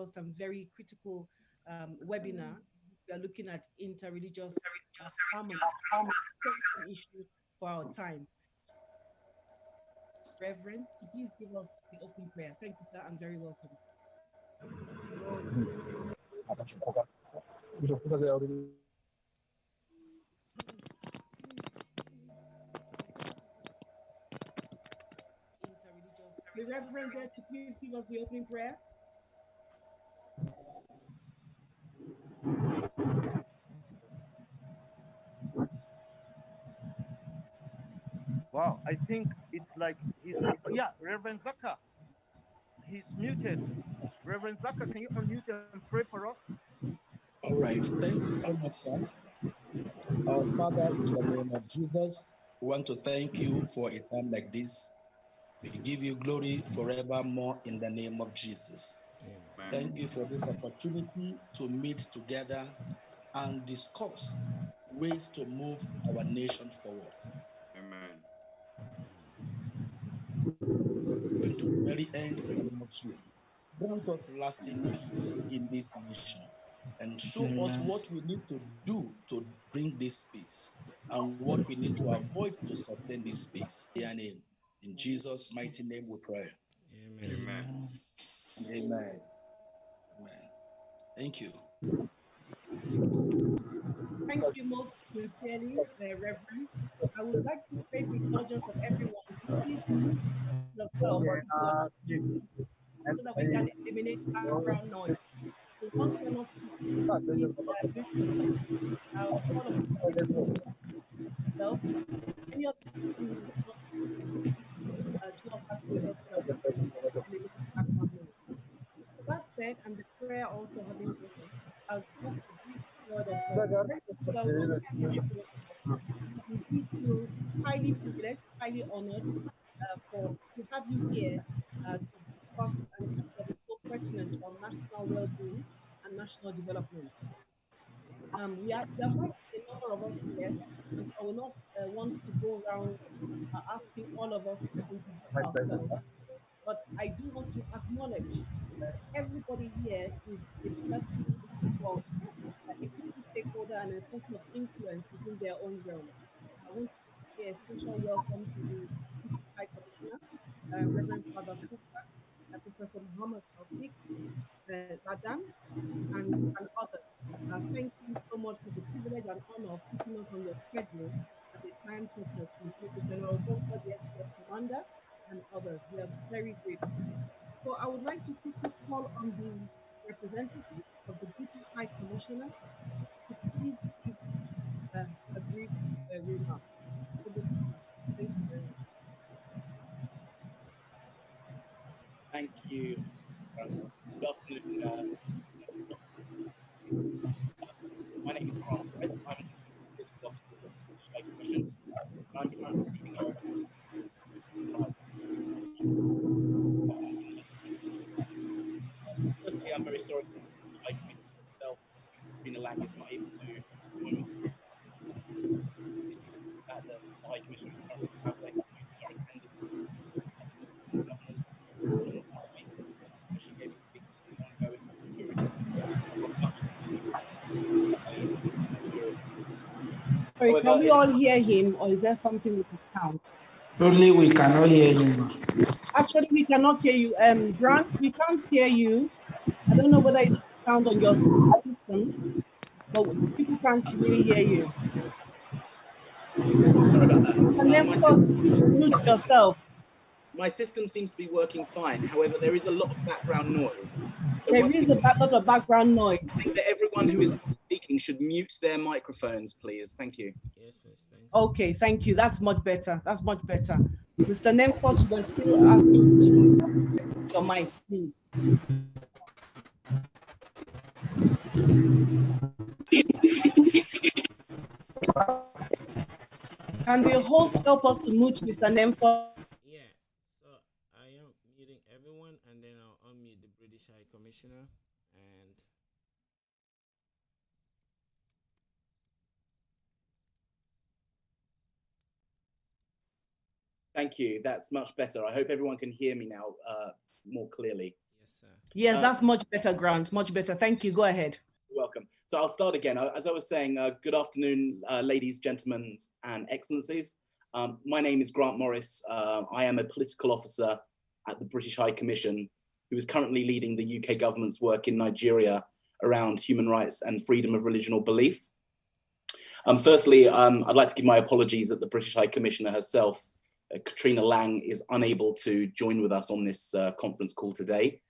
and very critical webinar. We are looking at interreligious harmony, an issue for our time. Reverend, please give us the opening prayer. Thank you, sir, and very welcome. Interreligious. The Reverend there to please give us the opening prayer. Wow, I think it's like yeah, Reverend Zaka. He's muted. Reverend Zaka, can you unmute and pray for us? All right. Thank you so much, sir. Our Father, in the name of Jesus, we want to thank you for a time like this. We give you glory forevermore in the name of Jesus. Amen. Thank you for this opportunity to meet together and discuss ways to move our nation forward. Amen. Even to the very end of next year. Grant us lasting peace in this nation and show us what we need to do to bring this peace and what we need to avoid to sustain this peace. In Jesus' mighty name we pray. Amen. Amen. Amen. Thank you. Thank you most sincerely, Reverend. I would like to pray for the indulgence of everyone to please yourself so that we can eliminate background noise. So once you're not speaking, please mute yourself. I'll call upon yourself. Any other person who is not do us that favor so that we can eliminate background noise. That said, and the prayer also having gone, I'll just a brief word of welcome to everyone else. We feel highly privileged, highly honored to have you here to discuss an issue that is so pertinent to our national well-being and national development. There are quite a number of us here, and so I will not want to go around asking all of us to introduce ourselves. But I do want to acknowledge that everybody here is a person, well, a key stakeholder and a person of influence within their own realm. I want to say a special welcome to the High Commissioner, Reverend Father Cooper, Professor Mohammed, Tafiq, Ladan, and others. Thank you so much for the privilege and honor of keeping us on your schedule at a time such as this. With General Bonker, the STF Commander, and others. We are very grateful. So I would like to quickly call on the representative of the Deputy High Commissioner to please give a brief remark. Over to you. Thank you very much. Thank you. Good afternoon. My name is Grant Price. I'm one of the political officers of the High Commission. I'm currently leading our Firstly, I'm very sorry the High Commission itself, Rina Lang, is not able to join me. That the High Commission is currently traveling due to her attendance at governance last week, where she gave a speech on the ongoing security of much of Sorry, can we all hear him, or is there something with the sound? Only we cannot hear him. Actually, we cannot hear you. Grant, we can't hear you. I don't know whether it's the sound on your system, but people can't really hear you. Sorry about that. And then mute yourself. My system seems to be working fine. However, there is a lot of background noise. So there is a lot of background noise. I think that everyone who is speaking should mute their microphones, please. Thank you. Yes, please. Thanks. Okay, thank you. That's much better. That's much better. Mr. Nemfort, we're still asking you to mute your mic, please. Can the host help us to mute Mr. Nemfort? Yeah, so I am muting everyone, and then I'll unmute the British High Commissioner. And thank you. That's much better. I hope everyone can hear me now more clearly. yes, Yes, that's much better, Grant. Much better. Thank you. Go ahead. You're welcome. So I'll start again. As I was saying, good afternoon, ladies, gentlemen, and excellencies. My name is Grant Morris. I am a political officer at the British High Commission, who is currently leading the UK government's work in Nigeria around human rights and freedom of religion or belief. Firstly, I'd like to give my apologies that the British High Commissioner herself, Katrina Lang, is unable to join with us on this conference call today.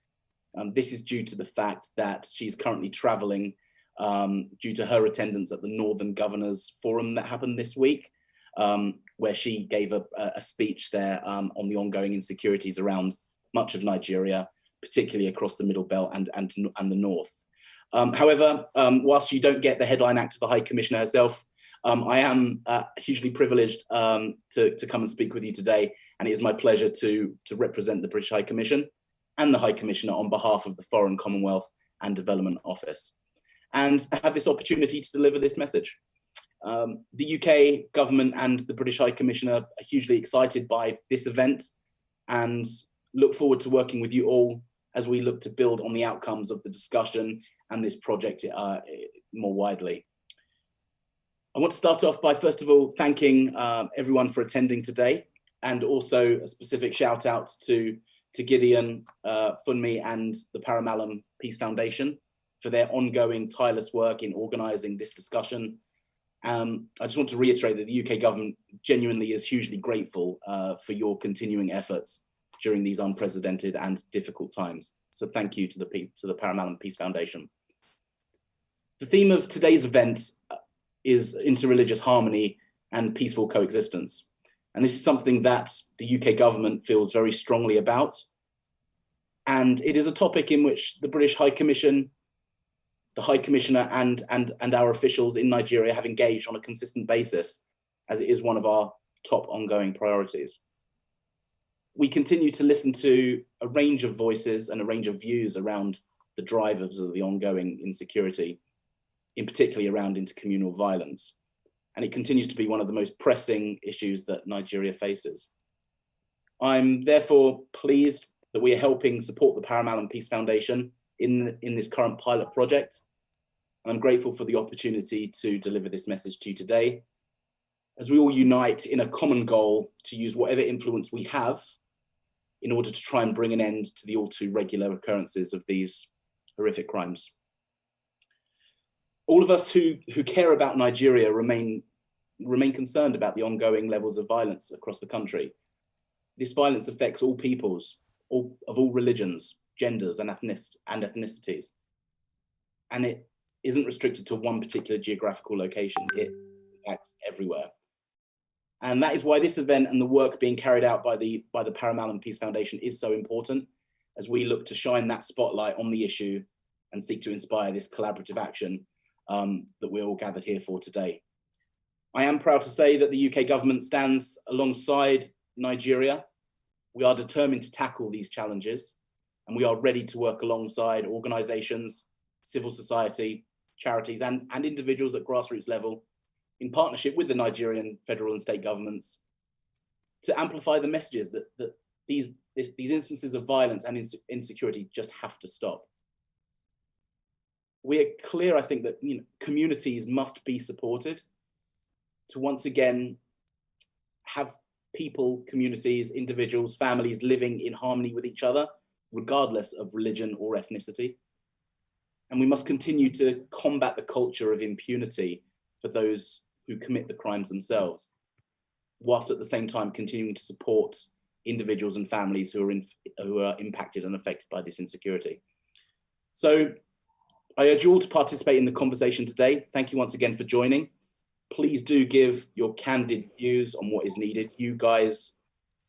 This is due to the fact that she's currently traveling due to her attendance at the Northern Governors Forum that happened this week, where she gave a speech there on the ongoing insecurities around much of Nigeria, particularly across the Middle Belt and the North. However, whilst you don't get the headline act of the High Commissioner herself, I am hugely privileged to come and speak with you today, and it is my pleasure to represent the British High Commission and the High Commissioner on behalf of the Foreign, Commonwealth and Development Office, and have this opportunity to deliver this message. The UK government and the British High Commissioner are hugely excited by this event and look forward to working with you all as we look to build on the outcomes of the discussion and this project more widely. I want to start off by, first of all, thanking everyone for attending today, and also a specific shout out to Gideon, Funmi, and the Paramalam Peace Foundation for their ongoing tireless work in organising this discussion. I just want to reiterate that the UK government genuinely is hugely grateful for your continuing efforts during these unprecedented and difficult times. So thank you to the Paramalam Peace Foundation. The theme of today's event is interreligious harmony and peaceful coexistence. And this is something that the UK government feels very strongly about. And it is a topic in which the British High Commission, the High Commissioner and our officials in Nigeria have engaged on a consistent basis, as it is one of our top ongoing priorities. We continue to listen to a range of voices and a range of views around the drivers of the ongoing insecurity, in particular around intercommunal violence. And it continues to be one of the most pressing issues that Nigeria faces. I'm therefore pleased that we are helping support the Paramalam Peace Foundation in this current pilot project. And I'm grateful for the opportunity to deliver this message to you today, as we all unite in a common goal to use whatever influence we have in order to try and bring an end to the all too regular occurrences of these horrific crimes. All of us who care about Nigeria remain concerned about the ongoing levels of violence across the country. This violence affects all peoples, of all religions, genders and ethnicities. And it isn't restricted to one particular geographical location, it impacts everywhere. And that is why this event and the work being carried out by the Paramalam Peace Foundation is so important, as we look to shine that spotlight on the issue and seek to inspire this collaborative action that we're all gathered here for today. I am proud to say that the UK government stands alongside Nigeria. We are determined to tackle these challenges, and we are ready to work alongside organisations, civil society, charities, and individuals at grassroots level, in partnership with the Nigerian federal and state governments, to amplify the messages that these instances of violence and insecurity just have to stop. We're clear, I think, that communities must be supported to once again have people, communities, individuals, families living in harmony with each other, regardless of religion or ethnicity. And we must continue to combat the culture of impunity for those who commit the crimes themselves, whilst at the same time continuing to support individuals and families who are impacted and affected by this insecurity. So I urge you all to participate in the conversation today. Thank you once again for joining. Please do give your candid views on what is needed. You guys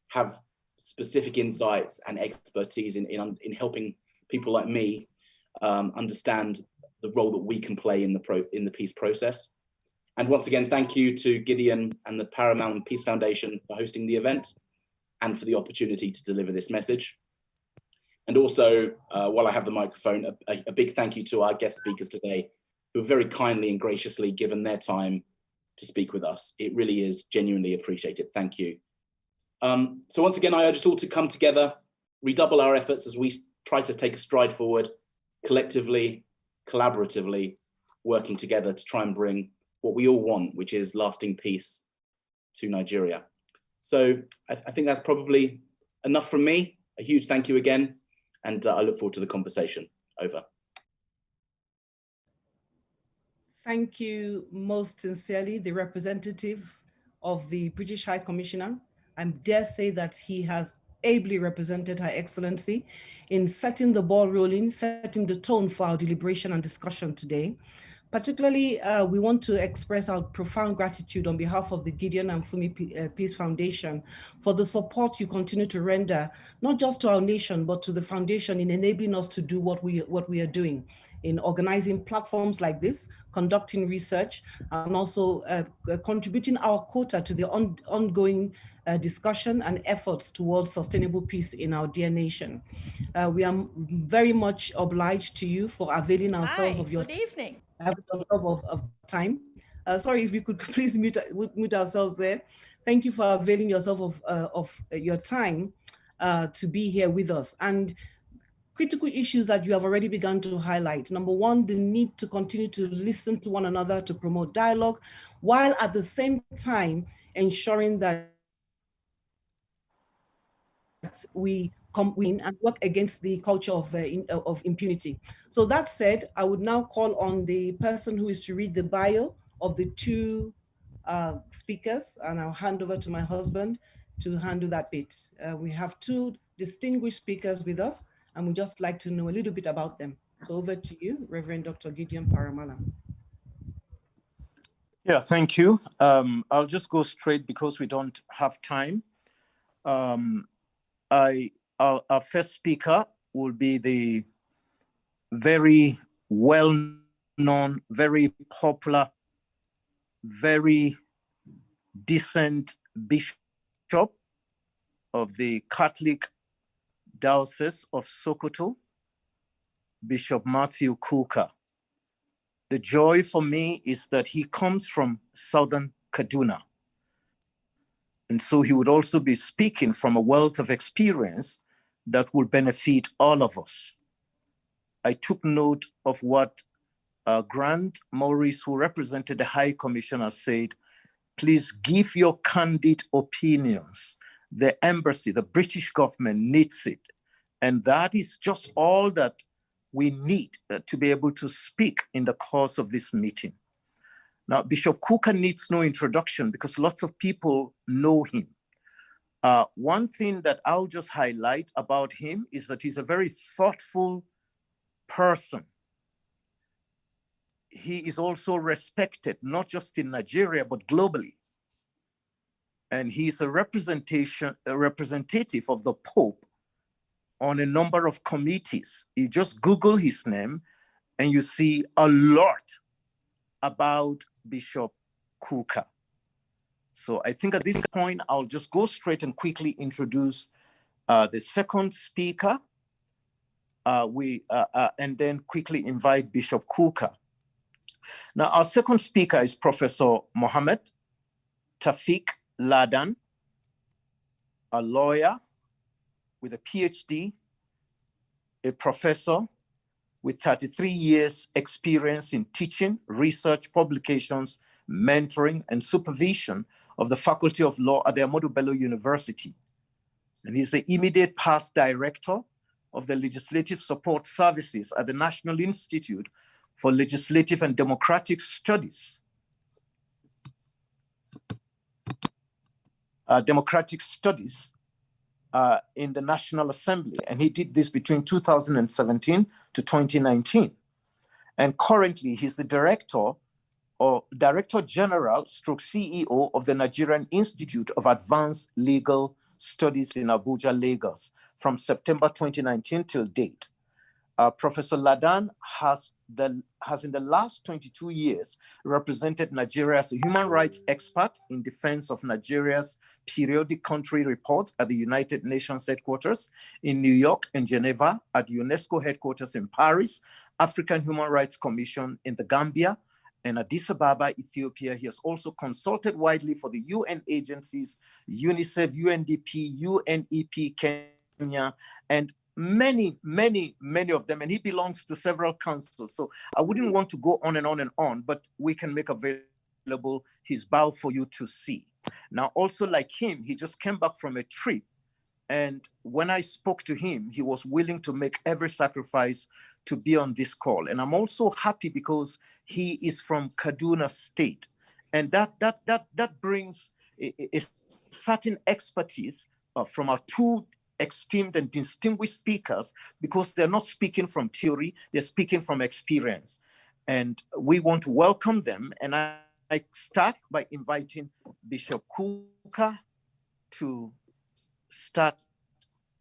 have specific insights and expertise in helping people like me understand the role that we can play in the peace process. And once again, thank you to Gideon and the Paramalam Peace Foundation for hosting the event and for the opportunity to deliver this message. And also, while I have the microphone, a big thank you to our guest speakers today, who have very kindly and graciously given their time to speak with us. It really is genuinely appreciated. Thank you. So once again, I urge us all to come together, redouble our efforts as we try to take a stride forward, collectively, collaboratively, working together to try and bring what we all want, which is lasting peace to Nigeria. So I think that's probably enough from me. A huge thank you again, and I look forward to the conversation. Over. Thank you most sincerely, the representative of the British High Commissioner. I dare say that he has ably represented Her Excellency in setting the ball rolling, setting the tone for our deliberation and discussion today. Particularly, we want to express our profound gratitude on behalf of the Gideon and Fumi Peace Foundation for the support you continue to render, not just to our nation, but to the foundation in enabling us to do what we are doing, in organizing platforms like this, conducting research, and also contributing our quota to the ongoing discussion and efforts towards sustainable peace in our dear nation. We are very much obliged to you for availing ourselves of your good evening. Of time. Sorry, if you could please mute ourselves there. Thank you for availing yourself of your time to be here with us. And critical issues that you have already begun to highlight. Number one, the need to continue to listen to one another to promote dialogue, while at the same time ensuring that we win and work against the culture of impunity. So that said, I would now call on the person who is to read the bio of the two speakers, and I'll hand over to my husband to handle that bit. We have two distinguished speakers with us, and we'd just like to know a little bit about them. So over to you, Reverend Dr. Gideon Paramala. Yeah, thank you. I'll just go straight because we don't have time. Our first speaker will be the very well-known, very popular, very decent bishop of the Catholic Diocese of Sokoto, Bishop Matthew Kuka. The joy for me is that he comes from southern Kaduna. And so he would also be speaking from a wealth of experience that will benefit all of us. I took note of what Grant Maurice, who represented the High Commissioner, said. Please give your candid opinions. The embassy, the British government needs it. And that is just all that we need to be able to speak in the course of this meeting. Now, Bishop Kuka needs no introduction because lots of people know him. One thing that I'll just highlight about him is that he's a very thoughtful person. He is also respected, not just in Nigeria, but globally. And he's a representative of the Pope on a number of committees. You just Google his name and you see a lot about Bishop Kuka. So I think at this point, I'll just go straight and quickly introduce the second speaker. And then quickly invite Bishop Kuka. Now, our second speaker is Professor Mohammed Tafiq Ladan, a lawyer with a PhD, a professor with 33 years experience in teaching, research, publications, mentoring, and supervision of the Faculty of Law at the Ahmadu Bello University. And he's the immediate past director of the Legislative Support Services at the National Institute for Legislative and Democratic Studies. In the National Assembly. And he did this between 2017 to 2019. And currently he's the Director General stroke CEO of the Nigerian Institute of Advanced Legal Studies in Abuja, Lagos, from September 2019 till date. Professor Ladan has in the last 22 years represented Nigeria as a human rights expert in defense of Nigeria's periodic country reports at the United Nations headquarters in New York and Geneva, at UNESCO headquarters in Paris, African Human Rights Commission in the Gambia, and Addis Ababa, Ethiopia. He has also consulted widely for the UN agencies, UNICEF, UNDP, UNEP, Kenya, and many of them, and he belongs to several councils. So I wouldn't want to go on and on and on, but we can make available his bio for you to see. Now, also like him, he just came back from a trip. And when I spoke to him, he was willing to make every sacrifice to be on this call. And I'm also happy because he is from Kaduna State. And that brings a certain expertise from our two esteemed and distinguished speakers, because they're not speaking from theory, they're speaking from experience. And we want to welcome them. And I start by inviting Bishop Kuka to start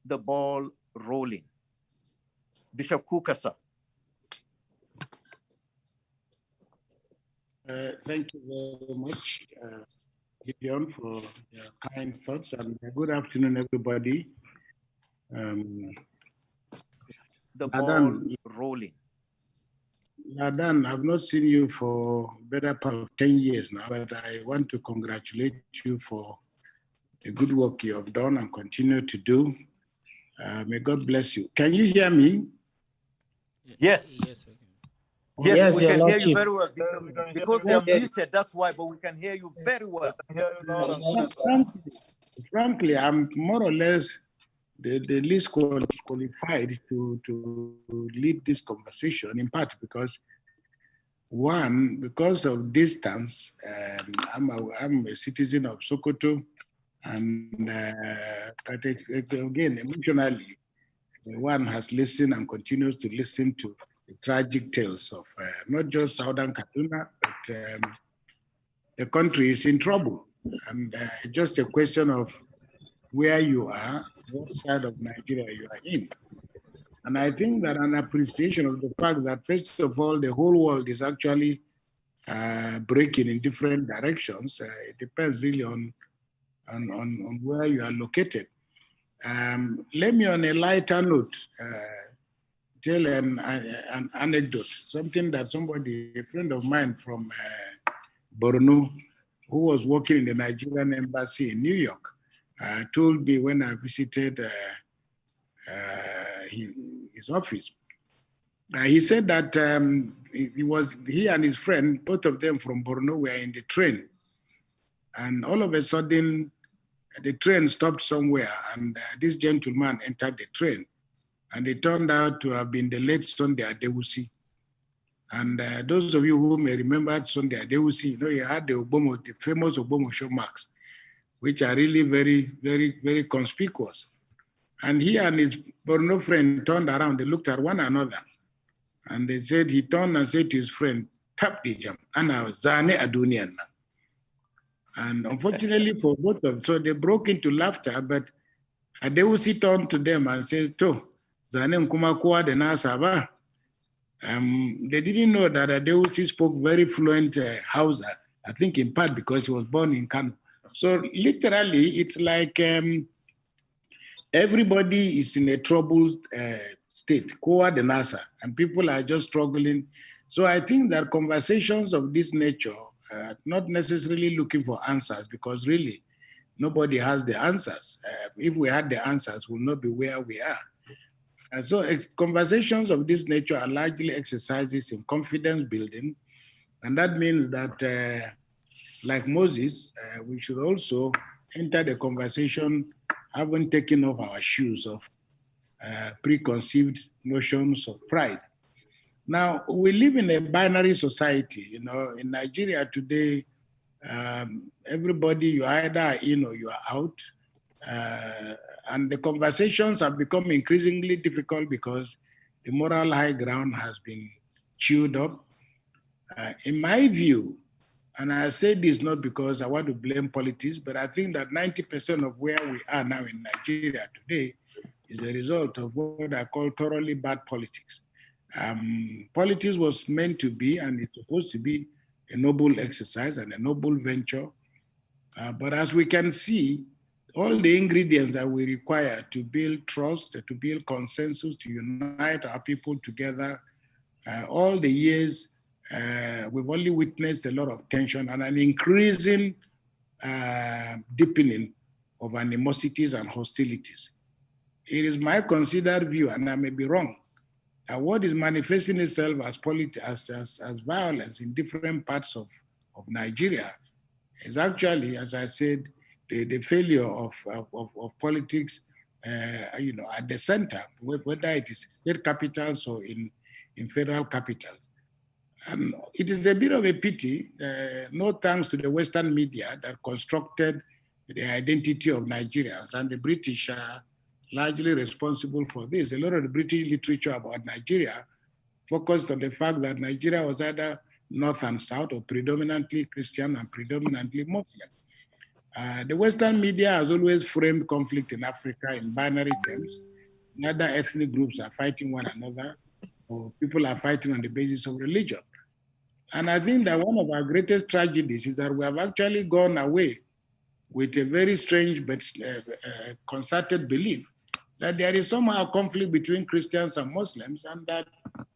the ball rolling. Bishop Kuka, sir. Thank you very much, Gideon, for your kind thoughts, and good afternoon, everybody. The ball rolling. Ladan, I've not seen you for better part of 10 years now, but I want to congratulate you for the good work you have done and continue to do. May God bless you. Can you hear me? Yes. Yes, okay. Yes, we can hear you very well. Because they're muted, that's why, but we can hear you very well. Frankly, I'm more or less the least qualified to lead this conversation, in part because, one, because of distance, I'm a citizen of Sokoto, and but again, emotionally, one has listened and continues to listen to the tragic tales of not just Southern Kaduna, but the country is in trouble. And just a question of where you are, what side of Nigeria you are in. And I think that an appreciation of the fact that, first of all, the whole world is actually breaking in different directions. It depends really on where you are located. Let me, on a lighter note, tell an anecdote, something that somebody, a friend of mine from Borno, who was working in the Nigerian embassy in New York, told me when I visited his office. He said that he and his friend, both of them from Borno, were in the train. And all of a sudden, the train stopped somewhere, and this gentleman entered the train. And it turned out to have been the late Sunday Adewusi. And those of you who may remember Sunday Adewusi, you know, he had the famous Obomo show marks, which are really very, very, very conspicuous. And he and his Borno friend turned around, they looked at one another, and they said, he turned and said to his friend, "Tap the jam, Ana Zane Adunian." And unfortunately for both of them, so they broke into laughter, but Adewusi turned to them and said, "To, Zane Nkumakua de Nasaba." They didn't know that Adewusi spoke very fluent Hausa, I think in part because he was born in Kano. So literally, it's like everybody is in a troubled state, Koa de Nasa, and people are just struggling. So I think that conversations of this nature are not necessarily looking for answers, because really nobody has the answers. If we had the answers, we'll not be where we are. And so conversations of this nature are largely exercises in confidence building. And that means that, like Moses, we should also enter the conversation having taken off our shoes of preconceived notions of pride. Now, we live in a binary society. You know, in Nigeria today, everybody, you either in or you are out. And the conversations have become increasingly difficult because the moral high ground has been chewed up. In my view, and I say this not because I want to blame politics, but I think that 90% of where we are now in Nigeria today is a result of what I call thoroughly bad politics. Politics was meant to be, and it's supposed to be, a noble exercise and a noble venture. But as we can see, all the ingredients that we require to build trust, to build consensus, to unite our people together, all the years, we've only witnessed a lot of tension and an increasing deepening of animosities and hostilities. it is my considered view, and I may be wrong, that what is manifesting itself as violence in different parts of Nigeria is actually, as I said, the failure of politics, at the center, whether it is state capitals or in federal capitals. And it is a bit of a pity, no thanks to the Western media that constructed the identity of Nigerians, and the British are largely responsible for this. A lot of the British literature about Nigeria focused on the fact that Nigeria was either North and South, or predominantly Christian and predominantly Muslim. The Western media has always framed conflict in Africa in binary terms. Neither ethnic groups are fighting one another, or people are fighting on the basis of religion. And I think that one of our greatest tragedies is that we have actually gone away with a very strange but concerted belief that there is somehow conflict between Christians and Muslims, and that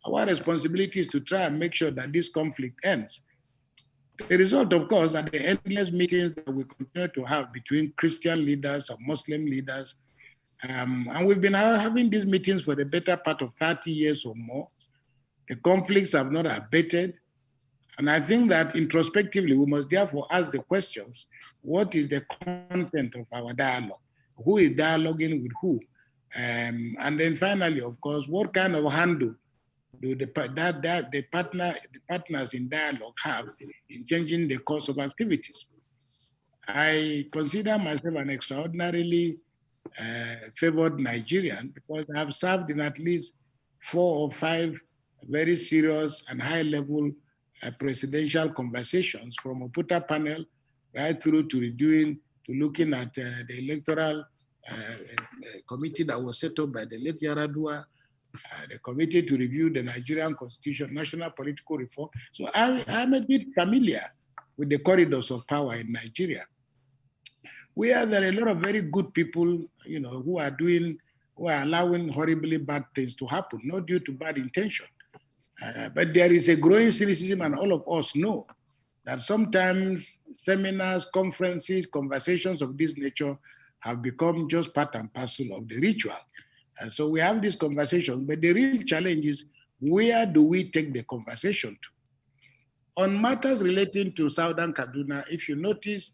our responsibility is to try and make sure that this conflict ends. The result, of course, are the endless meetings that we continue to have between Christian leaders and Muslim leaders. And we've been having these meetings for the better part of 30 years or more. The conflicts have not abated. And I think that introspectively, we must therefore ask the questions: what is the content of our dialogue? Who is dialoguing with who? And then finally, of course, what kind of handle do the partners in dialogue have in changing the course of activities? I consider myself an extraordinarily favored Nigerian, because I have served in at least 4 or 5 very serious and high-level presidential conversations, from Oputa panel right through to looking at the electoral committee that was set up by the late Yaradua, the committee to review the Nigerian Constitution, national political reform. So I'm a bit familiar with the corridors of power in Nigeria. There are a lot of very good people, who are allowing horribly bad things to happen, not due to bad intention. But there is a growing cynicism, and all of us know that sometimes seminars, conferences, conversations of this nature have become just part and parcel of the ritual. And so we have this conversation, but the real challenge is, where do we take the conversation to? On matters relating to Southern Kaduna, if you notice,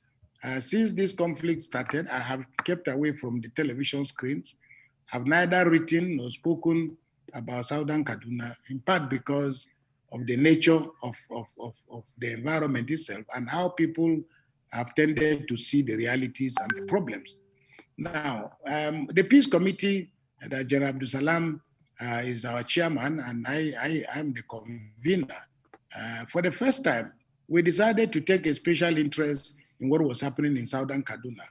since this conflict started, I have kept away from the television screens. I've neither written nor spoken about Southern Kaduna, in part because of the nature of the environment itself and how people have tended to see the realities and the problems. Now, the Peace Committee that General Abdul Salam is our chairman, and I am the convener. For the first time, we decided to take a special interest in what was happening in Southern Kaduna.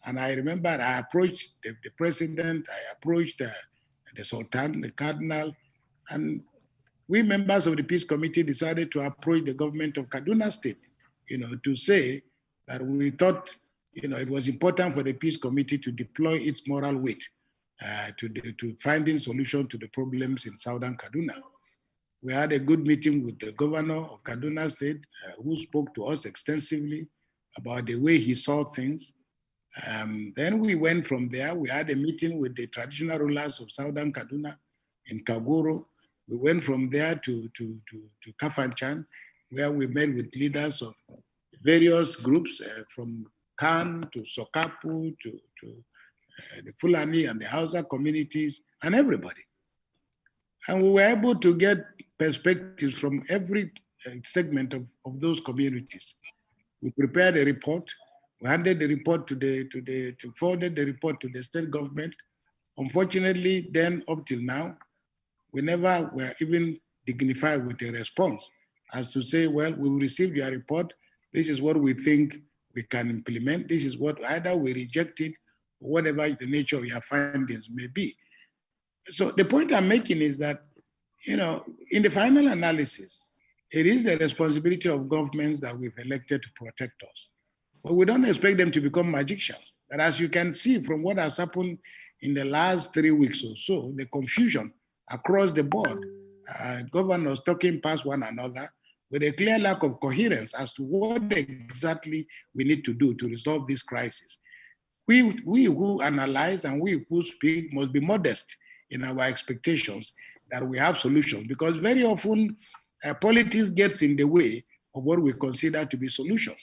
And I remember I approached the president, I approached the Sultan, the Cardinal, and we members of the Peace Committee decided to approach the government of Kaduna State, to say that we thought, it was important for the Peace Committee to deploy its moral weight to finding solution to the problems in Southern Kaduna. We had a good meeting with the governor of Kaduna State, who spoke to us extensively about the way he saw things. Then we went from there. We had a meeting with the traditional rulers of Southern Kaduna in Kagoro. We went from there to Kafanchan, where we met with leaders of various groups, from Kan to Sokapu to the Fulani and the Hausa communities, and everybody. And we were able to get perspectives from every segment of those communities. We prepared a report. We handed the report forwarded the report to the state government. Unfortunately, then up till now, we never were even dignified with a response as to say, well, we received your report. This is what we think we can implement. This is what either we reject it, or whatever the nature of your findings may be. So the point I'm making is that, in the final analysis, it is the responsibility of governments that we've elected to protect us. But we don't expect them to become magicians. But as you can see from what has happened in the last 3 weeks or so, the confusion across the board, governors talking past one another, with a clear lack of coherence as to what exactly we need to do to resolve this crisis. we who analyze and we who speak must be modest in our expectations that we have solutions, because very often politics gets in the way of what we consider to be solutions.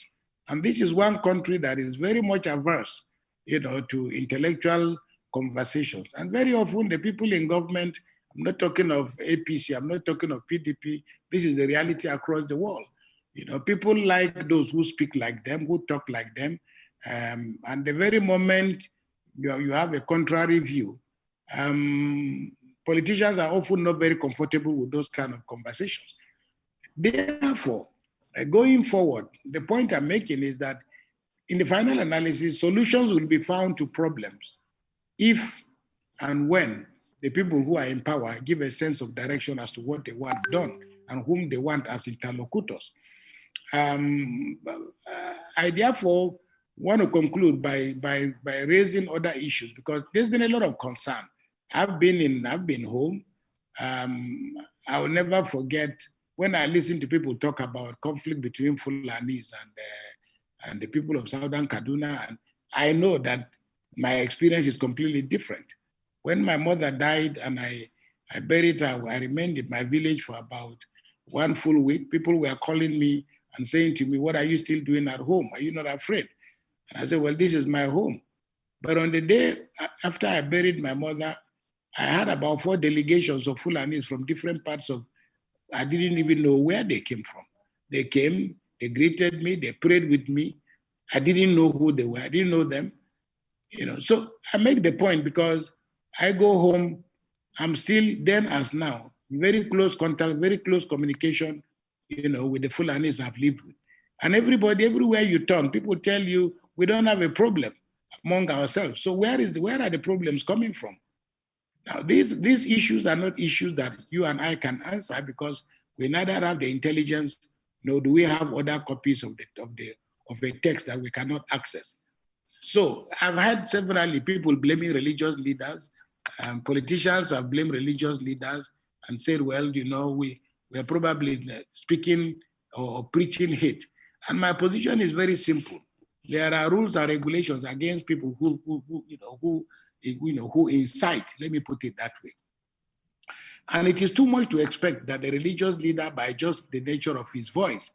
And this is one country that is very much averse, to intellectual conversations. And very often the people in government, I'm not talking of APC, I'm not talking of PDP, this is the reality across the world. People like those who speak like them, who talk like them, and the very moment you have a contrary view, politicians are often not very comfortable with those kind of conversations. Therefore, going forward, the point I'm making is that in the final analysis, solutions will be found to problems if and when the people who are in power give a sense of direction as to what they want done and whom they want as interlocutors. I therefore want to conclude by raising other issues, because there's been a lot of concern. I've been home. I will never forget when I listen to people talk about conflict between Fulanis and the people of Southern Kaduna, and I know that my experience is completely different. When my mother died and I buried her, I remained in my village for about one full week. People were calling me and saying to me, "What are you still doing at home? Are you not afraid?" And I said, "Well, this is my home." But on the day after I buried my mother, I had about 4 delegations of Fulanis from different parts of, I didn't even know where they came from. They came, they greeted me, they prayed with me. I didn't know who they were, I didn't know them. So I make the point because I go home, I'm still then as now, very close contact, very close communication, with the Fulanis I've lived with. And everybody, everywhere you turn, people tell you, we don't have a problem among ourselves. So where are the problems coming from? Now, these issues are not issues that you and I can answer, because we neither have the intelligence, nor do we have other copies of a text that we cannot access. So I've had several people blaming religious leaders. Politicians have blamed religious leaders and said, well, we are probably speaking or preaching hate. And my position is very simple. There are rules and regulations against people who incite, let me put it that way. And it is too much to expect that the religious leader, by just the nature of his voice,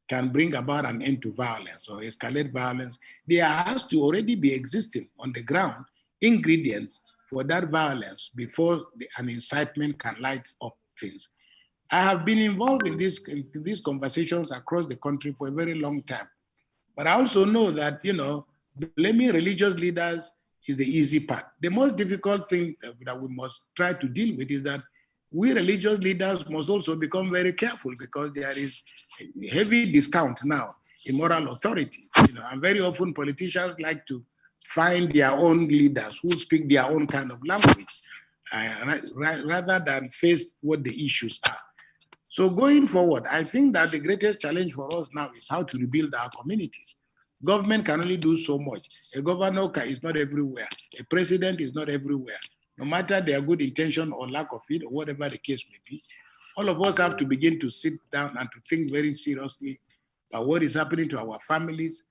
can bring about an end to violence or escalate violence. There has to already be existing on the ground ingredients for that violence before an incitement can light up things. I have been involved in these conversations across the country for a very long time. But I also know that, blaming religious leaders is the easy part. The most difficult thing that we must try to deal with is that we religious leaders must also become very careful, because there is a heavy discount now in moral authority. And very often politicians like to find their own leaders who speak their own kind of language rather than face what the issues are. So going forward, I think that the greatest challenge for us now is how to rebuild our communities. Government can only do so much. A governor is not everywhere. A president is not everywhere. No matter their good intention or lack of it, or whatever the case may be, all of us have to begin to sit down and to think very seriously about what is happening to our families,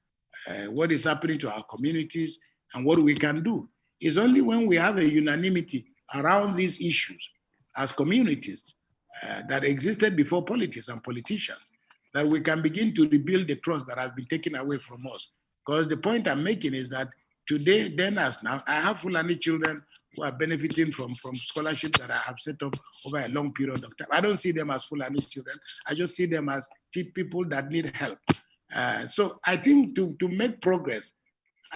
what is happening to our communities, and what we can do. It's only when we have a unanimity around these issues as communities that existed before politics and politicians that we can begin to rebuild the trust that has been taken away from us. Because the point I'm making is that today, then as now, I have Fulani children who are benefiting from scholarships that I have set up over a long period of time. I don't see them as Fulani children. I just see them as people that need help. So I think to make progress,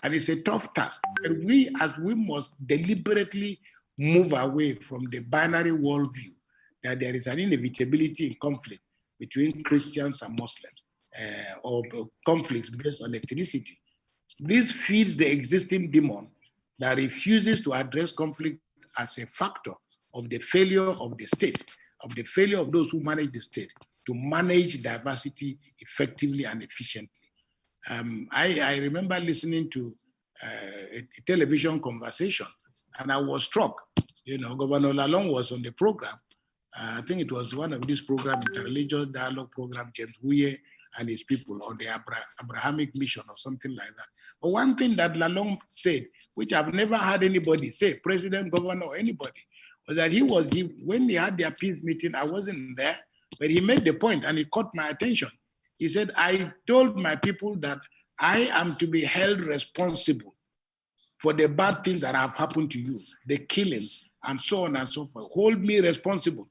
and it's a tough task, but we must deliberately move away from the binary worldview that there is an inevitability in conflict between Christians and Muslims, or conflicts based on ethnicity. This feeds the existing demon that refuses to address conflict as a factor of the failure of the state, of the failure of those who manage the state to manage diversity effectively and efficiently. I remember listening to a television conversation, and I was struck. Governor Ladan was on the program. I think it was one of these programs, interreligious dialogue program, James Wuye and his people, or the Abrahamic mission or something like that. But one thing that Lalong said, which I've never heard anybody say, president, governor, or anybody, was that when he had their peace meeting, I wasn't there, but he made the point and it caught my attention. He said, I told my people that I am to be held responsible for the bad things that have happened to you, the killings, and so on and so forth. Hold me responsible.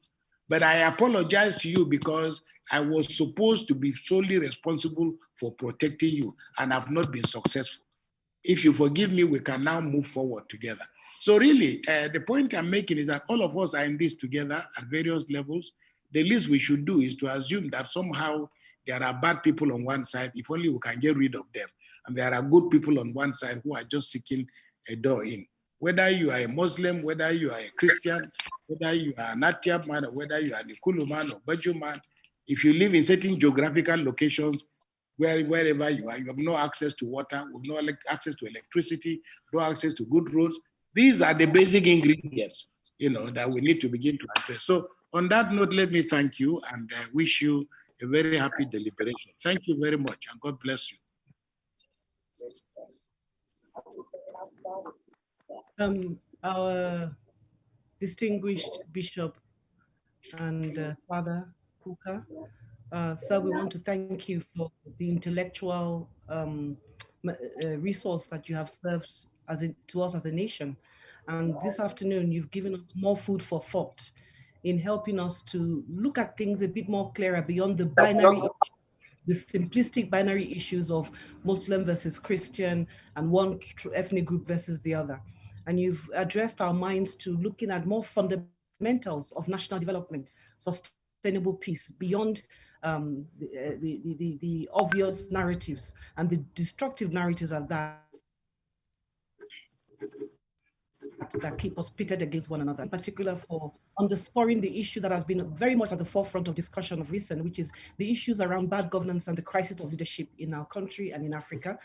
But I apologize to you because I was supposed to be solely responsible for protecting you and have not been successful. If you forgive me, we can now move forward together. So really, the point I'm making is that all of us are in this together at various levels. The least we should do is to assume that somehow there are bad people on one side, if only we can get rid of them. And there are good people on one side who are just seeking a door in. Whether you are a Muslim, whether you are a Christian, whether you are an Atiab man, or whether you are a Nikulu man or Baju man, if you live in certain geographical locations, wherever you are, you have no access to water, you have no access to electricity, no access to good roads. These are the basic ingredients, that we need to begin to address. So on that note, let me thank you and wish you a very happy deliberation. Thank you very much, and God bless you. Our distinguished Bishop and Father Kuka, sir, we want to thank you for the intellectual resource that you have served to us as a nation. And this afternoon, you've given us more food for thought in helping us to look at things a bit more clearer beyond the binary, the simplistic binary issues of Muslim versus Christian and one ethnic group versus the other. And you've addressed our minds to looking at more fundamentals of national development, sustainable peace, beyond the obvious narratives and the destructive narratives of that keep us pitted against one another, in particular for underscoring the issue that has been very much at the forefront of discussion of recent, which is the issues around bad governance and the crisis of leadership in our country and in Africa,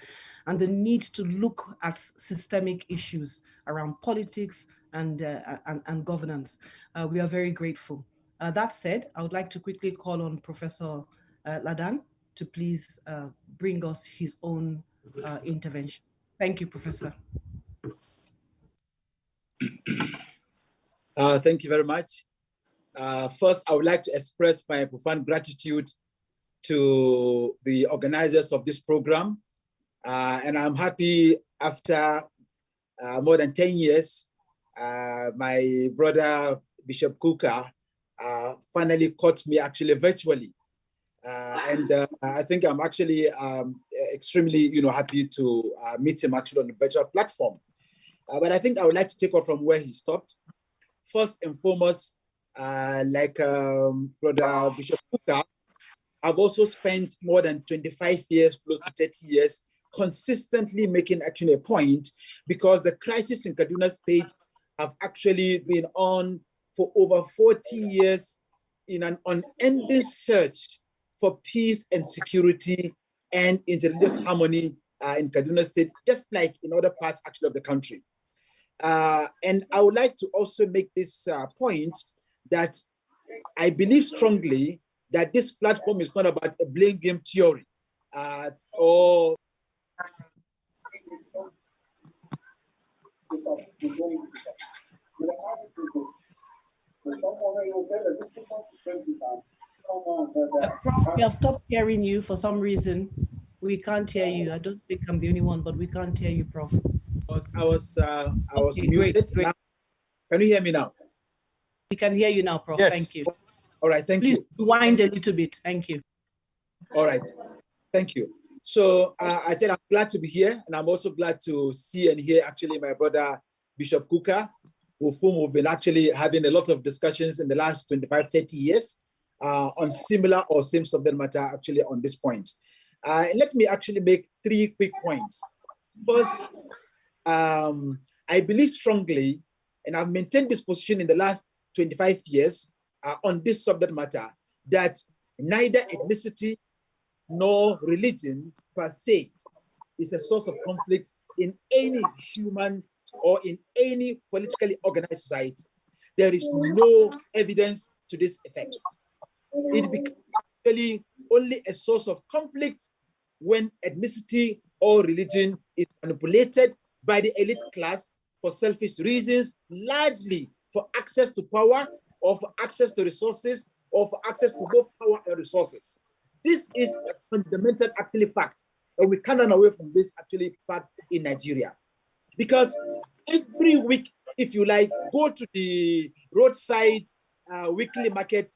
and the need to look at systemic issues around politics and governance. We are very grateful. That said, I would like to quickly call on Professor Ladan to please bring us his own intervention. Thank you, Professor. Thank you very much. First, I would like to express my profound gratitude to the organizers of this program. And I'm happy after more than 10 years, my brother, Bishop Kuka, finally caught me actually virtually. And I think I'm actually extremely happy to meet him actually on the virtual platform. But I think I would like to take off from where he stopped. First and foremost, like Brother Bishop Kuka, I've also spent more than 25 years, close to 30 years, consistently making actually a point, because the crisis in Kaduna State have actually been on for over 40 years in an unending search for peace and security and interreligious harmony in Kaduna State, just like in other parts actually of the country. And I would like to also make this point that I believe strongly that this platform is not about a blame game theory or Prof, we have stopped hearing you for some reason. We can't hear you. I don't think I'm the only one, but we can't hear you, Prof. I was Okay, muted. great. Now, can you hear me now? We can hear you now, Prof. Yes. Thank you. All right, thank Please you. rewind a little bit. Thank you. All right, thank you. So I said I'm glad to be here, and I'm also glad to see and hear actually my brother Bishop Kuka, with whom we've been actually having a lot of discussions in the last 25, 30 years on similar or same subject matter actually on this point. Let me actually make 3 quick points. First, I believe strongly, and I've maintained this position in the last 25 years on this subject matter, that neither ethnicity nor religion per se is a source of conflict in any human or in any politically organized society. There is no evidence to this effect. It becomes really only a source of conflict when ethnicity or religion is manipulated by the elite class for selfish reasons, largely for access to power or for access to resources or for access to both power and resources. This is a fundamental actually fact, and we can't run away from this actually fact in Nigeria. Because every week, if you like, go to the roadside weekly market,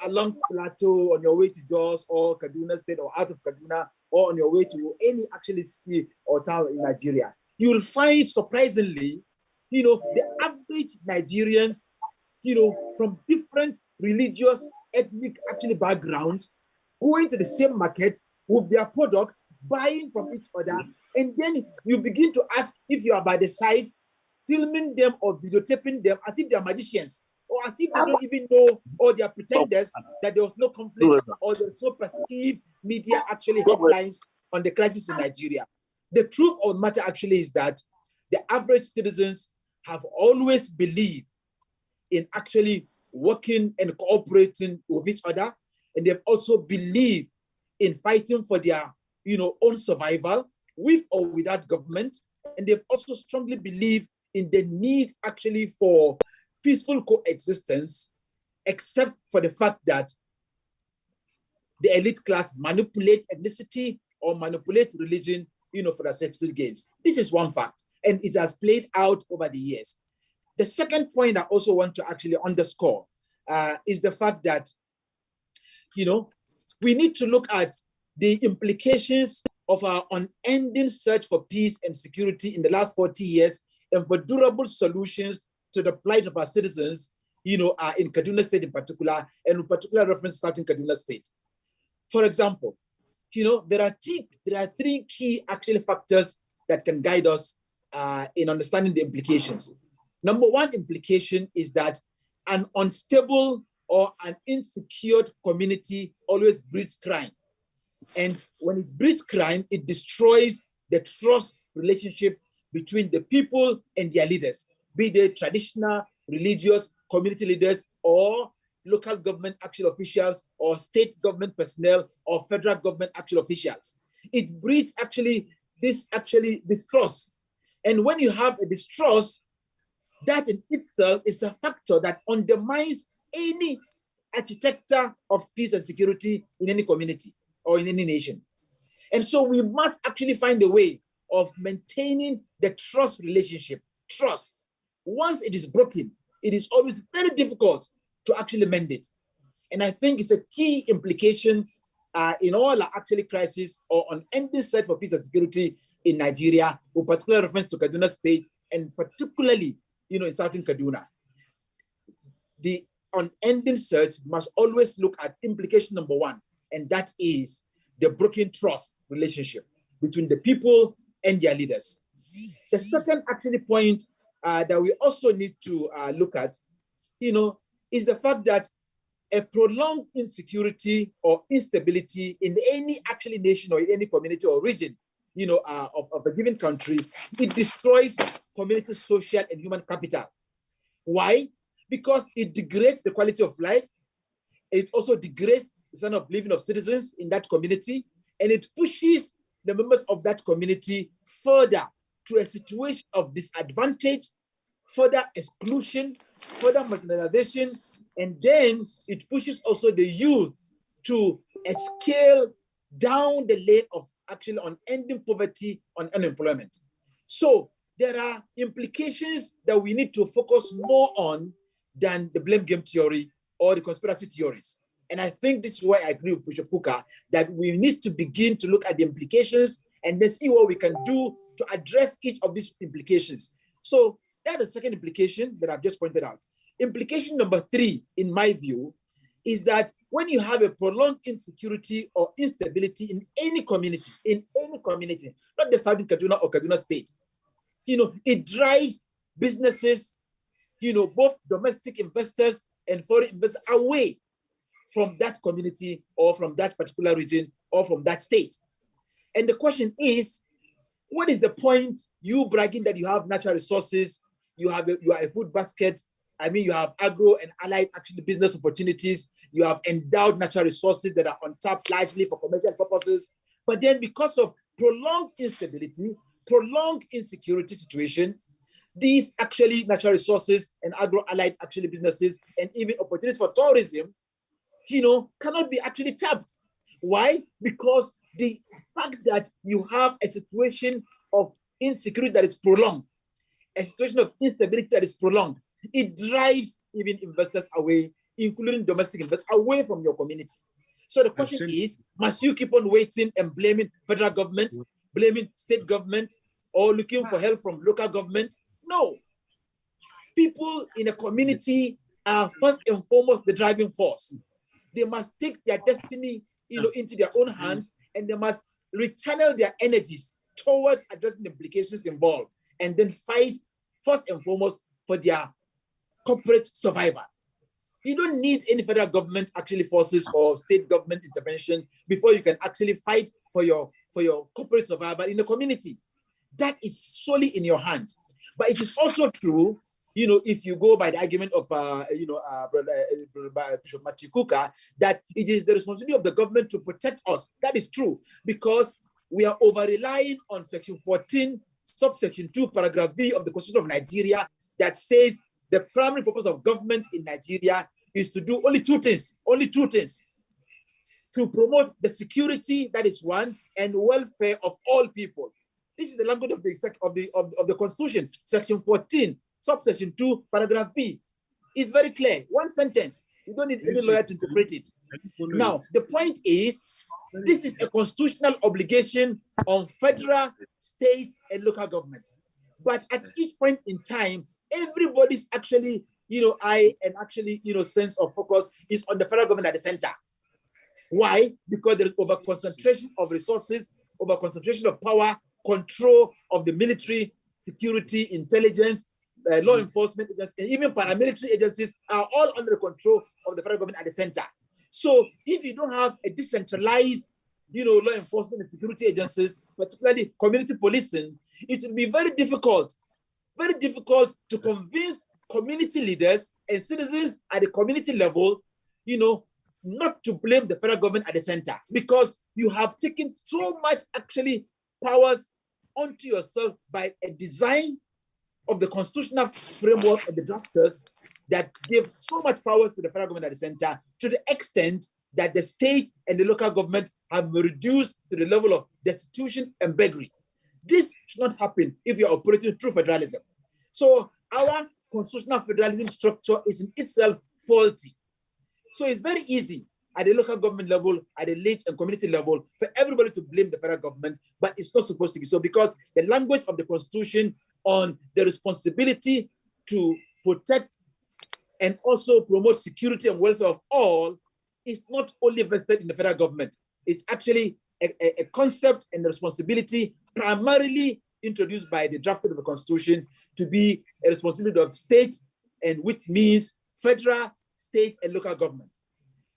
along Plateau on your way to Jos or Kaduna State or out of Kaduna or on your way to any actually city or town in Nigeria, you will find surprisingly, the average Nigerians, from different religious, ethnic actually background, going to the same market with their products, buying from each other, and then you begin to ask if you are by the side, filming them or videotaping them as if they are magicians, or as if they don't even know, or they are pretenders that there was no conflict or there was no perceived media actually headlines on the crisis in Nigeria. The truth of the matter actually is that the average citizens have always believed in actually working and cooperating with each other, and they've also believed in fighting for their own survival with or without government, and they've also strongly believed in the need actually for peaceful coexistence, except for the fact that the elite class manipulate ethnicity or manipulate religion, for their sexual gains. This is one fact, and it has played out over the years. The second point I also want to actually underscore is the fact that, we need to look at the implications of our unending search for peace and security in the last 40 years and for durable solutions to the plight of our citizens, in Kaduna State in particular, and with particular reference starting Kaduna State. For example, there are three key actually factors that can guide us in understanding the implications. Number one implication is that an unstable or an insecure community always breeds crime. And when it breeds crime, it destroys the trust relationship between the people and their leaders, be they traditional, religious, community leaders, or local government actual officials, or state government personnel, or federal government actual officials. It breeds actually distrust. And when you have a distrust, that in itself is a factor that undermines any architecture of peace and security in any community or in any nation. And so we must actually find a way of maintaining the trust relationship. Trust. Once it is broken, it is always very difficult to actually mend it. And I think it's a key implication in all our actually crises or unending search for peace and security in Nigeria, with particular reference to Kaduna State, and particularly, in southern Kaduna. The unending search must always look at implication number one, and that is the broken trust relationship between the people and their leaders. The second actually point that we also need to look at, is the fact that a prolonged insecurity or instability in any actually nation or in any community or region, of a given country, it destroys community social and human capital. Why? Because it degrades the quality of life. It also degrades the standard of living of citizens in that community, and it pushes the members of that community further to a situation of disadvantage, further exclusion, further marginalization, and then it pushes also the youth to scale down the lane of actually unending poverty and unemployment. So there are implications that we need to focus more on than the blame game theory or the conspiracy theories. And I think this is why I agree with Bishop Puka that we need to begin to look at the implications and then see what we can do to address each of these implications. So that's the second implication that I've just pointed out. Implication number three, in my view, is that when you have a prolonged insecurity or instability in any community, not just Southern Kaduna or Kaduna State, it drives businesses, both domestic investors and foreign investors away from that community or from that particular region or from that state. And the question is, what is the point you bragging that you have natural resources, you are a food basket, you have agro and allied actually business opportunities, You have endowed natural resources that are untapped largely for commercial purposes. But then because of prolonged instability, prolonged insecurity situation, these actually natural resources and agro-allied actually businesses and even opportunities for tourism, cannot be actually tapped. Why? Because the fact that you have a situation of insecurity that is prolonged, a situation of instability that is prolonged, it drives even investors away, including domestic investors, away from your community. So the question is, must you keep on waiting and blaming federal government, blaming state government, or looking for help from local government? No. People in a community are first and foremost the driving force. They must take their destiny, into their own hands, and they must rechannel their energies towards addressing the implications involved, and then fight first and foremost for their corporate survival. You don't need any federal government actually forces or state government intervention before you can actually fight for your corporate survival in the community. That is solely in your hands. But it is also true, if you go by the argument of Bishop Machikuka, that it is the responsibility of the government to protect us. That is true, because we are over-relying on Section 14, subsection 2, paragraph B of the Constitution of Nigeria that says the primary purpose of government in Nigeria is to do only two things, to promote the security, that is one, and welfare of all people. This is the language of the Constitution, Section 14, subsection 2, paragraph B. It's very clear, one sentence. You don't need any lawyer to interpret it. Now, the point is, this is a constitutional obligation on federal, state, and local government. But at each point in time, everybody's actually, sense of focus is on the federal government at the center. Why? Because there is over-concentration of resources, over-concentration of power, control of the military, security, intelligence, law enforcement agencies, and even paramilitary agencies are all under the control of the federal government at the center. So if you don't have a decentralized, law enforcement and security agencies, particularly community policing, it will be very difficult to convince community leaders and citizens at the community level, not to blame the federal government at the center, because you have taken so much actually powers onto yourself by a design of the constitutional framework of the drafters that give so much powers to the federal government at the center, to the extent that the state and the local government have been reduced to the level of destitution and beggary. This should not happen if you're operating through federalism. So our constitutional federalism structure is in itself faulty. So it's very easy at the local government level, at the village and community level, for everybody to blame the federal government, but it's not supposed to be so, because the language of the Constitution on the responsibility to protect and also promote security and welfare of all is not only vested in the federal government. It's actually a concept and a responsibility primarily introduced by the drafter of the Constitution to be a responsibility of state, and which means federal, state, and local government.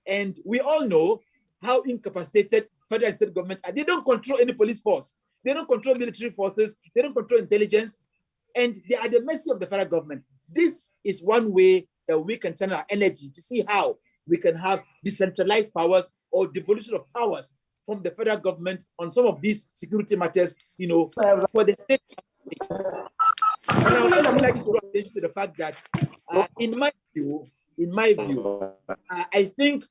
And we all know how incapacitated federal and state governments are. They don't control any police force. They don't control military forces. They don't control intelligence. And they are at the mercy of the federal government. This is one way that we can channel our energy to see how we can have decentralized powers or devolution of powers from the federal government on some of these security matters, for the state. And I would also like to draw attention to the fact that, in my view, I think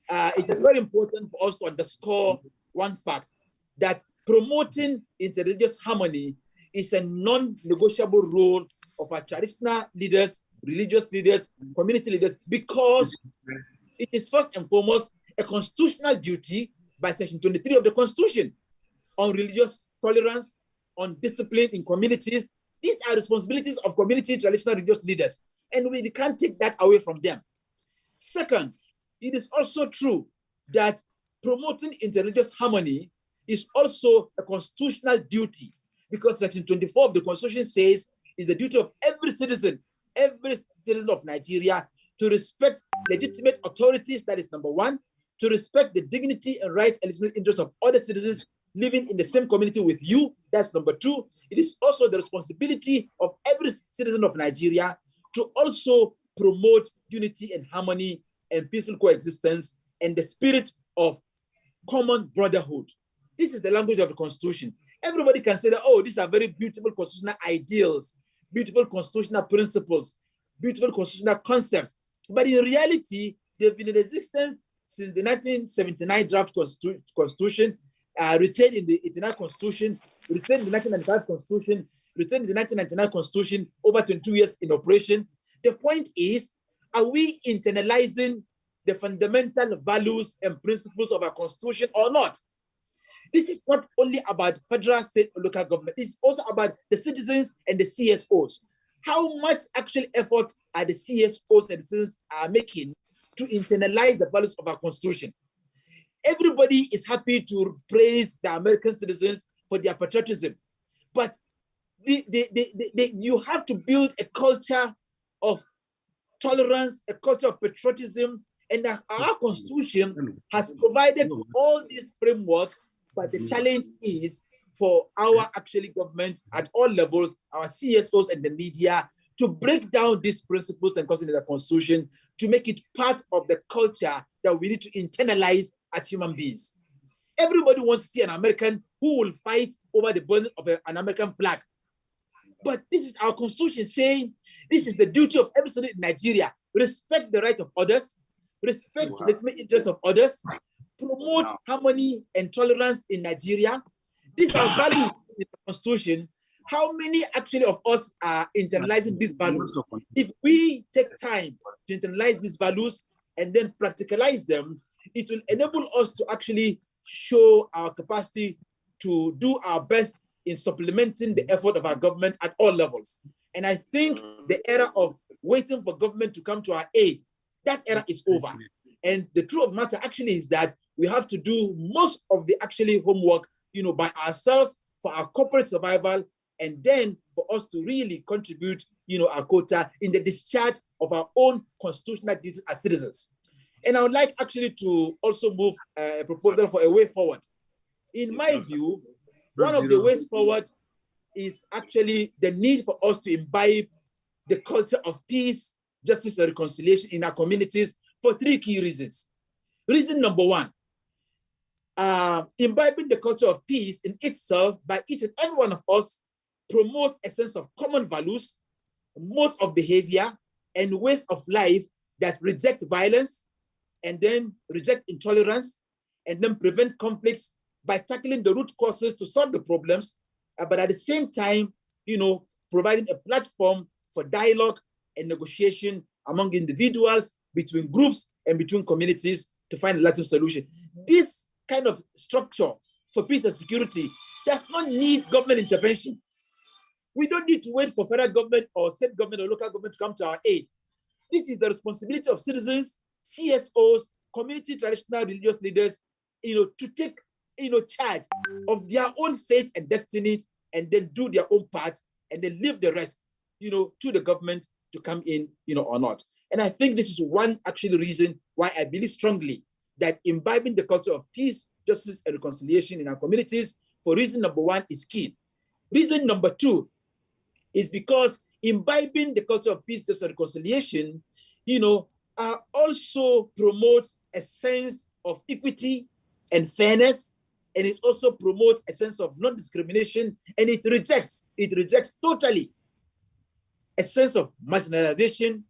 it is very important for us to underscore one fact, that promoting interreligious harmony is a non-negotiable role of our traditional leaders, religious leaders, community leaders, because it is first and foremost a constitutional duty by Section 23 of the Constitution on religious tolerance, on discipline in communities. These are responsibilities of community traditional religious leaders, and we can't take that away from them. Second, it is also true that promoting interreligious harmony is also a constitutional duty, because Section 24 of the Constitution says it's the duty of every citizen of Nigeria to respect legitimate authorities, that is number one, to respect the dignity and rights and legitimate interests of other citizens living in the same community with you, that's number two. It is also the responsibility of every citizen of Nigeria to also promote unity and harmony and peaceful coexistence and the spirit of common brotherhood. This is the language of the Constitution. Everybody can say that, oh, these are very beautiful constitutional ideals, beautiful constitutional principles, beautiful constitutional concepts. But in reality, they've been in existence since the 1979 draft Constitution, retained in the 89 Constitution, retained in the 1995 Constitution, retained in the 1999 Constitution, over 22 years in operation. The point is, are we internalizing the fundamental values and principles of our Constitution or not? This is not only about federal, state, or local government. It's also about the citizens and the CSOs. How much actual effort are the CSOs and citizens are making to internalize the values of our Constitution? Everybody is happy to praise the American citizens for their patriotism, but you have to build a culture of tolerance, a culture of patriotism, and our Constitution has provided all this framework. But the challenge is for our actually government at all levels, our CSOs and the media, to break down these principles and concepts in the Constitution to make it part of the culture that we need to internalize as human beings. Everybody wants to see an American who will fight over the burden of an American flag. But this is our Constitution saying this is the duty of every citizen in Nigeria. Respect the right of others, respect the legitimate interests of others, promote harmony and tolerance in Nigeria. These are values in the Constitution. How many actually of us are internalizing these values? If we take time to internalize these values and then practicalize them, it will enable us to actually show our capacity to do our best in supplementing the effort of our government at all levels. And I think the era of waiting for government to come to our aid, that era is over. And the truth of the matter actually is that we have to do most of the actually homework, by ourselves for our corporate survival, and then for us to really contribute, our quota in the discharge of our own constitutional duties as citizens. And I would like actually to also move a proposal for a way forward. In my view, one of the ways forward is actually the need for us to imbibe the culture of peace, justice, and reconciliation in our communities for three key reasons. Reason number one, imbibing the culture of peace in itself by each and every one of us promotes a sense of common values, modes of behavior, and ways of life that reject violence and then reject intolerance and then prevent conflicts by tackling the root causes to solve the problems, but at the same time, providing a platform for dialogue and negotiation among individuals, between groups, and between communities to find a lasting solution. This kind of structure for peace and security does not need government intervention. We don't need to wait for federal government or state government or local government to come to our aid. This is the responsibility of citizens, CSOs, community traditional religious leaders, to take charge of their own fate and destiny, and then do their own part, and then leave the rest, to the government to come in, or not. And I think this is one actually reason why I believe strongly that imbibing the culture of peace, justice, and reconciliation in our communities, for reason number one, is key. Reason number two is because imbibing the culture of peace, justice, and reconciliation, also promotes a sense of equity and fairness, and it also promotes a sense of non-discrimination, and it rejects totally a sense of marginalization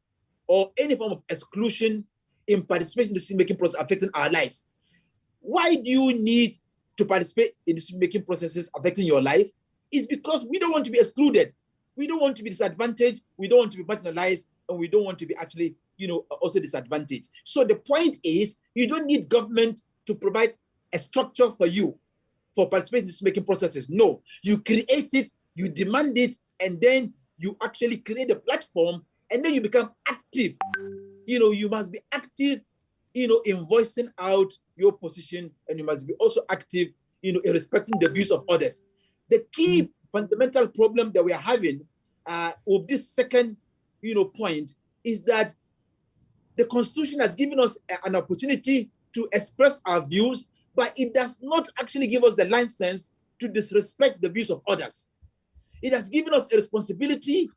or any form of exclusion in participation in the decision-making process affecting our lives. Why do you need to participate in decision-making processes affecting your life? It's because we don't want to be excluded. We don't want to be disadvantaged. We don't want to be marginalized, and we don't want to be actually, also disadvantaged. So the point is, you don't need government to provide a structure for you for participating in decision-making processes. No, you create it, you demand it, and then you actually create a platform, and then you become active. You must be active, in voicing out your position, and you must be also active, in respecting the views of others. The key fundamental problem that we are having with this second, point is that the Constitution has given us an opportunity to express our views, but it does not actually give us the license to disrespect the views of others. It has given us a responsibility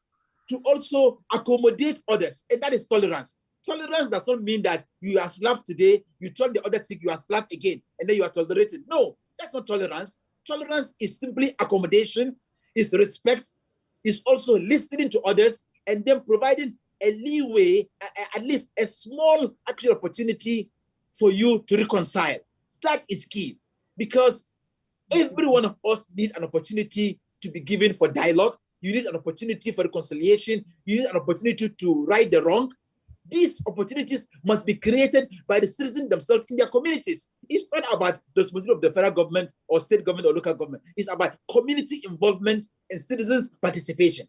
to also accommodate others, and that is tolerance. Tolerance does not mean that you are slapped today, you turn the other cheek, you are slapped again, and then you are tolerated. No, that's not tolerance. Tolerance is simply accommodation, is respect, is also listening to others, and then providing a leeway, at least a small actual opportunity for you to reconcile. That is key, because every one of us needs an opportunity to be given for dialogue. You need an opportunity for reconciliation. You need an opportunity to right the wrong. These opportunities must be created by the citizens themselves in their communities. It's not about the responsibility of the federal government or state government or local government. It's about community involvement and citizens' participation.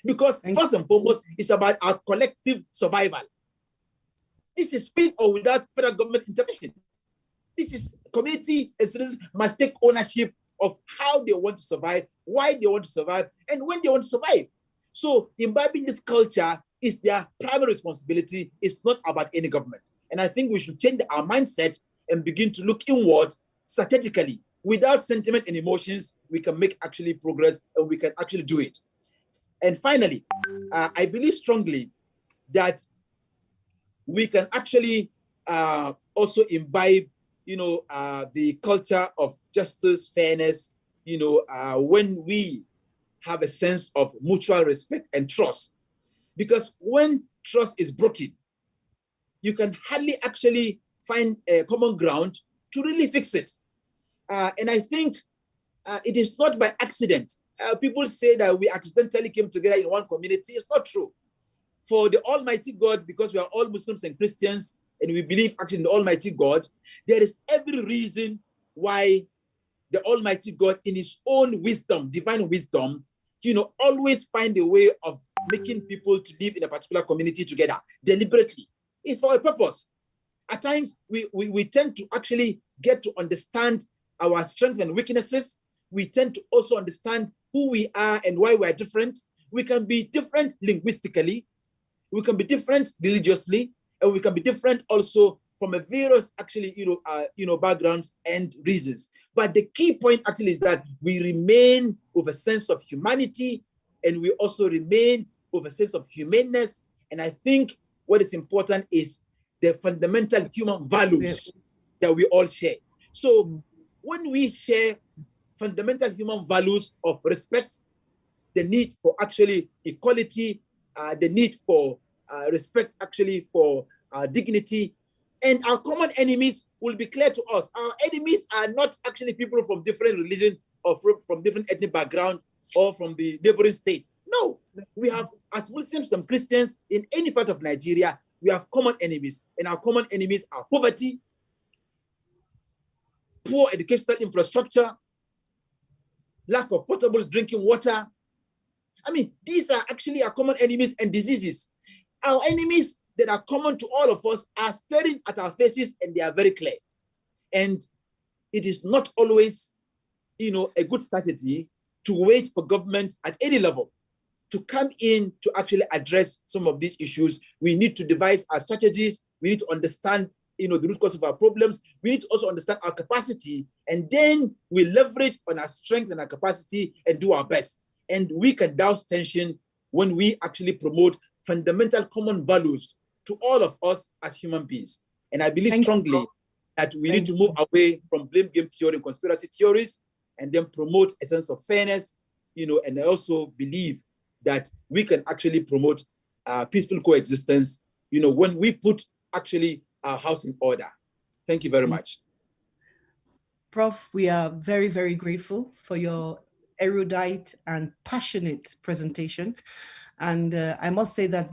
Because first and foremost, it's about our collective survival. This is with or without federal government intervention. This is community and citizens must take ownership of how they want to survive, why they want to survive, and when they want to survive. So imbibing this culture is their primary responsibility. It's not about any government. And I think we should change our mindset and begin to look inward strategically. Without sentiment and emotions, we can make actually progress and we can actually do it. And finally, I believe strongly that we can actually also imbibe, the culture of justice, fairness, when we have a sense of mutual respect and trust. Because when trust is broken, you can hardly actually find a common ground to really fix it. And I think it is not by accident. People say that we accidentally came together in one community. It's not true. For the Almighty God, because we are all Muslims and Christians, and we believe actually in the Almighty God, there is every reason why the Almighty God, in his own wisdom, divine wisdom, always find a way of making people to live in a particular community together deliberately. It's for a purpose. At times, we tend to actually get to understand our strengths and weaknesses. We tend to also understand who we are and why we are different. We can be different linguistically. We can be different religiously, and we can be different also from a various actually, backgrounds and reasons. But the key point actually is that we remain with a sense of humanity, and we also remain with a sense of humaneness. And I think what is important is the fundamental human values that we all share. So when we share fundamental human values of respect, the need for actually equality, the need for respect actually for dignity, and our common enemies will be clear to us. Our enemies are not actually people from different religion or from different ethnic background or from the neighboring state. No, we have, as Muslims and Christians in any part of Nigeria, we have common enemies, and our common enemies are poverty, poor educational infrastructure, lack of potable drinking water. I mean, these are actually our common enemies and diseases. Our enemies that are common to all of us are staring at our faces, and they are very clear. And it is not always, a good strategy to wait for government at any level to come in to actually address some of these issues. We need to devise our strategies. We need to understand, the root cause of our problems. We need to also understand our capacity, and then we leverage on our strength and our capacity and do our best. And we can douse tension when we actually promote fundamental common values to all of us as human beings. And I believe strongly that we need to move away from blame game theory and conspiracy theories, and then promote a sense of fairness, and I also believe that we can actually promote peaceful coexistence, when we put actually our house in order. Thank you very much. Prof, we are very, very grateful for your erudite and passionate presentation. And I must say that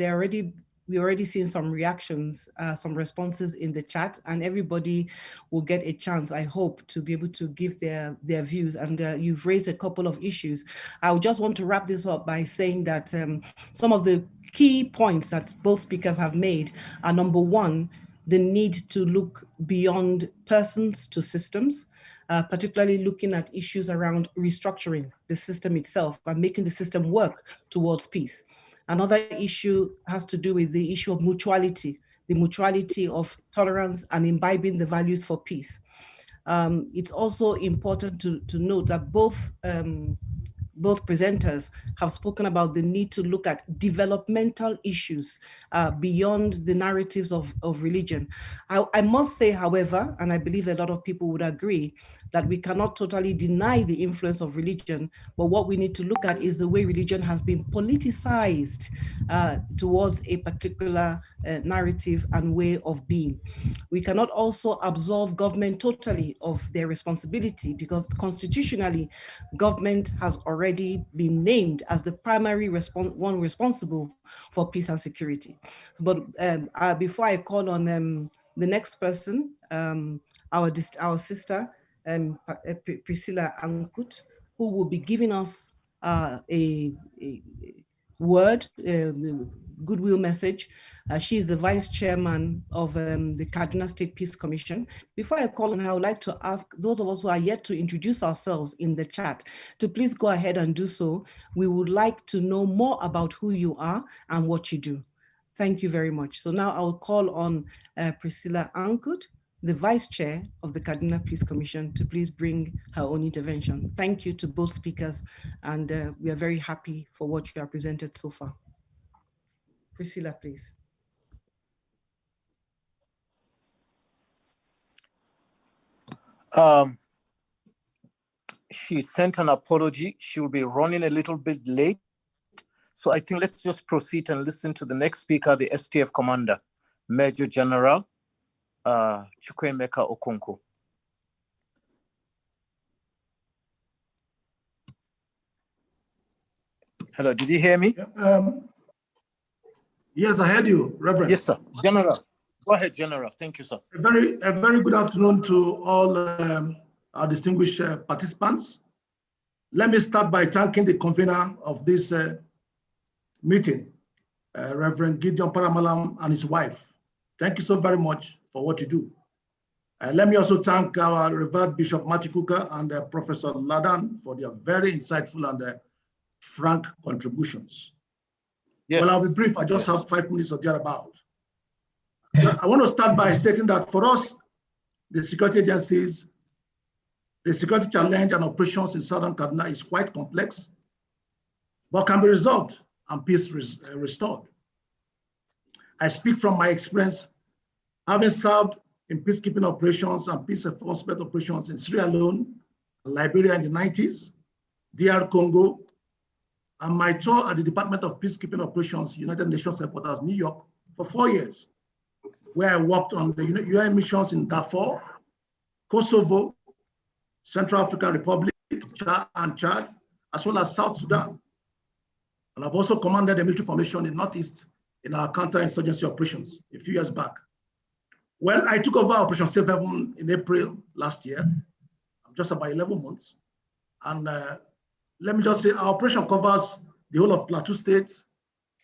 we're already seeing some reactions, some responses in the chat, and everybody will get a chance, I hope, to be able to give their views. And you've raised a couple of issues. I just want to wrap this up by saying that some of the key points that both speakers have made are, number one, the need to look beyond persons to systems, particularly looking at issues around restructuring the system itself and making the system work towards peace. Another issue has to do with the issue of mutuality, the mutuality of tolerance and imbibing the values for peace. It's also important to note that both both presenters have spoken about the need to look at developmental issues beyond the narratives of religion. I must say, however, and I believe a lot of people would agree, that we cannot totally deny the influence of religion, but what we need to look at is the way religion has been politicized towards a particular narrative and way of being. We cannot also absolve government totally of their responsibility, because constitutionally, government has already been named as the primary one responsible for peace and security. But before I call on the next person, our sister, Priscilla Ankut, who will be giving us a word, goodwill message. She is the vice chairman of the Kaduna State Peace Commission. Before I call on her, I would like to ask those of us who are yet to introduce ourselves in the chat to please go ahead and do so. We would like to know more about who you are and what you do. Thank you very much. So now I will call on Priscilla Ankut, the Vice Chair of the Kaduna Peace Commission, to please bring her own intervention. Thank you to both speakers, and we are very happy for what you have presented so far. Priscilla, please. She sent an apology. She will be running a little bit late. So I think let's just proceed and listen to the next speaker, the STF Commander, Major General Chukwuemeka Okonkwo. Hello, did you hear me? Yes, I heard you, Reverend. Yes, sir. General. Go ahead, General. Thank you, sir. A very good afternoon to all our distinguished participants. Let me start by thanking the convener of this meeting, Reverend Gideon Paramalam and his wife. Thank you so very much for what you do. Let me also thank our Revered Bishop Matthew Kuka and Professor Ladan for their very insightful and frank contributions. Yes. Well, I'll be brief. I just have 5 minutes or thereabout. I want to start by stating that for us, the security agencies, the security challenge and operations in Southern Kaduna is quite complex, but can be resolved and peace restored. I speak from my experience, having served in peacekeeping operations and peace enforcement operations in Sierra Leone, Liberia in the 90s, DR Congo, and my tour at the Department of Peacekeeping Operations, United Nations headquarters, New York, for 4 years, where I worked on the UN missions in Darfur, Kosovo, Central African Republic, Chad, as well as South Sudan. And I've also commanded a military formation in Northeast in our counterinsurgency operations a few years back. Well, I took over Operation Safe Haven in April last year. I'm just about 11 months. And let me just say our operation covers the whole of Plateau State,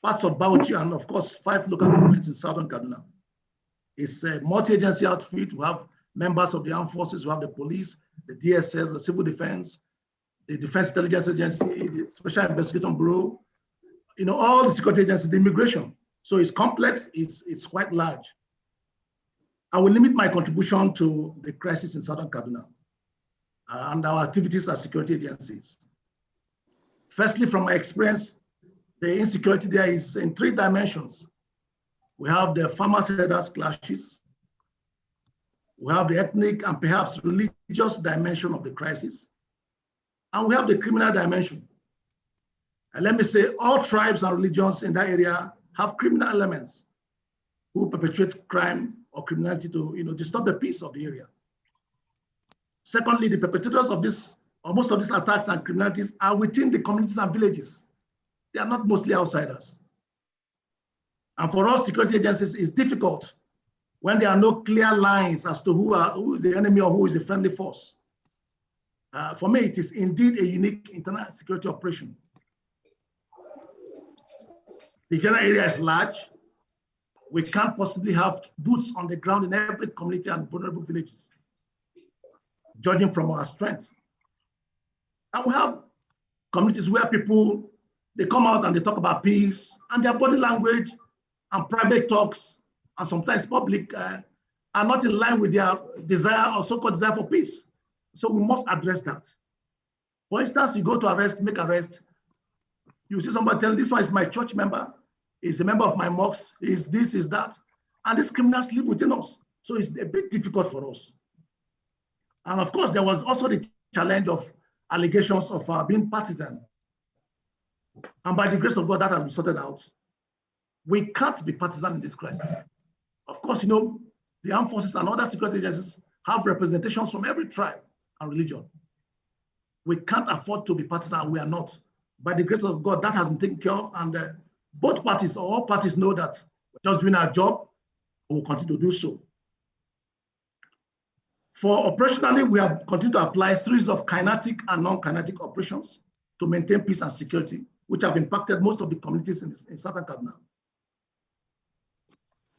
parts of Bauchi, and of course, 5 local governments in Southern Kaduna. It's a multi-agency outfit. We have members of the armed forces, we have the police, the DSS, the civil defense, the Defense Intelligence Agency, the Special Investigation Bureau, all the security agencies, the immigration. So it's complex, it's quite large. I will limit my contribution to the crisis in Southern Kaduna and our activities as security agencies. Firstly, from my experience, the insecurity there is in 3 dimensions. We have the farmers-herders clashes. We have the ethnic and perhaps religious dimension of the crisis. And we have the criminal dimension. And let me say, all tribes and religions in that area have criminal elements who perpetrate crime or criminality to disturb the peace of the area. Secondly, the perpetrators of this, or most of these attacks and criminalities are within the communities and villages. They are not mostly outsiders. And for us security agencies, it's difficult when there are no clear lines as to who is the enemy or who is the friendly force. For me, it is indeed a unique internal security operation. The general area is large. We can't possibly have boots on the ground in every community and vulnerable villages, judging from our strength. And we have communities where people, they come out and they talk about peace, and their body language and private talks, and sometimes public, are not in line with their desire or so-called desire for peace. So we must address that. For instance, you go to arrest, make arrest, you see somebody telling, this one is my church member, he's a member of my mosque, is this, is that. And these criminals live within us. So it's a bit difficult for us. And of course, there was also the challenge of allegations of being partisan. And by the grace of God, that has been sorted out. We can't be partisan in this crisis. Of course, you know, the armed forces and other security agencies have representations from every tribe and religion. We can't afford to be partisan, we are not. By the grace of God, that has been taken care of, and both parties, or all parties, know that we're just doing our job, and we'll continue to do so. For operationally, we have continued to apply a series of kinetic and non-kinetic operations to maintain peace and security, which have impacted most of the communities in southern Kaduna.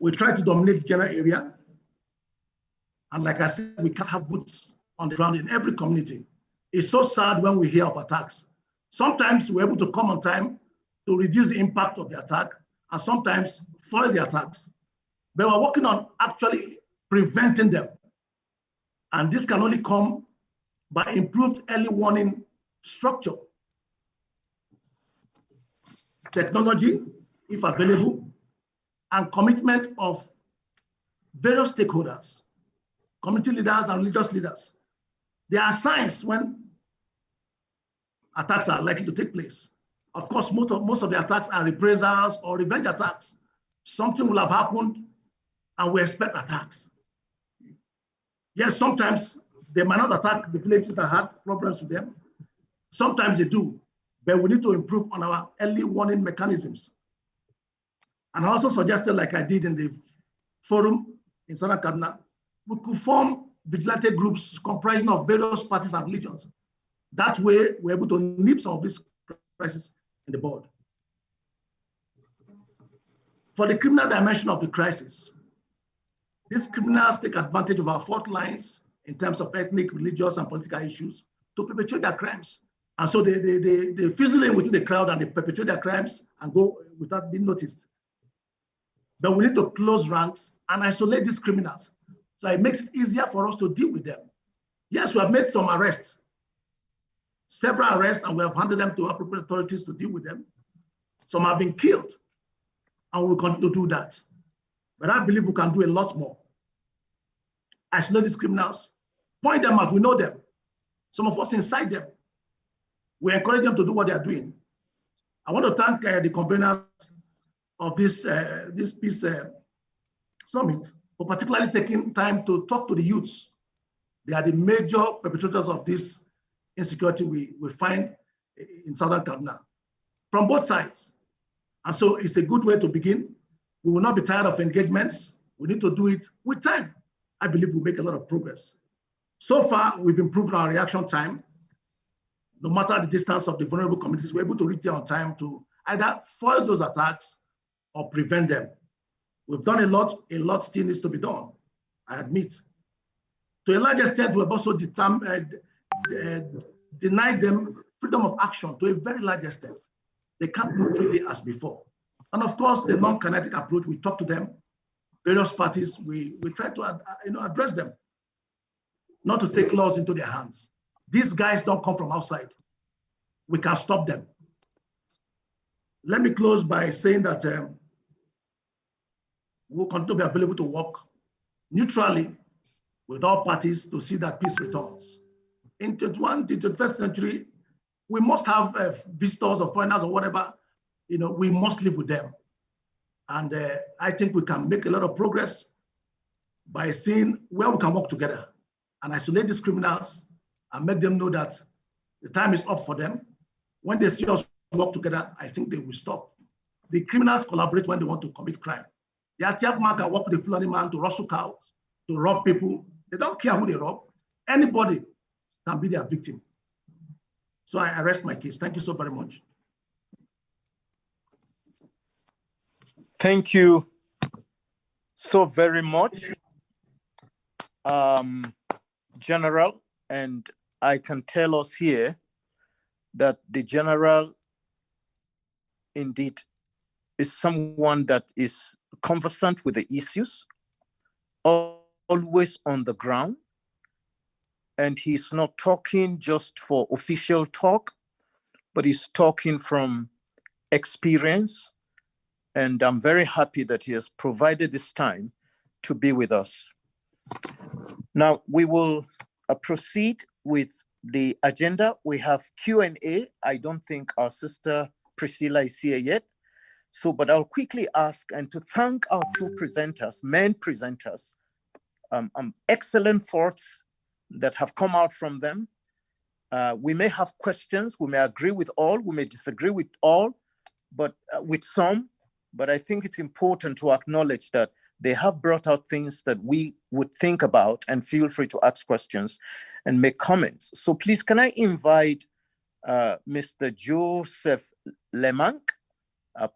We try to dominate the general area, and like I said, we can't have boots on the ground in every community. It's so sad when we hear of attacks. Sometimes we're able to come on time to reduce the impact of the attack, and sometimes foil the attacks. But we're working on actually preventing them. And this can only come by improved early warning structure, technology, if available, and commitment of various stakeholders, community leaders and religious leaders. There are signs when attacks are likely to take place. Of course, most of the attacks are reprisals or revenge attacks. Something will have happened and we expect attacks. Yes, sometimes they might not attack the villages that had problems with them. Sometimes they do, but we need to improve on our early warning mechanisms. And I also suggested, like I did in the forum in Southern Kaduna, we could form vigilante groups comprising of various parties and religions. That way, we're able to nip some of these crises in the bud. For the criminal dimension of the crisis, these criminals take advantage of our fault lines in terms of ethnic, religious, and political issues to perpetrate their crimes. And so they fizzle in within the crowd and they perpetrate their crimes and go without being noticed. But we need to close ranks and isolate these criminals. So it makes it easier for us to deal with them. Yes, we have made some arrests, several arrests, and we have handed them to appropriate authorities to deal with them. Some have been killed, and we will continue to do that. But I believe we can do a lot more. Isolate these criminals, point them out, we know them. Some of us inside them. We encourage them to do what they are doing. I want to thank the conveners of this peace summit for particularly taking time to talk to the youths. They are the major perpetrators of this insecurity we find in southern Kaduna, from both sides. And so it's a good way to begin. We will not be tired of engagements. We need to do it with time. I believe we'll make a lot of progress. So far, we've improved our reaction time. No matter the distance of the vulnerable communities, we're able to reach there on time to either foil those attacks or prevent them. We've done a lot still needs to be done, I admit. To a large extent, we've also denied them freedom of action to a very large extent. They can't move freely as before. And of course, the non-kinetic approach, we talk to them, various parties, we try to address them, not to take laws into their hands. These guys don't come from outside. We can stop them. Let me close by saying that we'll continue to be available to work neutrally with all parties to see that peace returns. In the 21st century, we must have visitors or foreigners or whatever, we must live with them. And I think we can make a lot of progress by seeing where we can work together and isolate these criminals and make them know that the time is up for them. When they see us work together, I think they will stop. The criminals collaborate when they want to commit crime. The Atiap man can work with the Fulani man to rustle cows, to rob people. They don't care who they rob. Anybody can be their victim. So I rest my case. Thank you so very much. Thank you so very much, General. And I can tell us here that the General indeed is someone that is conversant with the issues, always on the ground, And he's not talking just for official talk, but he's talking from experience. And I'm very happy that he has provided this time to be with us. Now, we will proceed with the agenda. We have Q&A. I don't think our sister Priscilla is here yet. So, but I'll quickly ask and to thank our two presenters, main presenters, excellent thoughts that have come out from them. We may have questions, we may agree with all, we may disagree with all, but with some, but I think it's important to acknowledge that they have brought out things that we would think about, and feel free to ask questions and make comments. So please, can I invite Mr. Joseph Lemank,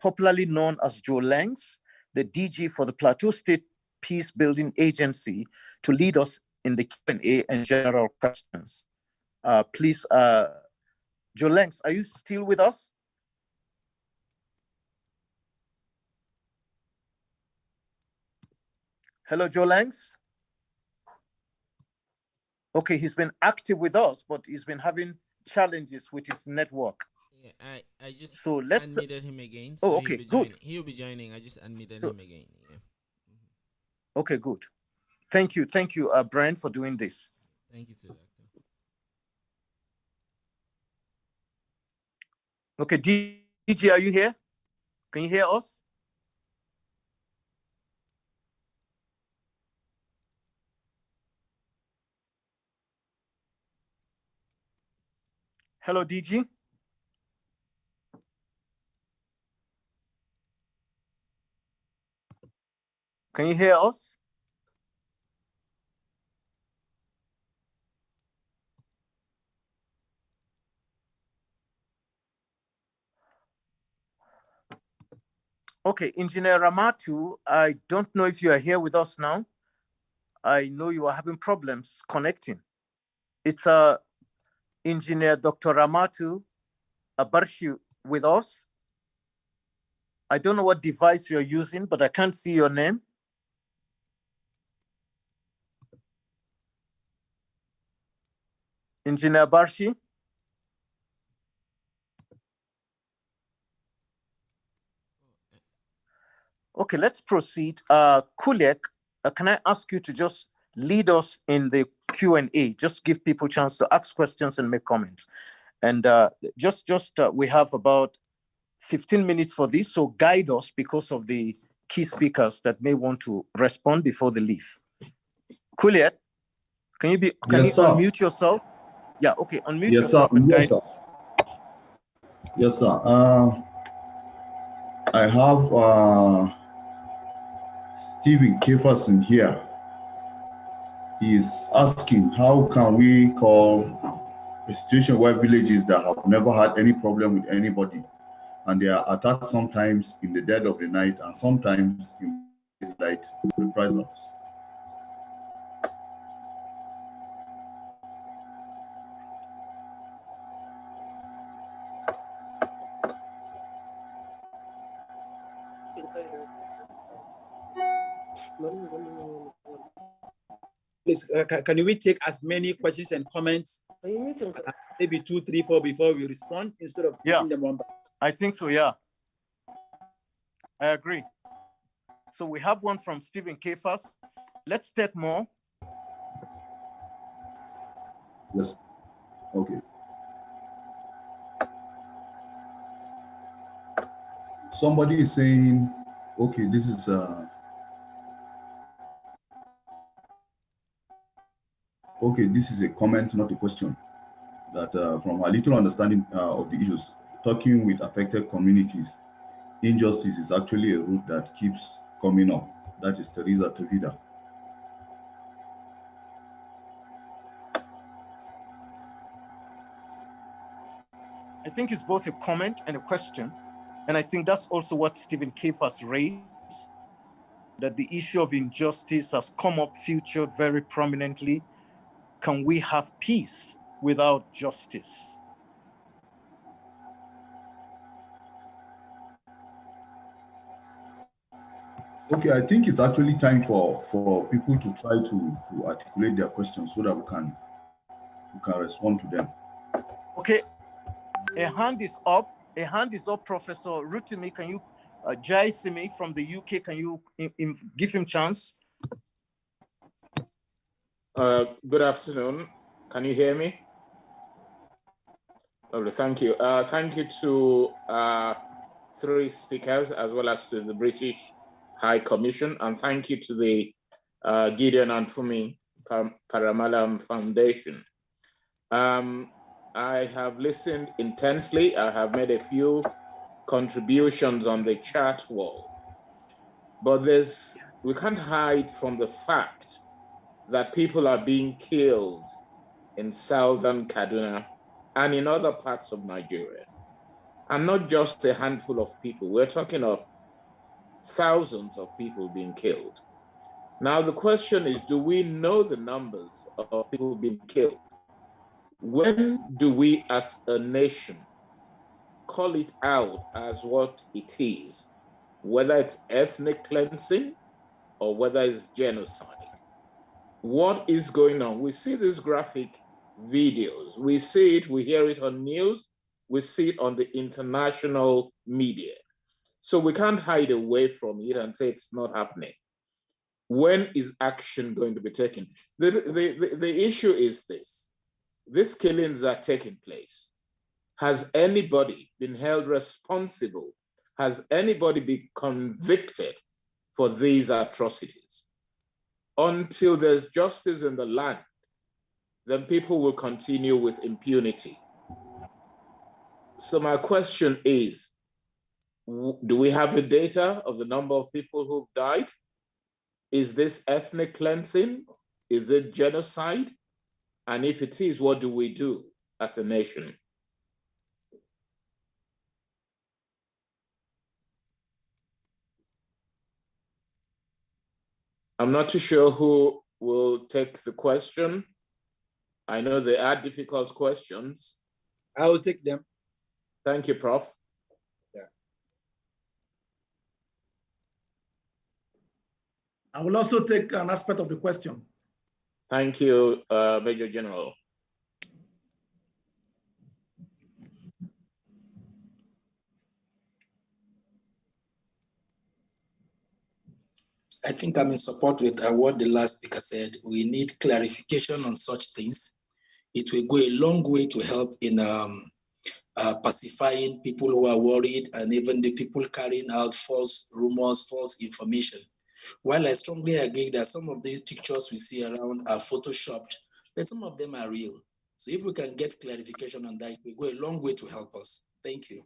popularly known as Joe Langs, the DG for the Plateau State Peace Building Agency, to lead us in the Q&A and general questions. Please, Joe Langs, are you still with us? Hello, Joe Langs. Okay, he's been active with us, but he's been having challenges with his network. Yeah, I just let's unmuted him again. So okay, good. He'll be joining. I just unmuted him again. Yeah. Okay, good. Thank you, Brian, for doing this. Thank you, Doctor. Okay, DG, are you here? Can you hear us? Hello, DG. Can you hear us? Okay, Engineer Ramatu, I don't know if you are here with us now. I know you are having problems connecting. It's Engineer Dr. Ramatu Abarshu with us. I don't know what device you're using, but I can't see your name. Engineer Barshi. Okay, let's proceed. Kulek, can I ask you to just lead us in the Q&A? Just give people a chance to ask questions and make comments. And we have about 15 minutes for this, so guide us because of the key speakers that may want to respond before they leave. Kulek, can you unmute yourself? Yeah, okay, unmute yourself and guide us. Yes, sir. I have Stephen Kefferson here. He's asking, how can we call a situation where villages that have never had any problem with anybody, and they are attacked sometimes in the dead of the night and sometimes in daylight, reprisals? Please, can we take as many questions and comments, maybe 2, 3, 4 before we respond, instead of taking them one by one? I think so, yeah. I agree. So we have one from Stephen Kefas. Let's take more. Yes. Okay. Somebody is saying, okay, this is okay, this is a comment, not a question. That from a little understanding of the issues, talking with affected communities, injustice is actually a root that keeps coming up. That is Teresa Tavida. I think it's both a comment and a question. And I think that's also what Stephen Kefas raised, that the issue of injustice has come up featured very prominently. Can we have peace without justice? Okay, I think it's actually time for people to try to articulate their questions so that we can can respond to them. Okay, a hand is up. A hand is up, Professor Rutimi. Can you, Jai Simi from the UK, can you give him chance? Good afternoon. Can you hear me? Lovely, thank you. Thank you to three speakers, as well as to the British High Commission, and thank you to the Gideon and Fumi Paramalam Foundation. I have listened intensely. I have made a few contributions on the chat wall, but we can't hide from the fact that people are being killed in southern Kaduna and in other parts of Nigeria. And not just a handful of people. We're talking of thousands of people being killed. Now, the question is, do we know the numbers of people being killed? When do we as a nation call it out as what it is, whether it's ethnic cleansing or whether it's genocide? What is going on? We see these graphic videos. We see it, we hear it on news, we see it on the international media. So we can't hide away from it and say it's not happening. When is action going to be taken? The issue is this. These killings are taking place. Has anybody been held responsible? Has anybody been convicted for these atrocities? Until there's justice in the land, then people will continue with impunity. So my question is, do we have the data of the number of people who've died? Is this ethnic cleansing? Is it genocide? And if it is, what do we do as a nation? I'm not too sure who will take the question. I know they are difficult questions. I will take them. Thank you, Prof. Yeah. I will also take an aspect of the question. Thank you, Major General. I think I'm in support with what the last speaker said. We need clarification on such things. It will go a long way to help in pacifying people who are worried and even the people carrying out false rumors, false information. While I strongly agree that some of these pictures we see around are photoshopped, but some of them are real. So if we can get clarification on that, it will go a long way to help us. Thank you.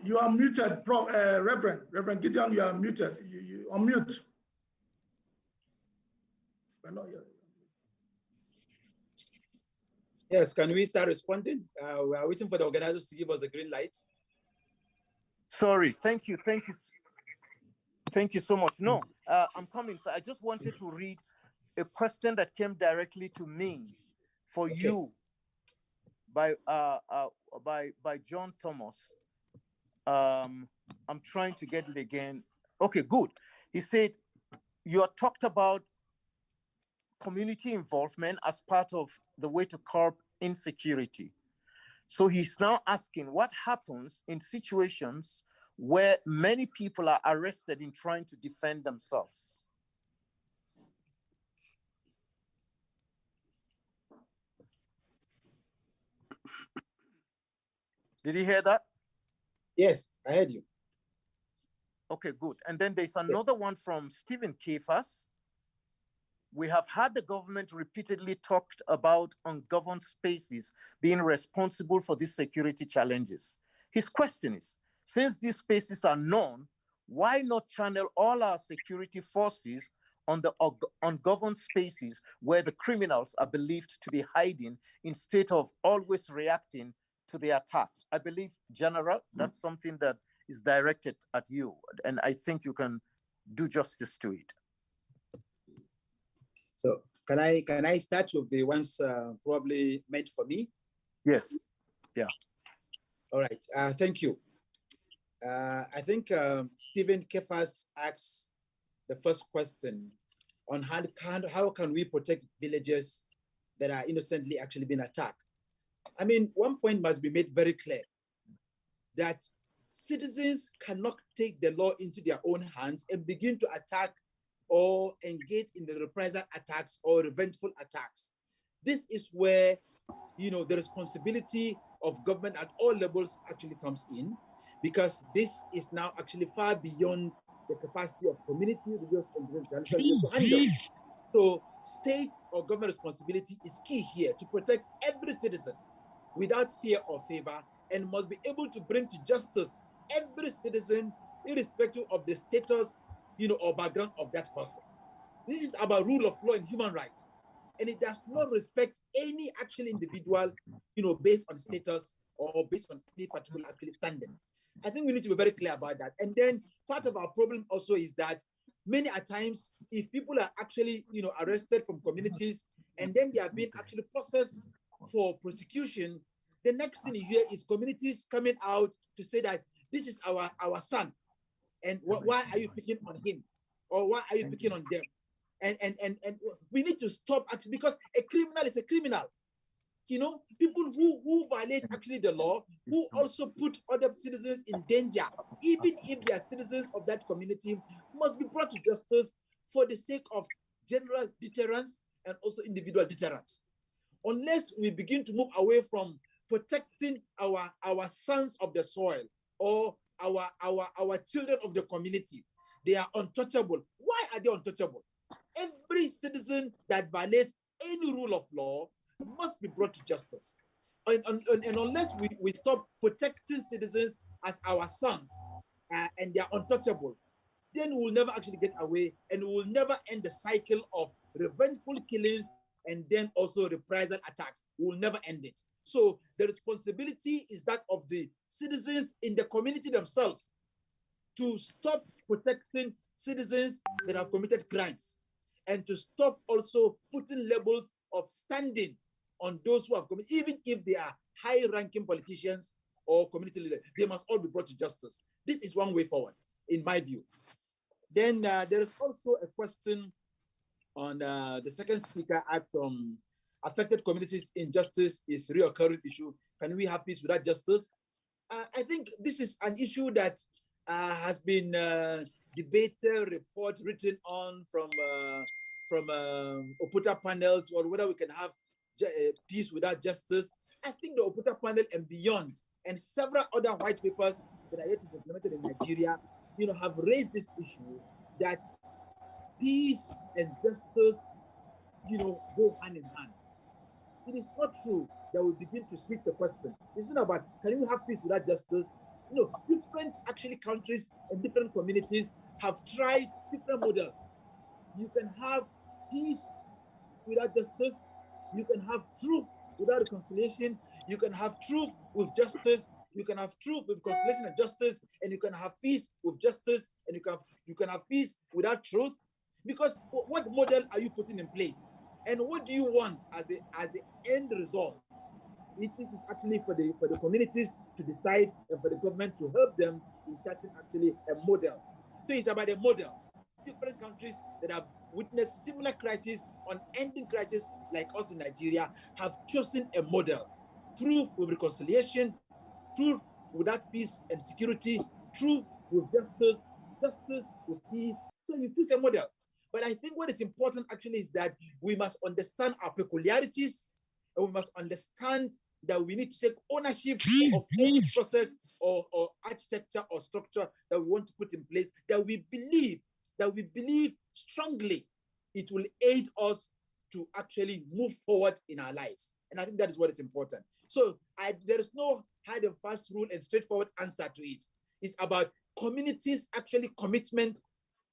You are muted, Reverend Gideon, you are muted. You unmute. Yes, can we start responding? We are waiting for the organizers to give us the green light. Sorry, thank you so much. No, I'm coming. So I just wanted to read a question that came directly to me for you by John Thomas. I'm trying to get it again. Okay, good. He said, you are talked about community involvement as part of the way to curb insecurity. So he's now asking what happens in situations where many people are arrested in trying to defend themselves. Did you hear that? Yes, I heard you. Okay, good. And then there's another one from Stephen Kefas. We have had the government repeatedly talked about ungoverned spaces being responsible for these security challenges. His question is, since these spaces are known, why not channel all our security forces on the ungoverned spaces where the criminals are believed to be hiding instead of always reacting to the attacks? I believe, General, that's something that is directed at you, and I think you can do justice to it. So can I start with the ones probably meant for me? Yes. Yeah. All right. Thank you. I think Stephen Kefas asks the first question on how can we protect villagers that are innocently actually being attacked. I mean, one point must be made very clear, that citizens cannot take the law into their own hands and begin to attack or engage in the reprisal attacks or revengeful attacks. This is where, you know, the responsibility of government at all levels actually comes in, because this is now actually far beyond the capacity of community, religious organizations to handle. So state or government responsibility is key here to protect every citizen without fear or favor, and must be able to bring to justice every citizen, irrespective of the status, you know, or background of that person. This is about rule of law and human rights, and it does not respect any actual individual, you know, based on status or based on any particular actually standing. I think we need to be very clear about that. And then part of our problem also is that many a times, if people are actually, you know, arrested from communities and then they are being actually processed for prosecution, the next thing you hear is communities coming out to say that this is our son, and why are you picking on him, or why are you picking on them? And we need to stop actually, because a criminal is a criminal. You know, people who violate actually the law, who also put other citizens in danger, even if they are citizens of that community, must be brought to justice for the sake of general deterrence and also individual deterrence. Unless we begin to move away from protecting our sons of the soil or our children of the community, they are untouchable. Why are they untouchable? Every citizen that violates any rule of law must be brought to justice. And unless we stop protecting citizens as our sons and they are untouchable, then we will never actually get away, and we will never end the cycle of revengeful killings and then also reprisal attacks. We will never end it. So the responsibility is that of the citizens in the community themselves to stop protecting citizens that have committed crimes, and to stop also putting labels of standing on those who have committed, even if they are high-ranking politicians or community leaders. They must all be brought to justice. This is one way forward, in my view. Then there is also a question on the second speaker asked from affected communities. Injustice is a recurring issue. Can we have peace without justice? I think this is an issue that has been debated, report written on from Oputa panel, or whether we can have peace without justice. I think the Oputa panel and beyond, and several other white papers that are yet to be implemented in Nigeria, you know, have raised this issue that peace and justice, you know, go hand in hand. It is not true that we begin to switch the question. It's not about, can we have peace without justice? You know, different actually countries and different communities have tried different models. You can have peace without justice. You can have truth without reconciliation. You can have truth with justice. You can have truth with reconciliation and justice, and you can have peace with justice, and you can have peace without truth. Because what model are you putting in place, and what do you want as the end result? This is actually for the communities to decide, and for the government to help them in charting actually a model. So it's about a model. Different countries that have witnessed similar crises, on ending crisis like us in Nigeria, have chosen a model. Truth with reconciliation, truth without peace and security, truth with justice, justice with peace. So you choose a model. But I think what is important actually is that we must understand our peculiarities, and we must understand that we need to take ownership of any process or architecture or structure that we want to put in place, that we believe strongly it will aid us to actually move forward in our lives. And I think that is what is important. So there is no hard and fast rule and straightforward answer to it. It's about communities' actually commitment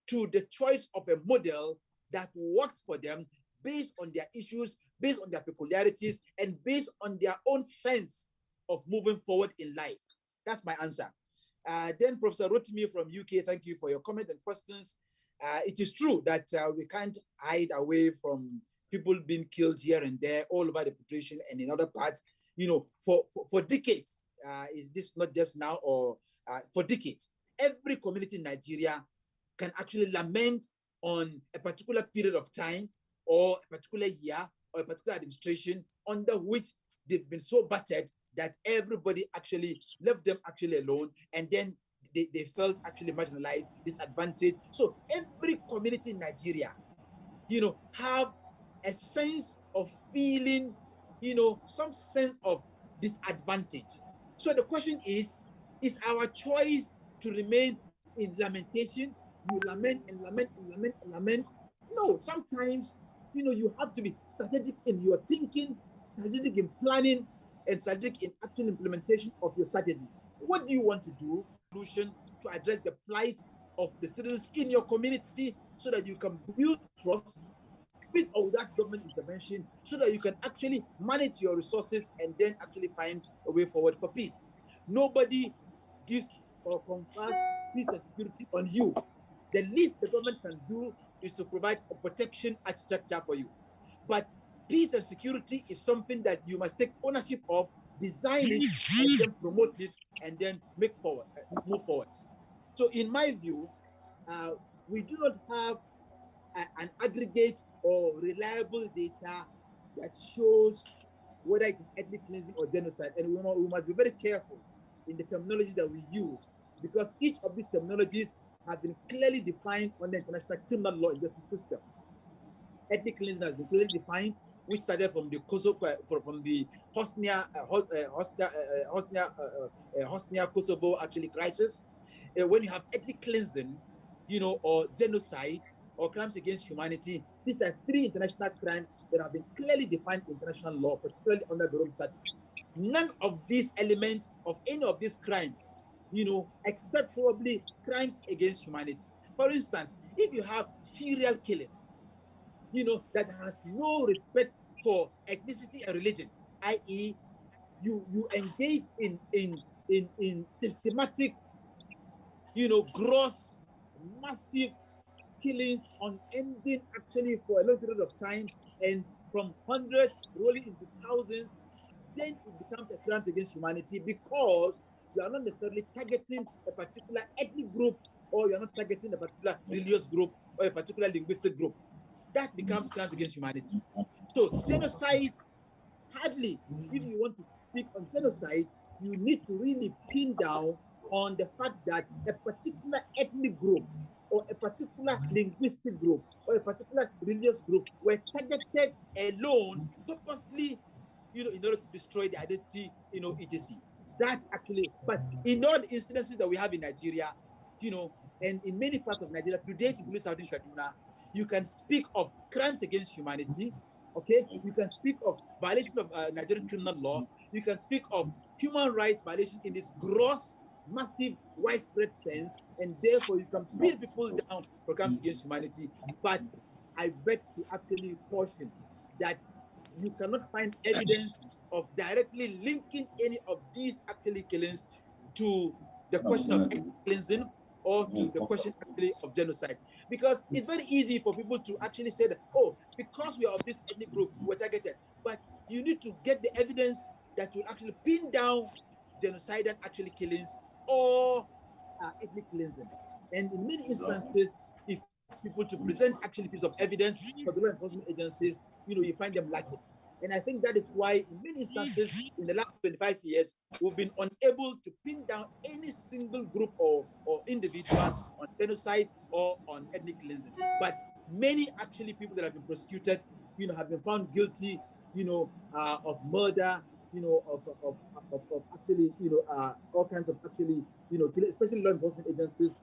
to the choice of a model that works for them based on their issues, based on their peculiarities, and based on their own sense of moving forward in life. That's my answer. Then Professor Rotimi from UK, thank you for your comment and questions. It is true that we can't hide away from people being killed here and there all over the population and in other parts. for decades, is this not just now or for decades, every community in Nigeria can actually lament on a particular period of time or a particular year or a particular administration under which they've been so battered that everybody actually left them actually alone, and then they felt actually marginalized, disadvantaged. So every community in Nigeria, have a sense of feeling, some sense of disadvantage. So the question is our choice to remain in lamentation? You lament and lament and lament and lament. No, sometimes, you have to be strategic in your thinking, strategic in planning, and strategic in actual implementation of your strategy. What do you want to do? Solution to address the plight of the citizens in your community so that you can build trust with or without government intervention, so that you can actually manage your resources and then actually find a way forward for peace. Nobody gives or confers peace and security on you. The least the government can do is to provide a protection architecture for you. But peace and security is something that you must take ownership of, design it, and then promote it, and then move forward. So in my view, we do not have an aggregate or reliable data that shows whether it is ethnic cleansing or genocide. And we must be very careful in the terminologies that we use, because each of these terminologies have been clearly defined on the international criminal law and justice system. Ethnic cleansing has been clearly defined, which started from the Kosovo, from the Bosnia Kosovo actually crisis. When you have ethnic cleansing, or genocide or crimes against humanity, these are three international crimes that have been clearly defined in international law, particularly under the Rome Statute. None of these elements of any of these crimes, except probably crimes against humanity. For instance, if you have serial killings, that has no respect for ethnicity and religion, i.e., you engage in systematic, gross, massive killings unending actually for a long period of time, and from hundreds rolling into thousands, then it becomes a crime against humanity, because you are not necessarily targeting a particular ethnic group, or you're not targeting a particular religious group or a particular linguistic group. That becomes crimes against humanity. So genocide, hardly, if you want to speak on genocide, you need to really pin down on the fact that a particular ethnic group or a particular linguistic group or a particular religious group were targeted alone, purposely, in order to destroy the identity, etc. That actually, but in all the incidences that we have in Nigeria, and in many parts of Nigeria today, including Southern Kaduna, you can speak of crimes against humanity. Okay, you can speak of violation of Nigerian criminal law. You can speak of human rights violation in this gross, massive, widespread sense, and therefore you can pin people down for crimes against humanity. But I beg to actually caution that you cannot find evidence of directly linking any of these actually killings to the question of cleansing or to the question actually of genocide. Because it's very easy for people to actually say that, oh, because we are of this ethnic group, we're targeted. But you need to get the evidence that will actually pin down genocidal actually killings or ethnic cleansing. And in many instances, if people to present actually piece of evidence for the law enforcement agencies, you find them lacking. And I think that is why in many instances in the last 25 years, we've been unable to pin down any single group or individual on genocide or on ethnic cleansing. But many actually people that have been prosecuted, have been found guilty, of murder, of actually, all kinds of actually, especially law enforcement agencies.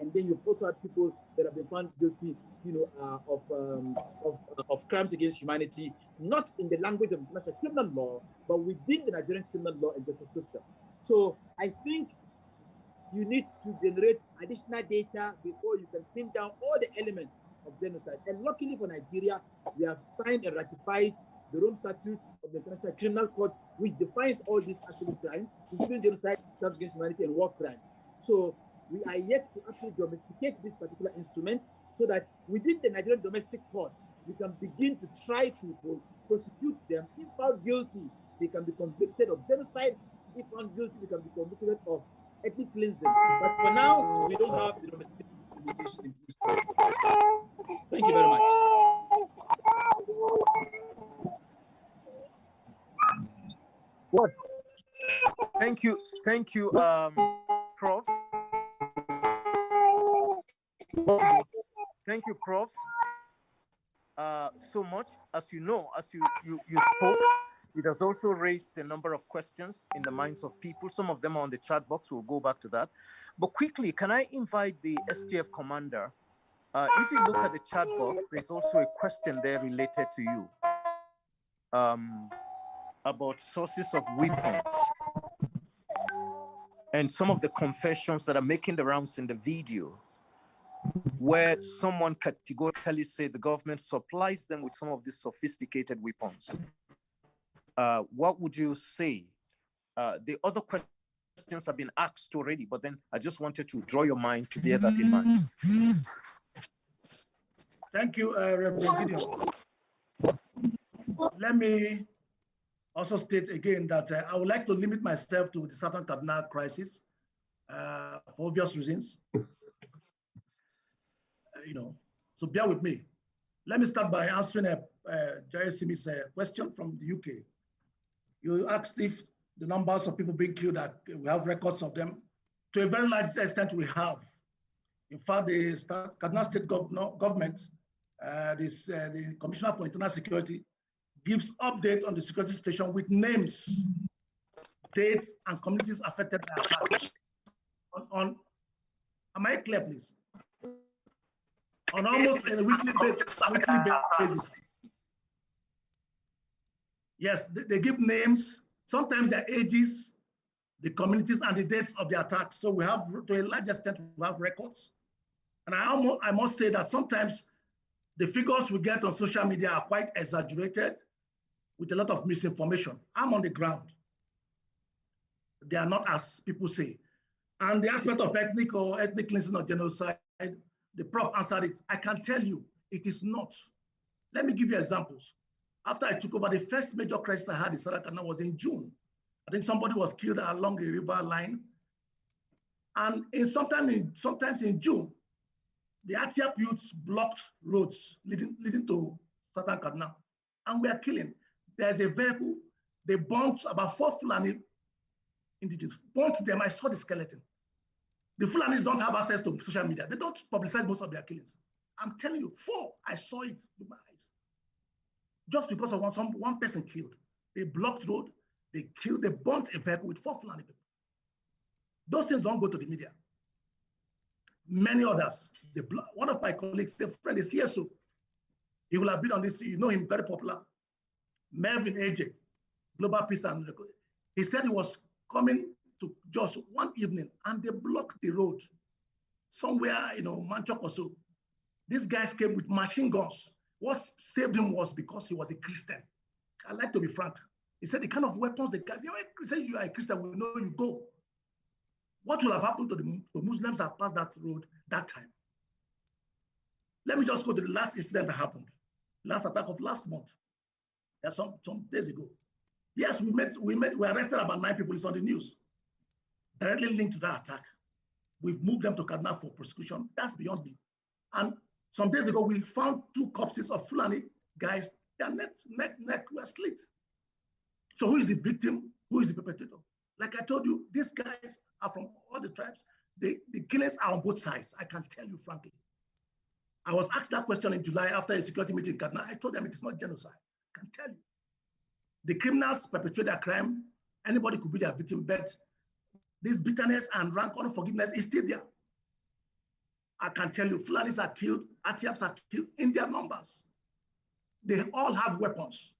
And then you've also had people that have been found guilty, of crimes against humanity, not in the language of international criminal law, but within the Nigerian criminal law and justice system. So I think you need to generate additional data before you can pin down all the elements of genocide. And luckily for Nigeria, we have signed and ratified the Rome Statute of the International Criminal Court, which defines all these actual crimes, including genocide, crimes against humanity, and war crimes. So we are yet to actually domesticate this particular instrument so that within the Nigerian domestic court, we can begin to try people, prosecute them, if found guilty, they can be convicted of genocide. If found guilty, they can be convicted of ethnic cleansing. But for now, we don't have the domestic limitation in full scope. Thank you very much. What? Thank you, Prof. Thank you, Prof. So much. As you know, as you spoke, it has also raised a number of questions in the minds of people. Some of them are on the chat box. We'll go back to that. But quickly, can I invite the STF commander? If you look at the chat box, there's also a question there related to you about sources of weapons and some of the confessions that are making the rounds in the video, where someone categorically said the government supplies them with some of these sophisticated weapons. What would you say? The other questions have been asked already, but then I just wanted to draw your mind to bear that in mind. Thank you, Reverend Gideon. Let me also state again that I would like to limit myself to the Southern Kaduna crisis for obvious reasons. So bear with me. Let me start by answering Jayasimi's question from the UK. You asked if the numbers of people being killed, we have records of them. To a very large extent, we have. In fact, the Kaduna State government, the Commissioner for Internal Security, gives update on the security situation with names, dates, and communities affected by attacks. Am I clear, please? On almost a weekly basis. Yes, they give names, sometimes their ages, the communities, and the dates of the attacks. So we have, to a large extent, we have records. And I must say that sometimes the figures we get on social media are quite exaggerated with a lot of misinformation. I'm on the ground. They are not as people say. And the aspect of ethnic cleansing or genocide, the Prof answered it. I can tell you, it is not. Let me give you examples. After I took over, the first major crisis I had in Southern Kaduna was in June. I think somebody was killed along a river line. And sometimes in June, the Atiap youths blocked roads leading to Southern Kaduna. And we are killing. There's a vehicle, they burnt about 4 Fulani individuals, burnt them. I saw the skeleton. The Fulanis don't have access to social media. They don't publicize most of their killings. I'm telling you, 4, I saw it with my eyes. Just because of one person killed. They blocked road, they burnt a vehicle with 4 Fulani people. Those things don't go to the media. Many others, one of my colleagues, a friend, a CSO, he will have been on this, you know him, very popular. Melvin AJ, Global Peace and he said he was coming to just one evening and they blocked the road somewhere, Manchok or so. These guys came with machine guns. What saved him was because he was a Christian. I like to be frank. He said the kind of weapons they carry, he said you are a Christian, we know you go. What will have happened to the Muslims that passed that road that time? Let me just go to the last incident that happened. Last attack of last month. That's some days ago. Yes, we arrested about 9 people. It's on the news. Directly linked to that attack. We've moved them to Kaduna for prosecution. That's beyond me. And some days ago, we found 2 corpses of Fulani guys. Their neck were slit. So who is the victim? Who is the perpetrator? Like I told you, these guys are from all the tribes. The killings are on both sides. I can tell you frankly. I was asked that question in July after a security meeting in Kaduna. I told them it is not genocide. I can tell you. The criminals perpetrate their crime. Anybody could be their victim, but this bitterness and rank unforgiveness is still there. I can tell you, Fulanis are killed, Atiaps are killed in their numbers. They all have weapons.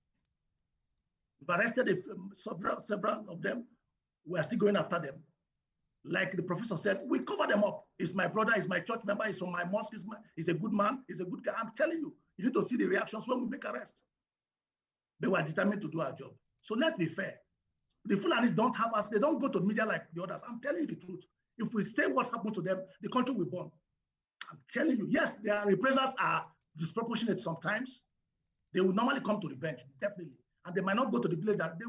We've arrested several of them. We are still going after them. Like the professor said, we cover them up. He's my brother, he's my church member, he's from my mosque, he's a good man, he's a good guy. I'm telling you, you need to see the reactions when we make arrests. They were determined to do our job. So let's be fair. The Fulanis don't have us, they don't go to the media like the others. I'm telling you the truth. If we say what happened to them, the country will burn. I'm telling you, yes, their reprisals are disproportionate sometimes. They will normally come to revenge, definitely. and they might not go to the village that they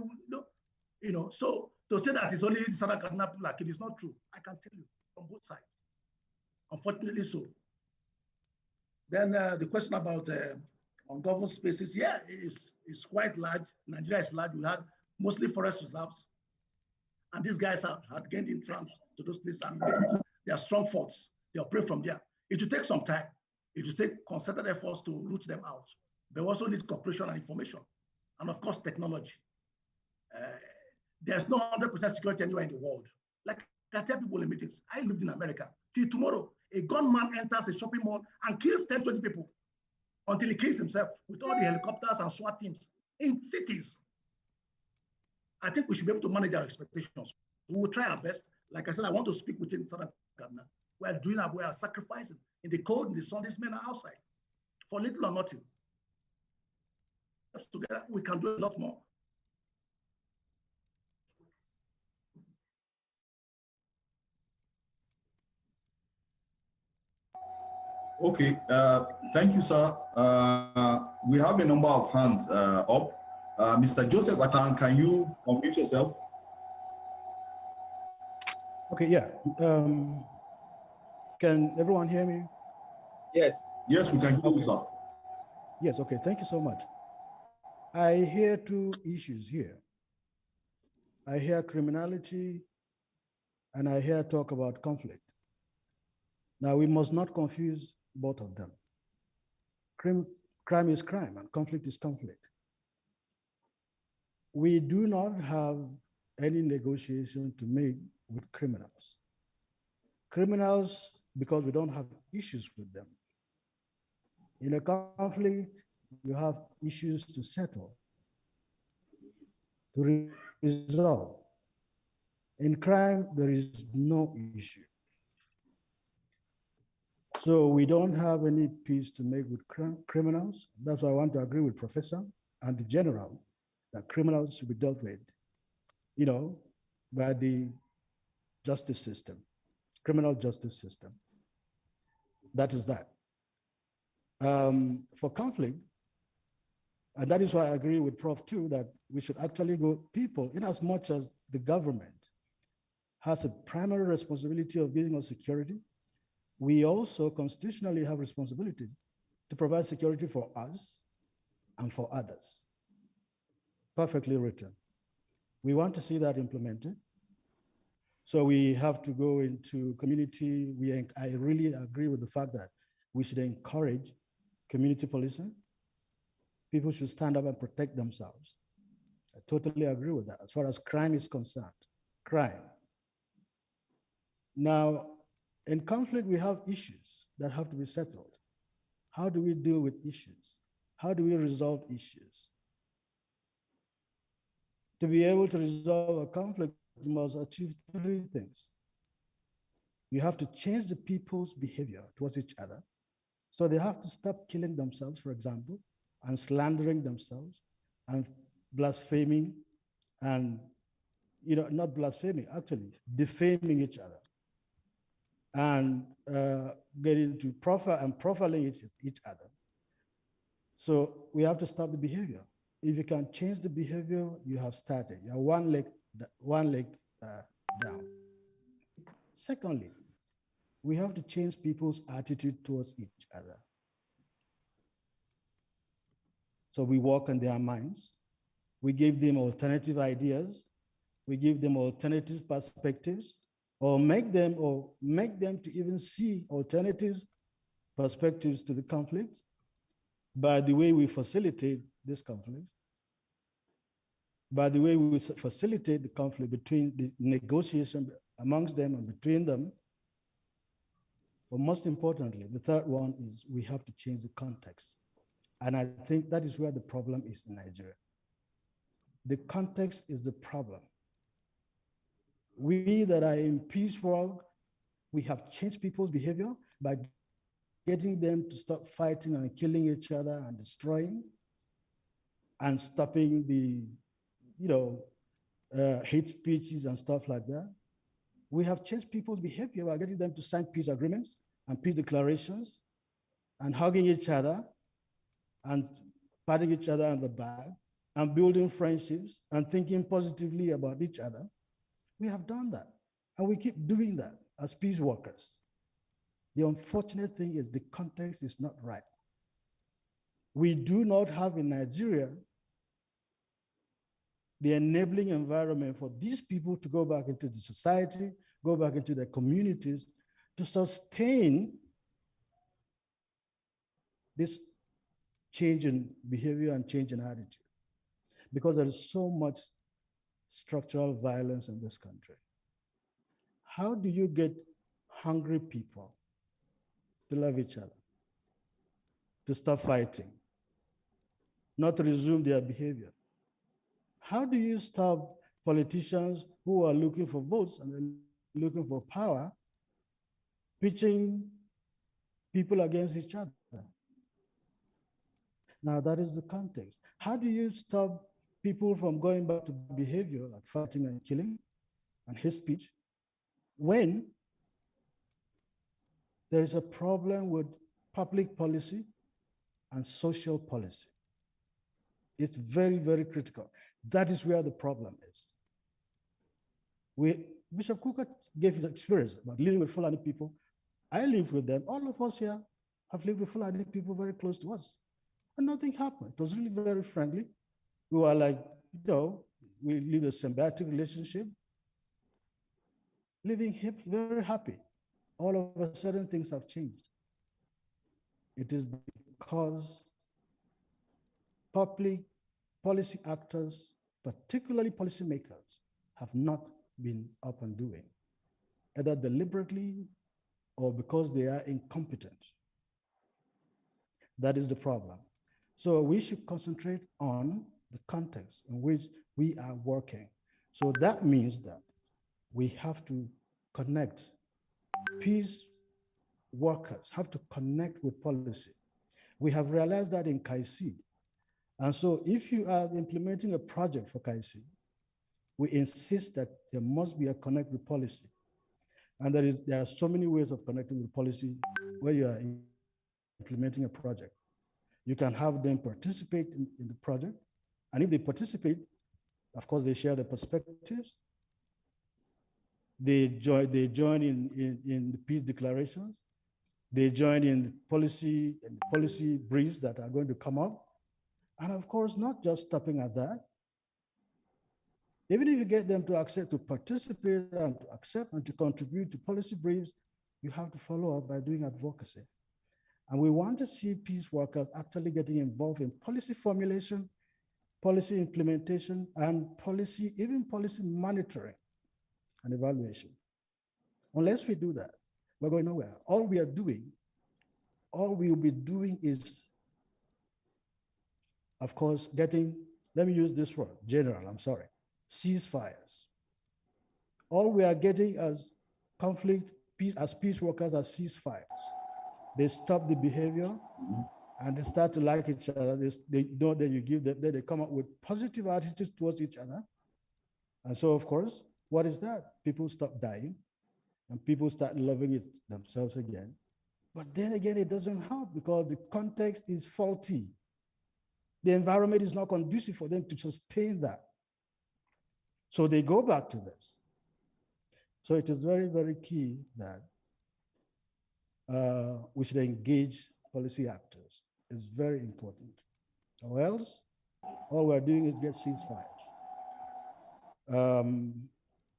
will, So to say that it's only Southern Kaduna people like it is not true. I can tell you from both sides. Unfortunately so. Then the question about ungoverned spaces, yeah, it's quite large. Nigeria is large. We had mostly forest reserves. And these guys had gained entrance to those places and they are strong forts. They operate from there. It will take some time. It will take concerted efforts to root them out. They also need cooperation and information. And of course, technology. There's no 100% security anywhere in the world. Like I tell people in meetings, I lived in America. Till tomorrow, a gunman enters a shopping mall and kills 10, 20 people until he kills himself with all the helicopters and SWAT teams in cities. I think we should be able to manage our expectations. We will try our best. Like I said, I want to speak within Southern Kaduna. We are sacrificing in the cold, in the sun. These men are outside for little or nothing. Together, we can do a lot more. Okay, thank you, sir. We have a number of hands up. Mr. Joseph Atan, can you unmute yourself? Okay, yeah. Can everyone hear me? Yes. Yes, we can hear you, sir. Yes, okay, thank you so much. I hear two issues here. I hear criminality and I hear talk about conflict. Now, we must not confuse both of them. Crime is crime and conflict is conflict. We do not have any negotiation to make with criminals. Criminals, because we don't have issues with them. In a conflict, you have issues to settle, to resolve. In crime, there is no issue. So we don't have any peace to make with criminals. That's why I want to agree with Professor and the general that criminals should be dealt with, by the justice system, criminal justice system. That is that. For conflict, and that is why I agree with Prof too, that we should actually go people, in as much as the government has a primary responsibility of giving us security, we also constitutionally have responsibility to provide security for us and for others. Perfectly written. We want to see that implemented. So we have to go into community. I really agree with the fact that we should encourage community policing. People should stand up and protect themselves. I totally agree with that as far as crime is concerned. Crime. Now, in conflict, we have issues that have to be settled. How do we deal with issues? How do we resolve issues? To be able to resolve a conflict, you must achieve three things. You have to change the people's behavior towards each other. So they have to stop killing themselves, for example, and slandering themselves and blaspheming and, not blaspheming, actually, defaming each other and getting to profiling each other. So we have to stop the behavior. If you can change the behavior, you have started. You have one leg down. Secondly, we have to change people's attitude towards each other. So we work on their minds. We give them alternative ideas. We give them alternative perspectives, or make them to even see alternatives, perspectives to the conflict by the way we facilitate this conflict, by the way we facilitate the conflict between the negotiation amongst them and between them. But most importantly, the third one is we have to change the context. And I think that is where the problem is in Nigeria. The context is the problem. We that are in peace world, we have changed people's behavior by getting them to stop fighting and killing each other and destroying and stopping the, hate speeches and stuff like that. We have changed people's behavior by getting them to sign peace agreements and peace declarations and hugging each other and patting each other on the back and building friendships and thinking positively about each other, we have done that. And we keep doing that as peace workers. The unfortunate thing is the context is not right. We do not have in Nigeria the enabling environment for these people to go back into the society, go back into their communities to sustain this change in behavior and change in attitude, because there is so much structural violence in this country. How do you get hungry people to love each other, to stop fighting, not to resume their behavior? How do you stop politicians who are looking for votes and looking for power, pitching people against each other? Now that is the context. How do you stop people from going back to behavior like fighting and killing and hate speech when there is a problem with public policy and social policy? It's very, very critical. That is where the problem is. Bishop Kuka gave his experience about living with Fulani people. I lived with them. All of us here have lived with Fulani people very close to us. And nothing happened. It was really very friendly. We were like, we live a symbiotic relationship, living very happy. All of a sudden, things have changed. It is because public policy actors, particularly policymakers, have not been up and doing, either deliberately or because they are incompetent. That is the problem. So we should concentrate on the context in which we are working. So that means that we have to connect. Peace workers have to connect with policy. We have realized that in KIC. And so if you are implementing a project for KIC, we insist that there must be a connect with policy. And there are so many ways of connecting with policy where you are implementing a project. You can have them participate in the project. And if they participate, of course, they share their perspectives. They join in the peace declarations. They join in policy briefs that are going to come up. And of course, not just stopping at that. Even if you get them to accept, to participate and to accept and to contribute to policy briefs, you have to follow up by doing advocacy. And we want to see peace workers actually getting involved in policy formulation, policy implementation, and even policy monitoring and evaluation. Unless we do that, we're going nowhere. All we will be doing is, of course, let me use this word, ceasefires. All we are getting as peace workers are ceasefires. They stop the behavior and they start to like each other. They know that you give them, they come up with positive attitudes towards each other. And so, of course, what is that? People stop dying and people start loving it themselves again. But then again, it doesn't help because the context is faulty. The environment is not conducive for them to sustain that. So they go back to this. So it is very, very key that we should engage policy actors. It's very important. Or else, all we're doing is get ceasefires.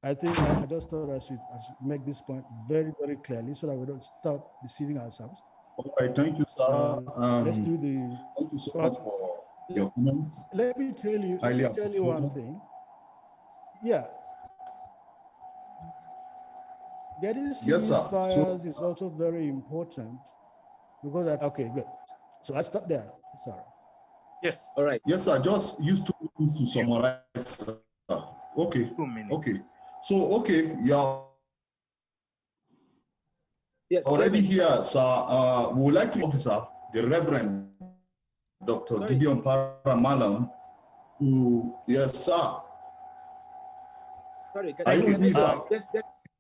I think I just thought I should make this point very, very clearly so that we don't stop deceiving ourselves. All right, thank you, sir. Let's do the. Thank you so much for your comments. Let me tell you one thing. Yeah. Getting ceasefires is also very important because okay, good. So I stop there. Sorry. Yes. All right. Yes, sir. Just use 2 minutes to summarize. Sir. Okay. 2 minutes. Okay. So, okay, yeah. Yes. Already here, sir. We would like to officer the Reverend Dr. Gideon Paramalam. Yes, sir. Sorry, can I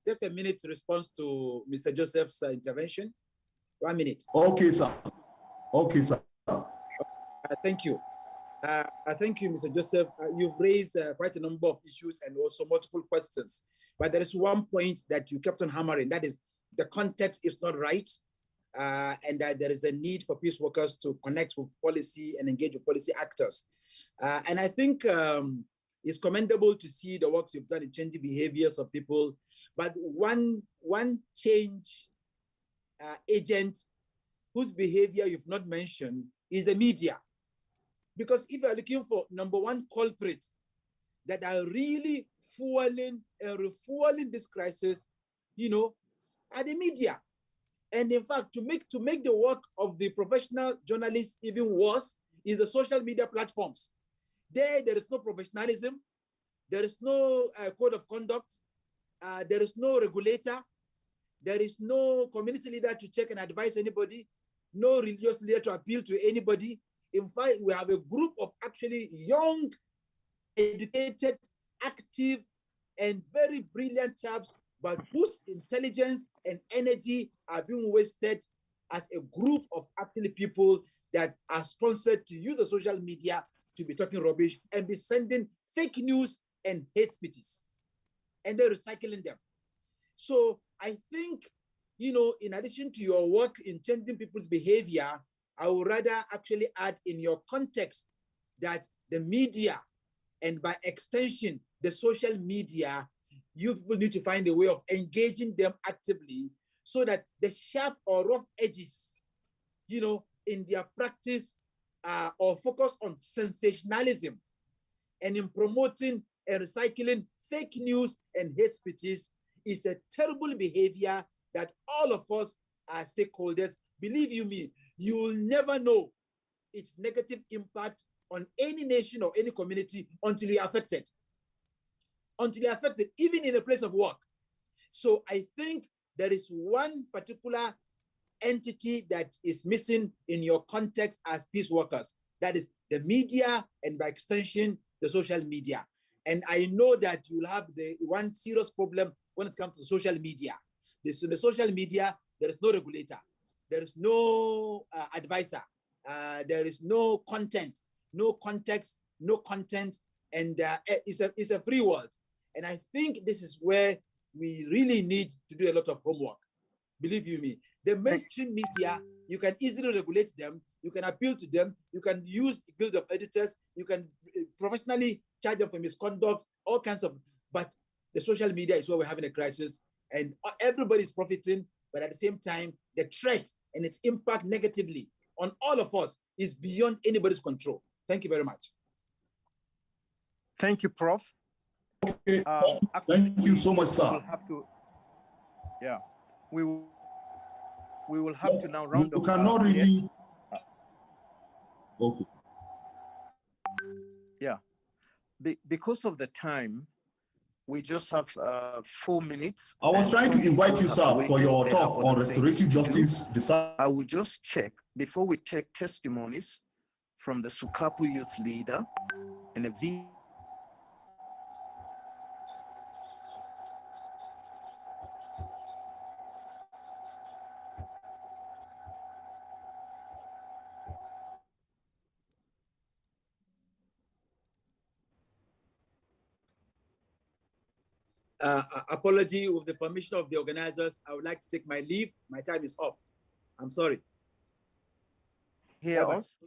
just a minute response to Mr. Joseph's intervention? 1 minute. Okay, sir. Okay, sir. Thank you. Thank you, Mr. Joseph. You've raised quite a number of issues and also multiple questions. But there is one point that you kept on hammering, that is the context is not right, and that there is a need for peace workers to connect with policy and engage with policy actors. And I think it's commendable to see the works you've done in changing behaviors of people. But one change agent whose behavior you've not mentioned is the media. Because if you're looking for number one culprit that are really fueling and refueling this crisis, are the media. And in fact, to make the work of the professional journalists even worse is the social media platforms. There is no professionalism, there is no code of conduct, there is no regulator, there is no community leader to check and advise anybody, no religious leader to appeal to anybody. In fact, we have a group of actually young, educated, active, and very brilliant chaps, but whose intelligence and energy are being wasted as a group of actually people that are sponsored to use the social media to be talking rubbish and be sending fake news and hate speeches, and they're recycling them. So I think, in addition to your work in changing people's behavior, I would rather actually add in your context that the media, and by extension, the social media, you people need to find a way of engaging them actively so that the sharp or rough edges, in their practice or focus on sensationalism and in promoting and recycling fake news and hate speeches is a terrible behavior that all of us as stakeholders, believe you me, you will never know its negative impact on any nation or any community until you're affected. Until you're affected, even in a place of work. So I think there is one particular entity that is missing in your context as peace workers. That is the media, and by extension, the social media. And I know that you'll have the one serious problem when it comes to social media. In the social media, there is no regulator. There is no advisor. There is no content, no context, no content, and it's a free world. And I think this is where we really need to do a lot of homework. Believe you me, the mainstream media, you can easily regulate them, you can appeal to them, you can use the guild of editors, you can professionally charge them for misconduct, all kinds of, but the social media is where we're having a crisis, and everybody's profiting, but at the same time, the threat and its impact negatively on all of us is beyond anybody's control. Thank you very much. Thank you, Prof. Okay. Thank you so much, sir. We'll have to, yeah, we will have to now round up. You cannot really. Okay. Yeah, because of the time, we just have 4 minutes. I was trying to invite you, sir, for your talk on restorative justice. I will just check before we take testimonies from the Sukapu youth leader and a video. Apology, with the permission of the organizers, I would like to take my leave. My time is up. I'm sorry. Hear us?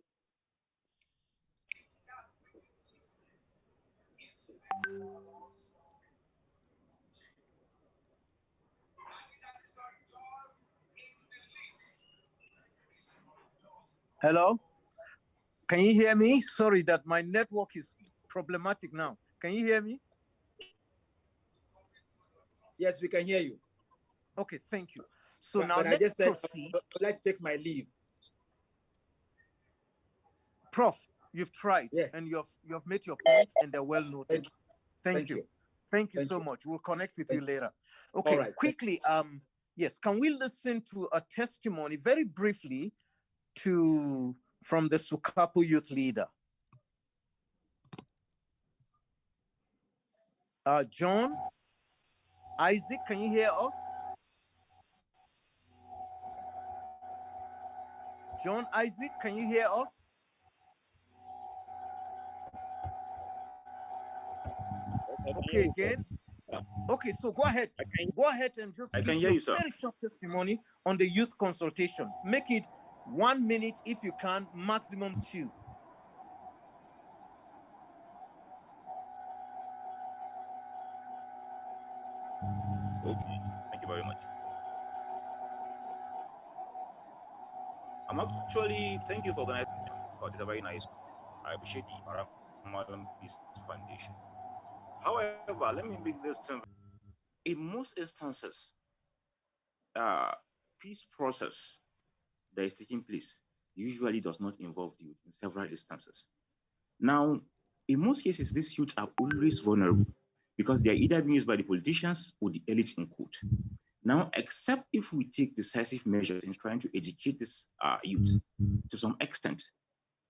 Hello? Can you hear me? Sorry that my network is problematic now. Can you hear me? Yes, we can hear you. Okay, thank you. So now but let's I just said proceed. I'd like to take my leave. Prof, you've tried, yeah, and you've made your points, and they're well noted. Thank you. Thank you so much. We'll connect with you later. Okay, all right. Quickly, yes, can we listen to a testimony very briefly from the Sukapu youth leader? John, Isaac, can you hear us? John, Isaac, can you hear us? Okay, again. Okay, so go ahead. Go ahead and just give your very short testimony on the youth consultation. Make it 1 minute if you can, maximum 2. Okay, thank you very much. Thank you for organizing. It's a very nice. I appreciate the Malam Peace Foundation. However, let me make this term. In most instances, peace process that is taking place usually does not involve the youth in several instances. Now, in most cases, these youths are always vulnerable because they are either being used by the politicians or the elites in court. Now, except if we take decisive measures in trying to educate this youth to some extent,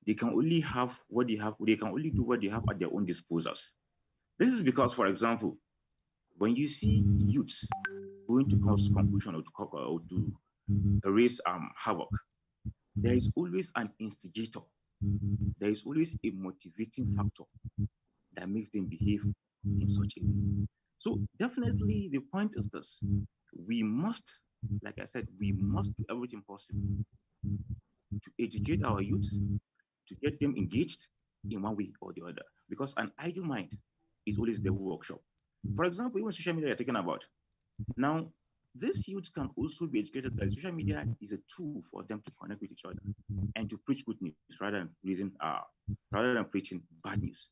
they can only have what they have, they can only do what they have at their own disposals. This is because, for example, when you see youths going to cause confusion or to raise havoc, there is always an instigator. There is always a motivating factor that makes them behave in such a way. So definitely the point is this: we must, like I said, we must do everything possible to educate our youth, to get them engaged in one way or the other, because an idle mind is always the workshop. For example, even social media you're talking about. Now, these youths can also be educated that social media is a tool for them to connect with each other and to preach good news rather than preaching bad news.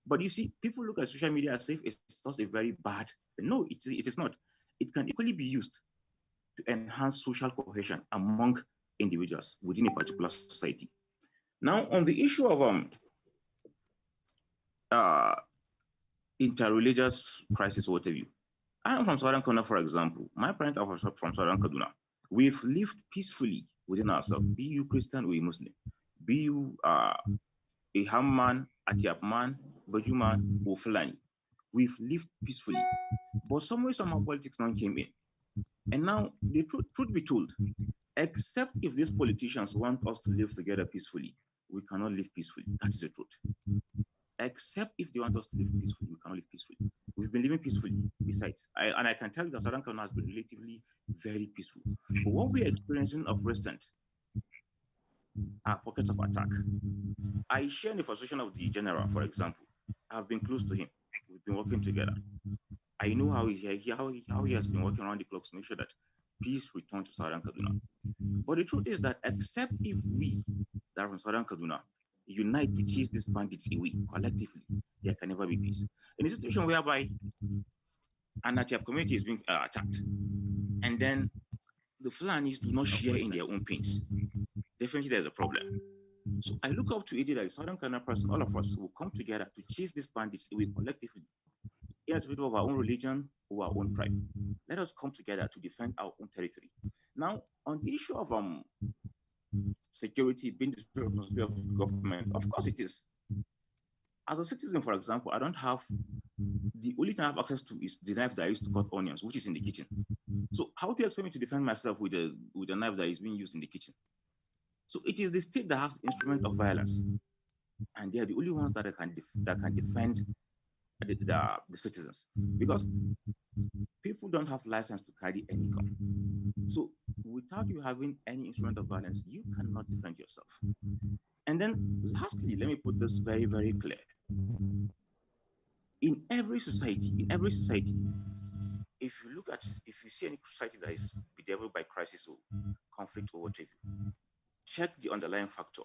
But you see, people look at social media as if it's just a very bad thing. No, it is not. It can equally be used to enhance social cohesion among individuals within a particular society. Now, on the issue of interreligious crisis, what have you, I am from Southern Kaduna, for example. My parents are from Southern Kaduna. We've lived peacefully within ourselves, be you Christian or a Muslim, be you a Hamman, Atiap man, Bajuman, or Fulani. We've lived peacefully. But somehow politics now came in. And now, the truth be told, except if these politicians want us to live together peacefully, we cannot live peacefully. That is the truth. Except if they want us to live peacefully, we cannot live peacefully. We've been living peacefully, besides. I can tell you that Southern Kaduna has been relatively very peaceful. But what we're experiencing of recent are pockets of attack. I share the frustration of the general, for example. I've been close to him. We've been working together. I know how he has been working around the clock to make sure that peace returns to Southern Kaduna. But the truth is that except if we that are from Southern Kaduna unite to chase these bandits away collectively, there can never be peace. In a situation whereby an Atiap community is being attacked, and then the Fulanis do not share in their own pains, definitely there's a problem. So I look up to it that the Southern Kaduna person, all of us, will come together to chase these bandits away collectively, irrespective of our own religion or our own tribe. Let us come together to defend our own territory. Now, on the issue of security being the responsibility of government, of course it is. As a citizen, for example, I don't have, the only thing I have access to is the knife that I used to cut onions, which is in the kitchen. So how do you expect me to defend myself with a knife that is being used in the kitchen? So it is the state that has the instrument of violence, and they are the only ones that can defend the citizens, because people don't have license to carry any gun. So without you having any instrument of violence, you cannot defend yourself. And then lastly, let me put this very, very clear. In every society, if you see any society that is bedeviled by crisis or conflict or whatever, check the underlying factor.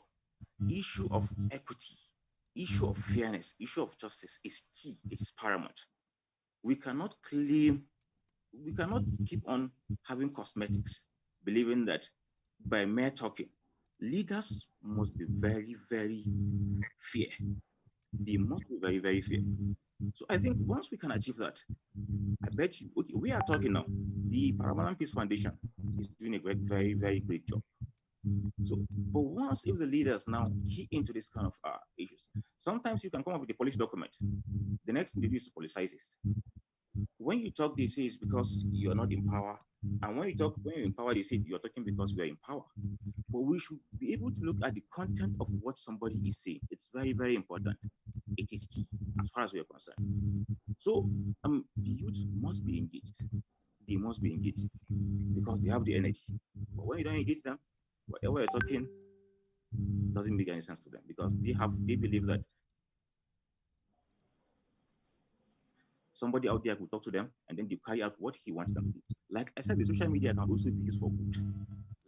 Issue of equity, issue of fairness, issue of justice is key, it is paramount. We cannot keep on having cosmetics, believing that by mere talking, leaders must be very, very fair. They must be very, very fair. So I think once we can achieve that, I bet you, okay, we are talking now. The Paramount Peace Foundation is doing a very, very great job. So, but once if the leaders now key into this kind of issues, sometimes you can come up with a policy document. The next thing they do is to politicize it. When you talk, they say it's because you are not in power. And when you're in power, they say you're talking because we are in power. But we should be able to look at the content of what somebody is saying. It's very, very important. It is key as far as we are concerned. So the youth must be engaged. They must be engaged because they have the energy. But when you don't engage them, whatever you're talking doesn't make any sense to them because they believe that somebody out there could talk to them and then they carry out what he wants them to do. Like I said, the social media can also be used for good.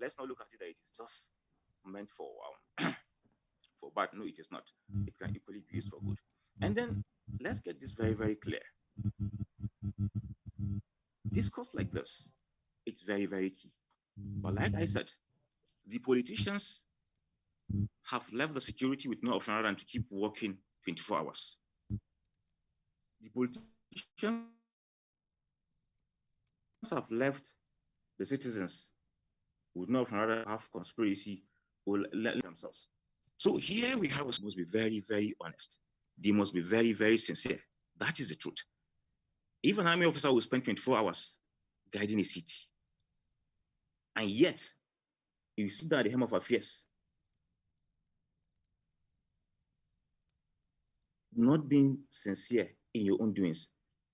Let's not look at it that it is just meant for for bad. No, it is not. It can equally be used for good. And then let's get this very, very clear. Discourse like this, it's very, very key. But like I said, the politicians have left the security with no option other than to keep working 24 hours. The politicians have left the citizens with no option other than have conspiracy or let themselves. So here we have must be very, very honest. They must be very, very sincere. That is the truth. If an army officer will spend 24 hours guiding a city, and yet you sit down at the helm of affairs, not being sincere in your own doings,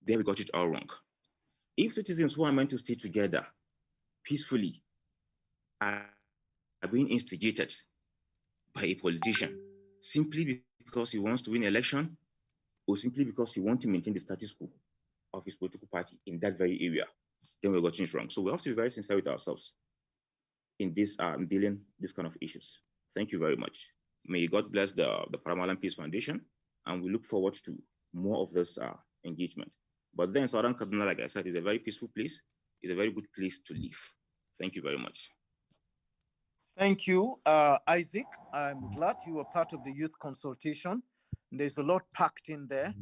there we got it all wrong. If citizens who are meant to stay together peacefully are being instigated by a politician simply because he wants to win an election or simply because he wants to maintain the status quo of his political party in that very area, then we got things wrong. So we have to be very sincere with ourselves in this dealing this kind of issues. Thank you very much. May God bless the Paramalan Peace Foundation, and we look forward to more of this engagement. But then Southern Kaduna, like I said, is a very peaceful place. It's a very good place to live. Thank you very much. Thank you, Isaac. I'm glad you were part of the youth consultation. There's a lot packed in there.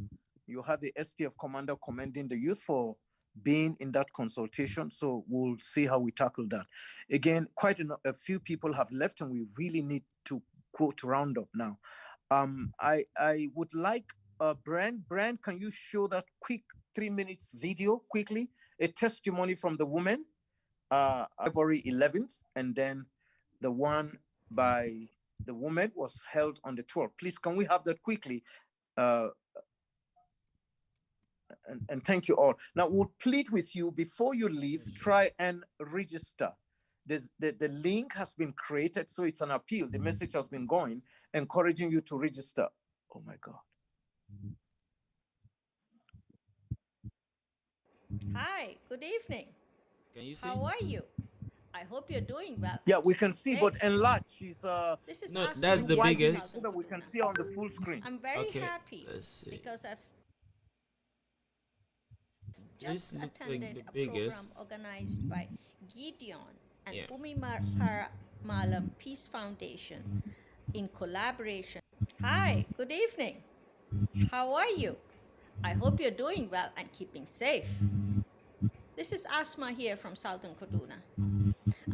You had the STF commander commending the youth for being in that consultation. So we'll see how we tackle that. Again, quite a few people have left and we really need to go to round up now. I would like Brand, can you show that quick 3 minutes video quickly? A testimony from the woman, February 11th, and then the one by the woman was held on the 12th. Please, can we have that quickly? And thank you all. Now, we'll plead with you before you leave, try and register. The link has been created, so it's an appeal. The message has been going, encouraging you to register. Oh my God. Hi, good evening. Can you see? How are you? I hope you're doing well. Yeah, we can see, but enlarge. She's This is no, that's the biggest. So that we can see on the full screen. I'm very happy because I've just attended a program organized by Gideon and Fumi Malam Peace Foundation in collaboration. Hi, good evening. How are you? I hope you're doing well and keeping safe. This is Asma here from Southern Kaduna.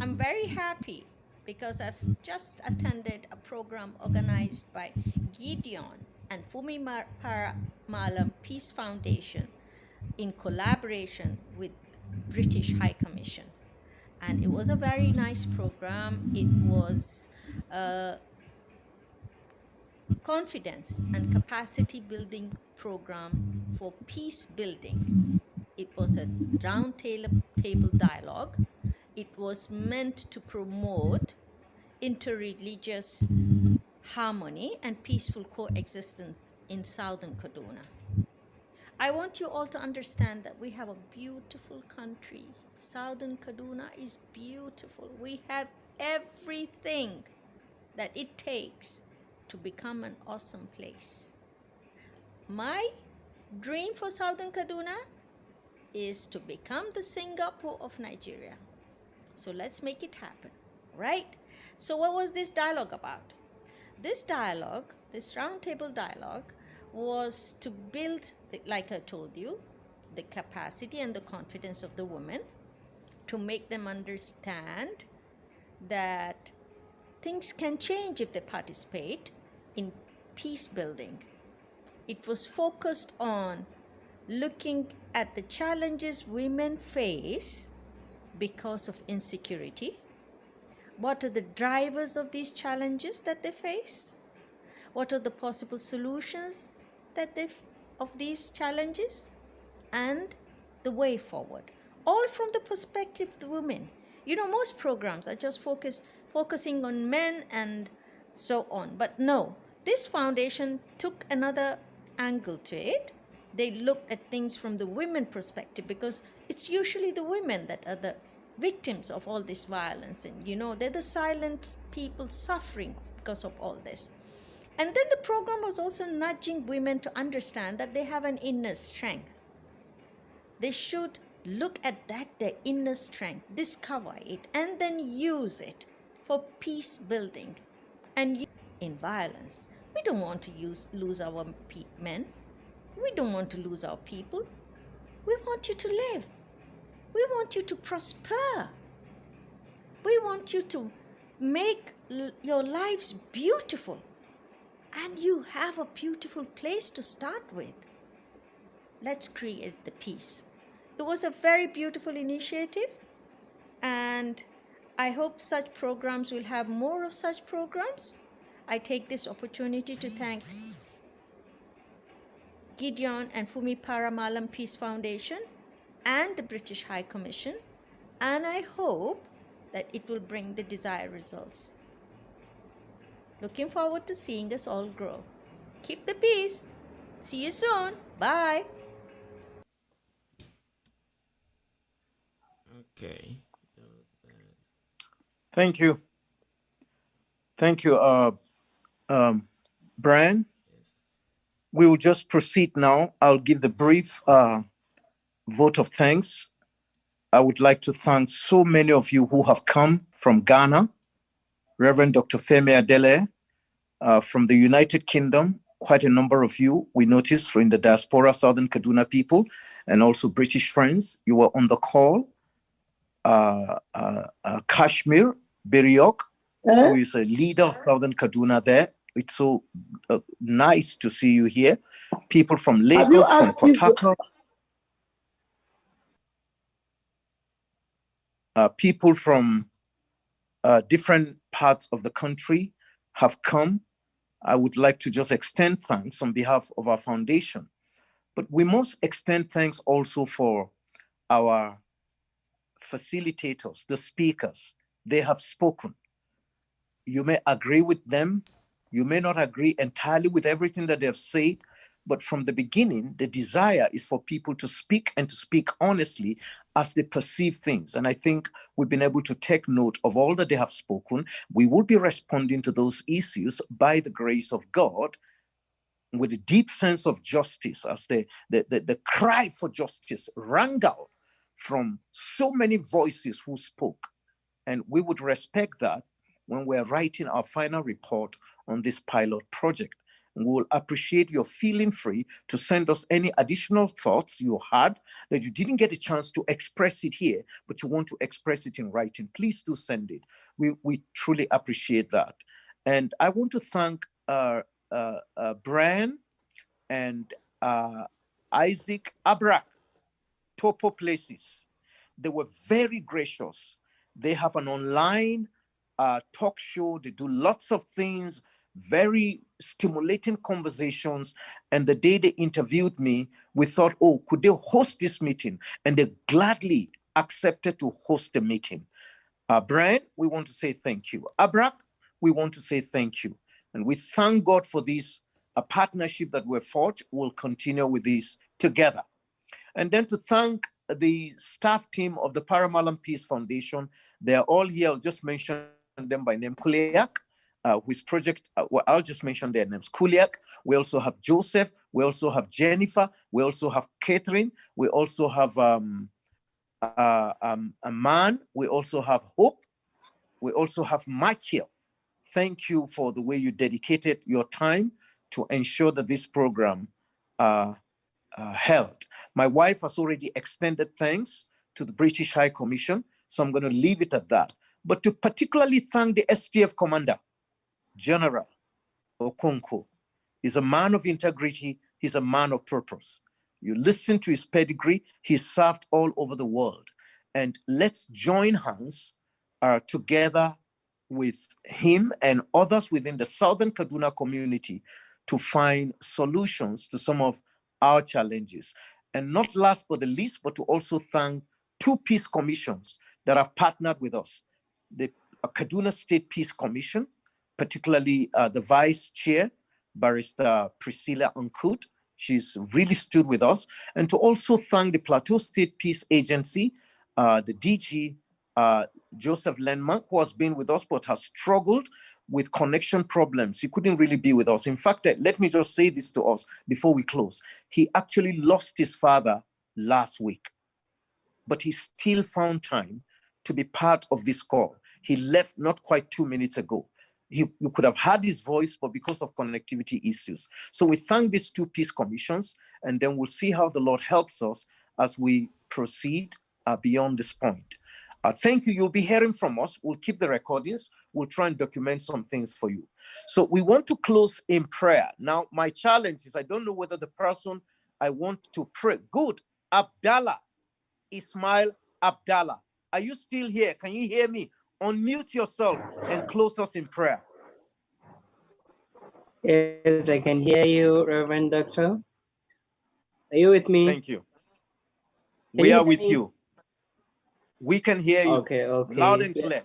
I'm very happy because I've just attended a program organized by Gideon and Fumi Malam Peace Foundation in collaboration with British High Commission. And it was a very nice program. It was a confidence and capacity building program for peace building. It was a round table dialogue. It was meant to promote interreligious harmony and peaceful coexistence in Southern Kaduna. I want you all to understand that we have a beautiful country. Southern Kaduna is beautiful. We have everything that it takes to become an awesome place. My dream for Southern Kaduna is to become the Singapore of Nigeria. So let's make it happen, right? So what was this dialogue about? This dialogue, this roundtable dialogue, was to build, like I told you, the capacity and the confidence of the women, to make them understand that things can change if they participate in peace building. It was focused on looking at the challenges women face because of insecurity. What are the drivers of these challenges that they face? What are the possible solutions of these challenges? and the way forward, all from the perspective of the women. You know, most programs are just focusing on men and so on. But no, this foundation took another angle to it. They looked at things from the women perspective, because it's usually the women that are the victims of all this violence, and you know, they're the silent people suffering because of all this. And then the program was also nudging women to understand that they have an inner strength. They should look at that, their inner strength, discover it, and then use it for peace building and in violence. We don't want to lose our men. We don't want to lose our people. We want you to live. We want you to prosper. We want you to make your lives beautiful. And you have a beautiful place to start with. Let's create the peace. It was a very beautiful initiative, and I hope such programs will have more of such programs. I take this opportunity to thank Gideon and Fumi Paramalam Peace Foundation and the British High Commission, and I hope that it will bring the desired results. Looking forward to seeing us all grow. Keep the peace. See you soon. Bye. Okay. Thank you. Thank you, Brian. We will just proceed now. I'll give the brief vote of thanks. I would like to thank so many of you who have come from Ghana, Reverend Dr. Femi Adele, from the United Kingdom, quite a number of you we noticed from the diaspora, Southern Kaduna people, and also British friends. You were on the call. Kashmir Beriok, who is a leader of Southern Kaduna there. It's so nice to see you here. People from Lagos, from Port Harcourt. People from different parts of the country have come. I would like to just extend thanks on behalf of our foundation. But we must extend thanks also for our facilitators, the speakers. They have spoken. You may agree with them. You may not agree entirely with everything that they have said, but from the beginning, the desire is for people to speak and to speak honestly as they perceive things. And I think we've been able to take note of all that they have spoken. We will be responding to those issues by the grace of God with a deep sense of justice, as the cry for justice rang out from so many voices who spoke. And we would respect that when we're writing our final report on this pilot project. And we will appreciate your feeling free to send us any additional thoughts you had that you didn't get a chance to express it here, but you want to express it in writing. Please do send it. We truly appreciate that. And I want to thank Brian and Isaac Abrak, Topo Places. They were very gracious. They have an online talk show. They do lots of things, very stimulating conversations. And the day they interviewed me, we thought, oh, could they host this meeting? And they gladly accepted to host the meeting. Brian, we want to say thank you. Abrak, we want to say thank you. And we thank God for this partnership that we're forged. We'll continue with this together. And then to thank the staff team of the Paramalam Peace Foundation. They're all here. I'll just mention them by name. Kuliak, whose project, well, I'll just mention their names. Kuliak, we also have Joseph, we also have Jennifer, we also have Catherine, we also have Aman, we also have Hope, we also have Michael. Thank you for the way you dedicated your time to ensure that this program held. My wife has already extended thanks to the British High Commission, so I'm going to leave it at that. But to particularly thank the STF commander, General Okonkwo. He's a man of integrity. He's a man of purpose. You listen to his pedigree. He's served all over the world. And let's join hands together with him and others within the Southern Kaduna community to find solutions to some of our challenges. And not last but the least, but to also thank two peace commissions that have partnered with us. The Kaduna State Peace Commission, particularly the Vice Chair, Barrister Priscilla Ankut. She's really stood with us. And to also thank the Plateau State Peace Agency, the DG, Joseph Lenman, who has been with us but has struggled with connection problems. He couldn't really be with us. In fact, let me just say this to us before we close. He actually lost his father last week, but he still found time to be part of this call. He left not quite 2 minutes ago. You could have heard his voice, but because of connectivity issues. So we thank these two peace commissions, and then we'll see how the Lord helps us as we proceed beyond this point. Thank you. You'll be hearing from us. We'll keep the recordings. We'll try and document some things for you. So we want to close in prayer. Now, my challenge is I don't know whether the person I want to pray. Good. Abdallah, Ismail Abdallah. Are you still here? Can you hear me? Unmute yourself and close us in prayer. Yes, I can hear you, Reverend Doctor. Are you with me? Thank you. We are with you. We can hear you. Okay. Loud and clear.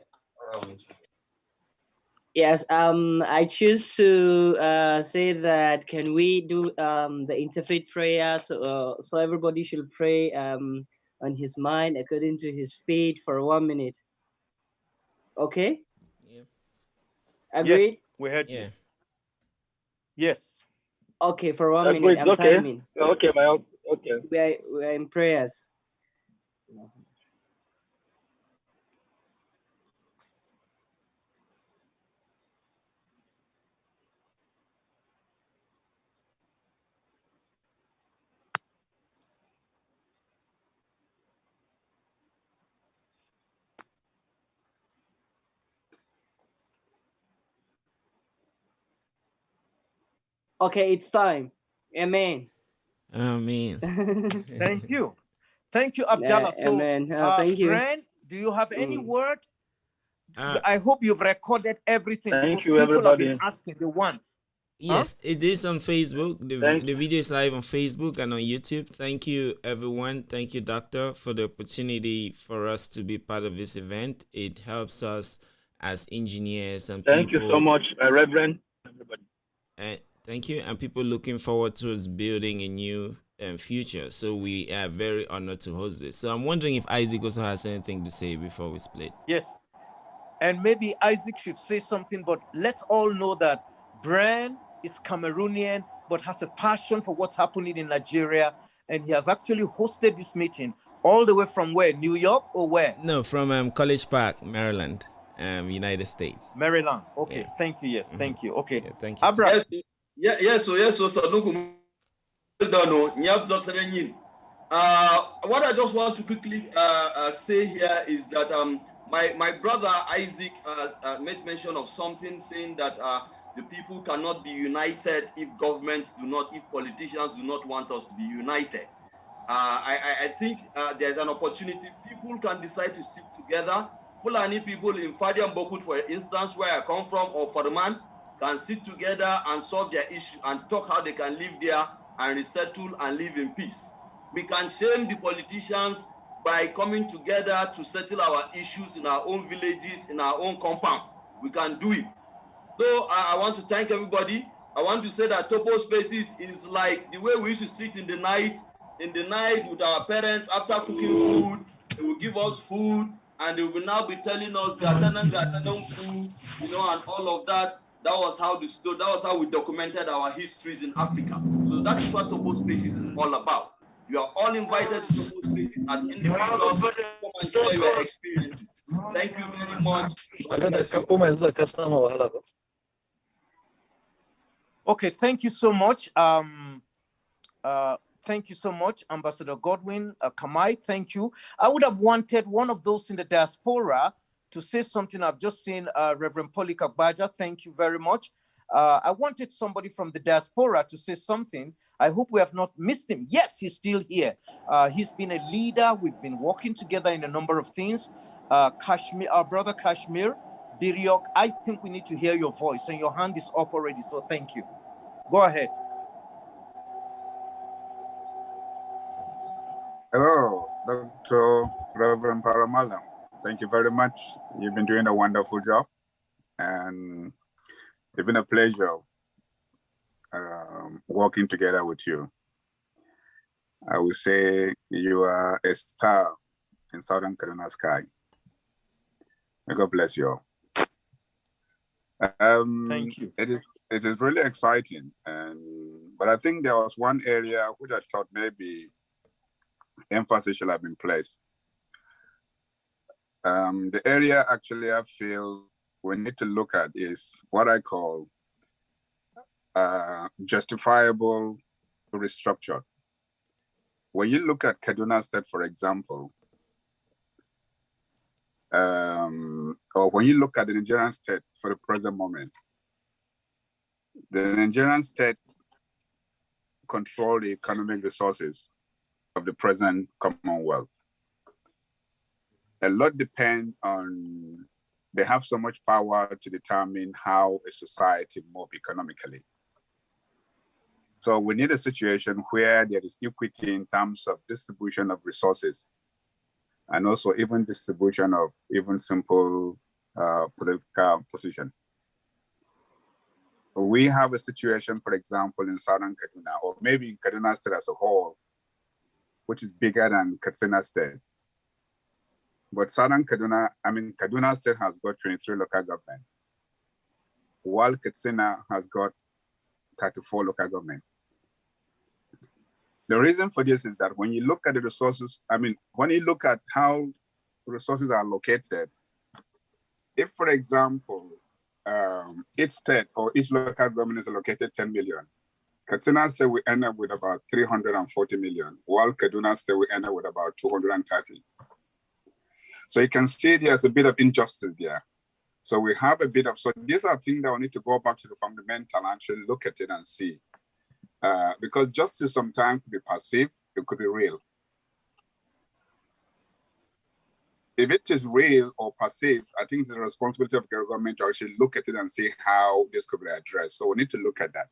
Yes, I choose to say that can we do the interfaith prayer, so everybody should pray on his mind according to his faith for 1 minute. Okay? Yeah. Agreed? Yes, we heard you. Yes. Okay, for 1 minute. I'm okay. timing. Okay, my okay. We are in prayers. Okay, it's time. Amen. Amen. Thank you. Thank you, Abdallah. So, amen. Thank you. Brand, do you have any word? I hope you've recorded everything. Thank because you, people everybody. have been asking the one. Yes, it is on Facebook. The video is live on Facebook and on YouTube. Thank you, everyone. Thank you, Doctor, for the opportunity for us to be part of this event. It helps us as engineers and Thank people. you so much, Reverend. Everybody. Thank you. And people looking forward to us building a new future. So we are very honored to host this. So I'm wondering if Isaac also has anything to say before we split. Yes. And maybe Isaac should say something, but let's all know that Brian is Cameroonian, but has a passion for what's happening in Nigeria. And he has actually hosted this meeting all the way from where? New York or where? No, from College Park, Maryland, United States. Maryland. Okay. Yeah. Thank you. Yes. Thank you. Okay. Yeah, thank you. Abra. Yes, so what I just want to quickly say here is that my brother Isaac made mention of something, saying that the people cannot be united if governments do not, if politicians do not want us to be united. I think there's an opportunity. People can decide to stick together. Fulani people in Fadian Bokut, for instance, where I come from, or Farman, can sit together and solve their issue and talk how they can live there and resettle and live in peace. We can shame the politicians by coming together to settle our issues in our own villages, in our own compound. We can do it. So I want to thank everybody. I want to say that Topo Spaces is like the way we used to sit in the night with our parents after cooking food. They will give us food and they will now be telling us food, you know, and all of that. That was how we documented our histories in Africa. So that is what Topo Spaces is all about. You are all invited to Topo Spaces as individuals. Come and share your experiences. Thank you very much. Okay, thank you so much. Thank you so much, Ambassador Godwin, Kamai, thank you. I would have wanted one of those in the diaspora to say something. I've just seen Reverend Polika Baja, thank you very much. I wanted somebody from the diaspora to say something. I hope we have not missed him. Yes, he's still here. He's been a leader. We've been working together in a number of things. Kashmir, our brother Kashmir, Biriok, I think we need to hear your voice, and your hand is up already, so thank you. Go ahead. Dr. Reverend Paramalam, thank you very much. You've been doing a wonderful job, and it's been a pleasure working together with you. I would say you are a star in Southern Kaduna sky. May God bless you all. Thank you. It is really exciting, but I think there was one area which I thought maybe emphasis should have been placed. The area actually I feel we need to look at is what I call justifiable restructure. When you look at Kaduna State, for example, or when you look at the Nigerian state for the present moment, the Nigerian state control the economic resources of the present Commonwealth. A lot depend on, they have so much power to determine how a society moves economically. So we need a situation where there is equity in terms of distribution of resources, and also even distribution of even simple political position. We have a situation, for example, in Southern Kaduna, or maybe in Kaduna State as a whole, which is bigger than Katsina State. But Kaduna State has got 23 local government, while Katsina has got 34 local government. The reason for this is that when you look at the resources, when you look at how resources are located, if, for example, each state or each local government is allocated 10 million, Katsina State will end up with about 340 million, while Kaduna State will end up with about 230. So you can see there's a bit of injustice there. So we have a bit of, so these are things that we need to go back to the fundamental and actually look at it and see. Because justice sometimes could be perceived, it could be real. If it is real or perceived, I think it's the responsibility of the government to actually look at it and see how this could be addressed. So we need to look at that.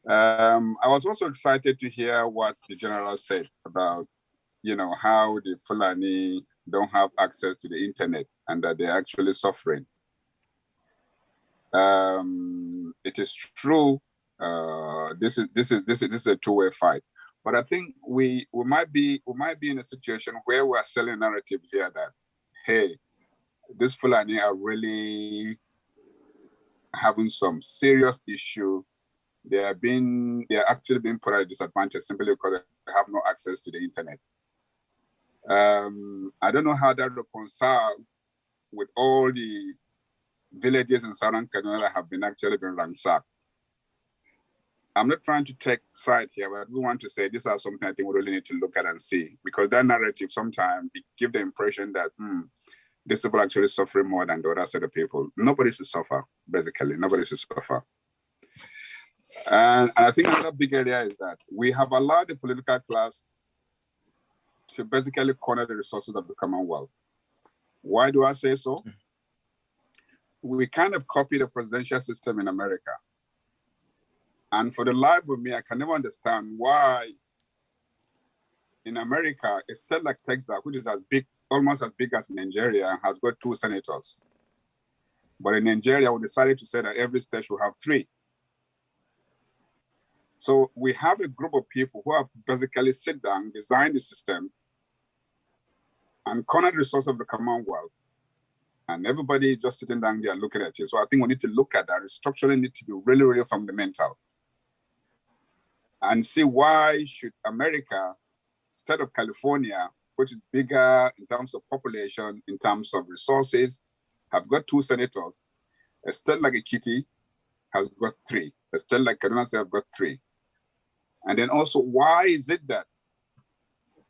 I was also excited to hear what the general said about, how the Fulani don't have access to the internet and that they're actually suffering. It is true. This is a two-way fight. But I think we might be in a situation where we are selling a narrative here that, hey, this Fulani are really having some serious issue. They are actually being put at a disadvantage simply because they have no access to the internet. I don't know how that reconciles with all the villages in Southern Kaduna that have actually been ransacked. I'm not trying to take side here, but I do want to say these are something I think we really need to look at and see, because that narrative sometimes gives the impression that these people actually suffering more than the other set of people. Nobody should suffer, basically. Nobody should suffer. And I think another big area is that we have allowed the political class to basically corner the resources of the Commonwealth. Why do I say so? We kind of copy the presidential system in America. And for the life of me, I can never understand why in America, a state like Texas, which is almost as big as Nigeria, has got 2 senators. But in Nigeria, we decided to say that every state should have 3. So we have a group of people who have basically sit down, design the system, and corner the resource of the Commonwealth. And everybody just sitting down there looking at it. So I think we need to look at that. Restructuring need to be really, really fundamental. And see why should America, instead of California, which is bigger in terms of population, in terms of resources, have got 2 senators. A state like Ekiti has got 3. A state like Kaduna State have got 3. And then also, why is it that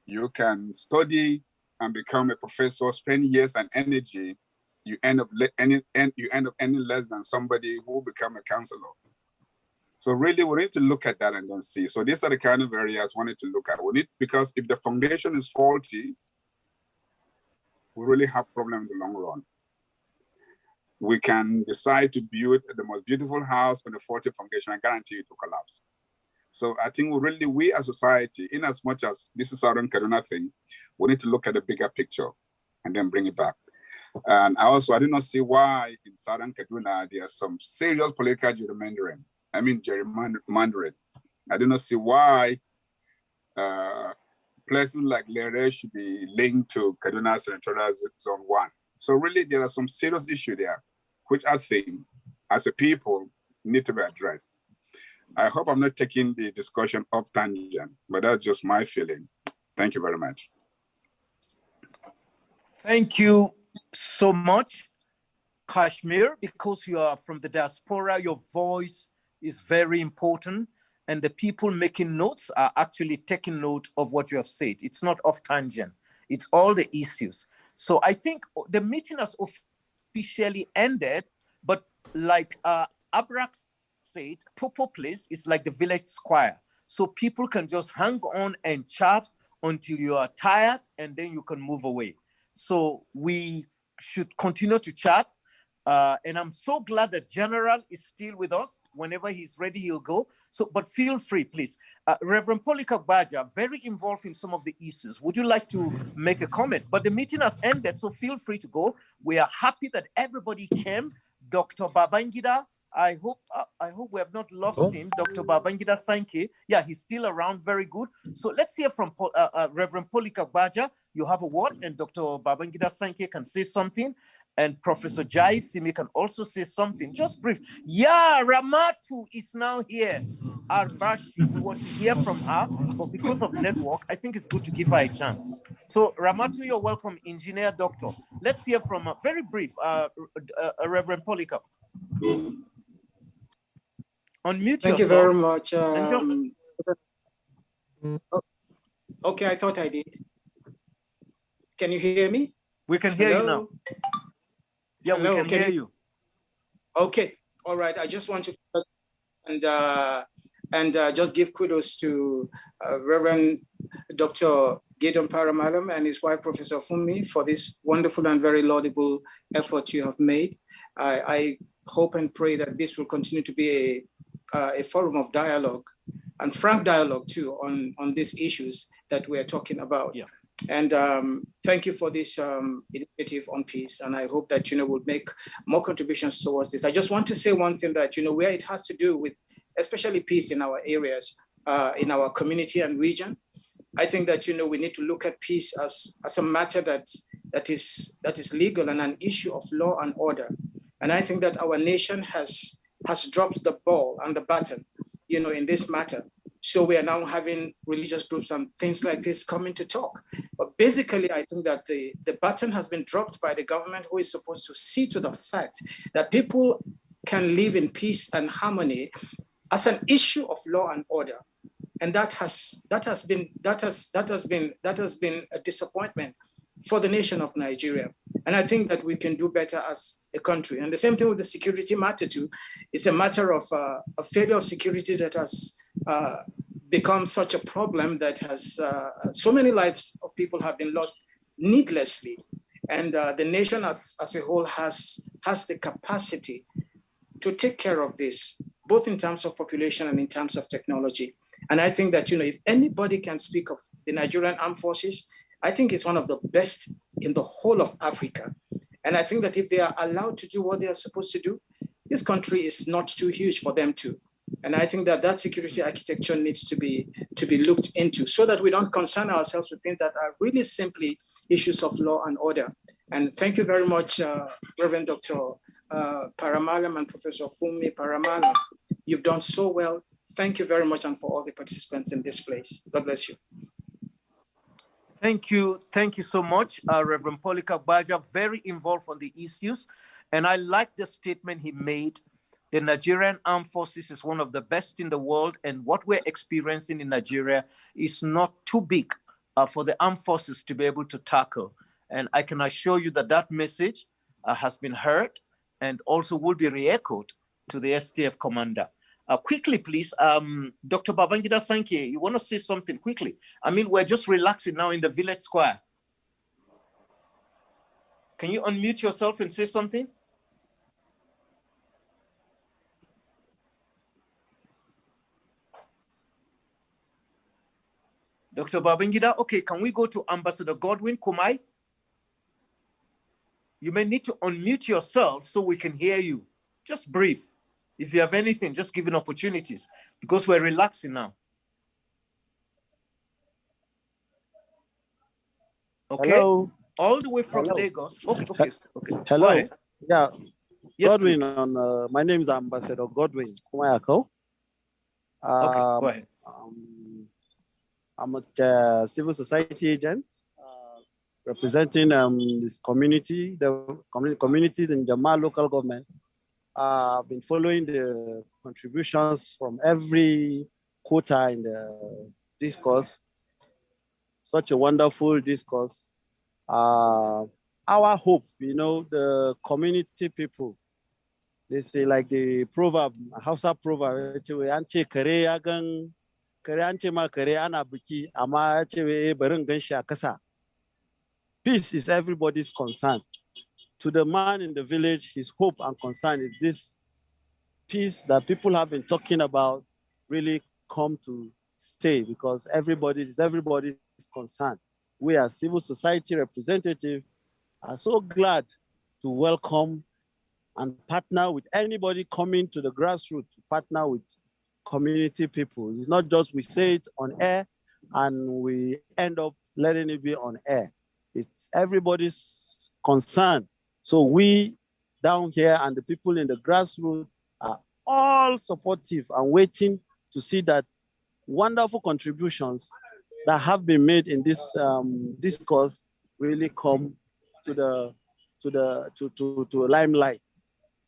you can study and become a professor, spend years and energy, you end up earning less than somebody who become a counselor? So really, we need to look at that and then see. So these are the kind of areas we need to look at. Because if the foundation is faulty, we really have problem in the long run. We can decide to build the most beautiful house on a faulty foundation. I guarantee it to collapse. So I think we as society, in as much as this is Southern Kaduna thing, we need to look at the bigger picture and then bring it back. And I do not see why in Southern Kaduna there's some serious political gerrymandering. I mean gerrymandering. I do not see why places like Lere should be linked to Kaduna Senatorial Zone 1. So really there are some serious issues there, which I think as a people need to be addressed. I hope I'm not taking the discussion off tangent, but that's just my feeling. Thank you very much. Thank you so much, Kashmir, because you are from the diaspora, your voice is very important, and the people making notes are actually taking note of what you have said. It's not off tangent, it's all the issues. So I think the meeting has officially ended, but like Abrak said, Topo Place is like the village square. So people can just hang on and chat until you are tired, and then you can move away. So we should continue to chat. And I'm so glad that General is still with us. Whenever he's ready, he'll go. So, but feel free, please. Reverend Polycarp Baja, very involved in some of the issues. Would you like to make a comment? But the meeting has ended, so feel free to go. We are happy that everybody came. Dr. Babangida, I hope we have not lost him. Dr. Babangida Sankey. Yeah, he's still around. Very good. So let's hear from Reverend Polycarp Baja. You have a word, and Dr. Babangida Sankey can say something. And Professor Jai Simi can also say something. Just brief. Yeah, Ramatu is now here. Arbashi, we want to hear from her, but because of network, I think it's good to give her a chance. So Ramatu, you're welcome, engineer, doctor. Let's hear from very brief, Reverend Polycarp. Unmute Thank yourself. you very much. Okay, I thought I did. Can you hear me? We can hear you now. Yeah, Hello, we can hear you. Okay, all right. I just want to just give kudos to Reverend Dr. Gideon Paramalam and his wife, Professor Fumi, for this wonderful and very laudable effort you have made. I hope and pray that this will continue to be a forum of dialogue and frank dialogue too on these issues that we are talking about. Yeah. And thank you for this initiative on peace. And I hope that, we'll make more contributions towards this. I just want to say one thing that, where it has to do with, especially peace in our areas, in our community and region, I think that, we need to look at peace as a matter that is legal and an issue of law and order. And I think that our nation has dropped the ball and the baton, in this matter. So we are now having religious groups and things like this coming to talk. But basically, I think that the baton has been dropped by the government, who is supposed to see to the fact that people can live in peace and harmony as an issue of law and order. And that has been a disappointment for the nation of Nigeria. And I think that we can do better as a country. And the same thing with the security matter too. It's a matter of a failure of security that has become such a problem that has so many lives of people have been lost needlessly. And the nation as a whole has the capacity to take care of this, both in terms of population and in terms of technology. And I think that, if anybody can speak of the Nigerian Armed Forces, I think it's one of the best in the whole of Africa. And I think that if they are allowed to do what they are supposed to do, this country is not too huge for them to. And I think that security architecture needs to be looked into so that we don't concern ourselves with things that are really simply issues of law and order. And thank you very much, Reverend Dr. Paramalam and Professor Fumi Paramalam. You've done so well. Thank you very much, and for all the participants in this place. God bless you. Thank you so much, Reverend Polycarp Baja, very involved on the issues. And I like the statement he made. The Nigerian Armed Forces is one of the best in the world, and what we're experiencing in Nigeria is not too big for the armed forces to be able to tackle. And I can assure you that message has been heard and also will be re-echoed to the STF commander. Quickly, please, Dr. Babangida Sankey, you want to say something quickly? I mean, we're just relaxing now in the village square. Can you unmute yourself and say something? Dr. Babangida. Okay, can we go to Ambassador Godwin Kumai? You may need to unmute yourself so we can hear you. Just brief. If you have anything, just giving opportunities because we're relaxing now. Okay. Hello. All the way from Hello. Lagos. Okay. Hello. Yeah. Yes, Godwin. please. My name is Ambassador Godwin Kumayako. Okay, go ahead. I'm a civil society agent representing this community, the communities in Jamal local government. I've been following the contributions from every quota in the discourse. Such a wonderful discourse. Our hope, the community people, they say like the proverb, Hausa proverb, peace is everybody's concern. To the man in the village, his hope and concern is this peace that people have been talking about really come to stay because everybody's concern. We as civil society representatives are so glad to welcome and partner with anybody coming to the grassroots to partner with community people. It's not just we say it on air and we end up letting it be on air. It's everybody's concern. So we down here and the people in the grassroots are all supportive and waiting to see that wonderful contributions that have been made in this discourse really come to the limelight.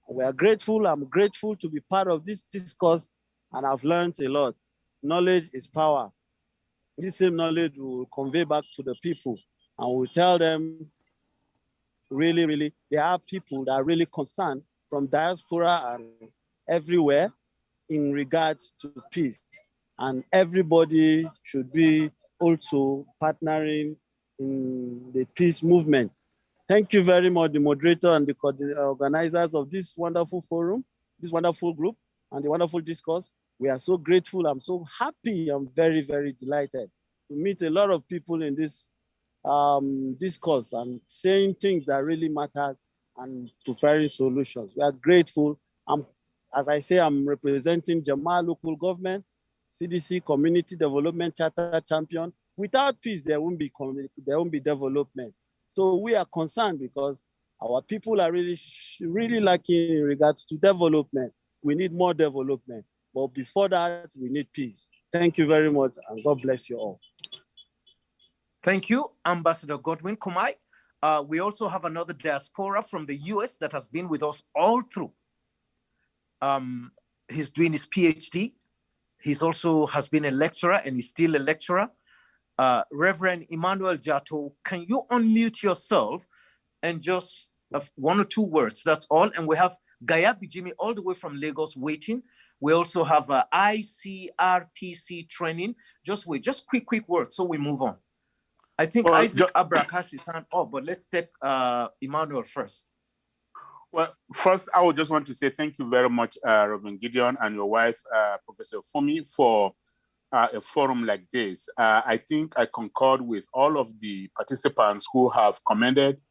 We are grateful. I'm grateful to be part of this discourse, and I've learned a lot. Knowledge is power. This same knowledge will convey back to the people, and we'll tell them really, there are people that are really concerned from diaspora and everywhere in regards to peace. And everybody should be also partnering in the peace movement. Thank you very much, the moderator and the organizers of this wonderful forum, this wonderful group, and the wonderful discourse. We are so grateful. I'm so happy. I'm very, very delighted to meet a lot of people in this discourse and saying things that really matter and preparing solutions. We are grateful. As I say, I'm representing Jamal local government, CDC Community Development Charter champion. Without peace, there won't be development. So we are concerned because our people are really lacking in regards to development. We need more development. But before that, we need peace. Thank you very much, and God bless you all. Thank you, Ambassador Godwin Kumai. We also have another diaspora from the US that has been with us all through. He's doing his PhD. He's also has been a lecturer and he's still a lecturer. Reverend Emmanuel Jato, can you unmute yourself and just one or two words, that's all. And we have Gaya Bijimi all the way from Lagos waiting. We also have ICRTC training. Just wait, just quick words so we move on. I think Isaac Abrak has his hand up, but let's take Emmanuel first. Well, first, I would just want to say thank you very much, Reverend Gideon and your wife, Professor Fumi, for a forum like this. I think I concord with all of the participants who have commended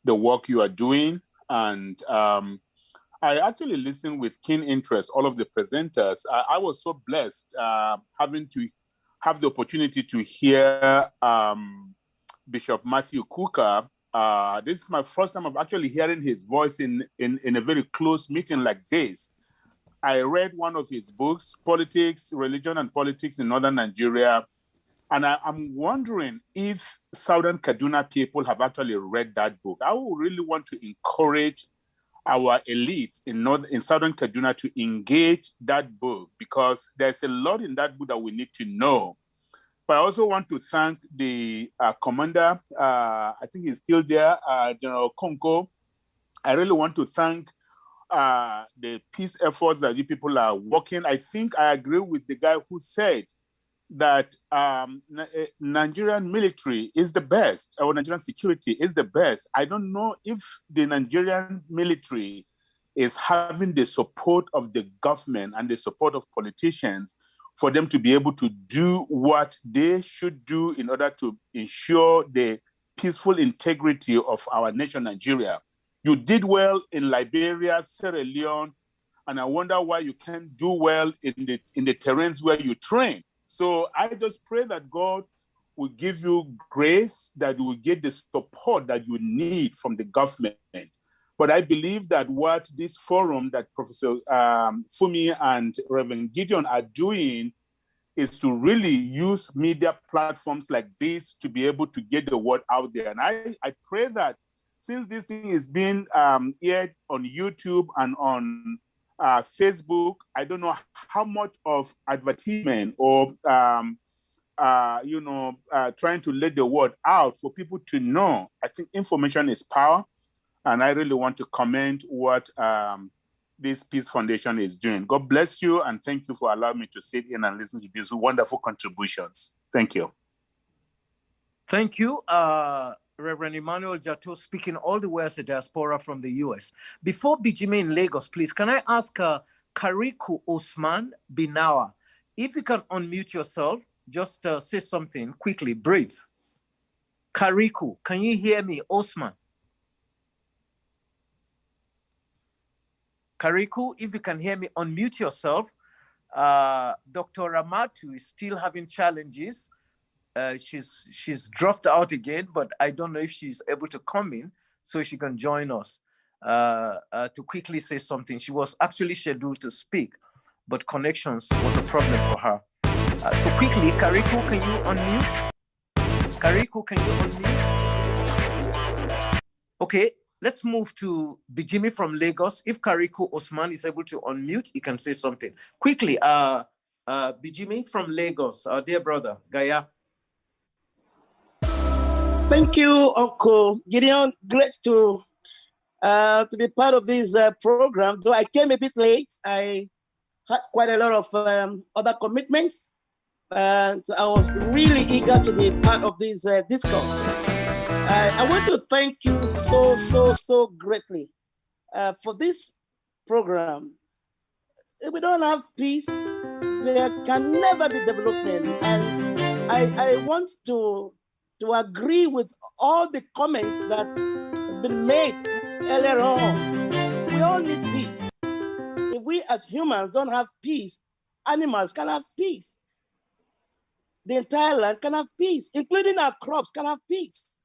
the work you are doing. And I actually listened with keen interest, all of the presenters. I was so blessed having to have the opportunity to hear Bishop Matthew Kuka. This is my first time of actually hearing his voice in a very close meeting like this. I read one of his books, Politics, Religion and Politics in Northern Nigeria. And I'm wondering if Southern Kaduna people have actually read that book. I would really want to encourage our elites in Southern Kaduna to engage that book because there's a lot in that book that we need to know. But I also want to thank the commander, I think he's still there, General Konko. I really want to thank the peace efforts that you people are working. I think I agree with the guy who said that Nigerian military is the best, or Nigerian security is the best. I don't know if the Nigerian military is having the support of the government and the support of politicians for them to be able to do what they should do in order to ensure the peaceful integrity of our nation, Nigeria. You did well in Liberia, Sierra Leone, and I wonder why you can't do well in the terrains where you train. So I just pray that God will give you grace, that you will get the support that you need from the government. But I believe that what this forum that Professor Fumi and Reverend Gideon are doing is to really use media platforms like this to be able to get the word out there. And I pray that since this thing is being aired on YouTube and on Facebook, I don't know how much of advertisement or trying to let the word out for people to know. I think information is power, and I really want to commend what this Peace Foundation is doing. God bless you, and thank you for allowing me to sit in and listen to these wonderful contributions. Thank you. Thank you, Reverend Emmanuel Jato, speaking all the way as a diaspora from the US. Before Bijime in Lagos, please, can I ask Kariku Osman Binawa, if you can unmute yourself, just say something quickly, brief. Kariku, can you hear me? Osman. Kariku, if you can hear me, unmute yourself. Dr. Ramatu is still having challenges. She's dropped out again, but I don't know if she's able to come in so she can join us to quickly say something. She was actually scheduled to speak, but connections was a problem for her. So quickly, Kariku, can you unmute? Kariku, can you unmute? Okay, let's move to Bijimi from Lagos. If Kariku Osman is able to unmute, he can say something. Quickly, Bijimi from Lagos, our dear brother, Gaya. Thank you, Uncle Gideon. Great to be part of this program. Though I came a bit late, I had quite a lot of other commitments, and I was really eager to be part of this discourse. I want to thank you so greatly for this program. If we don't have peace, there can never be development. And I want to agree with all the comments that has been made earlier on. We all need peace. If we as humans don't have peace, animals can have peace. The entire land can have peace, including our crops can have peace.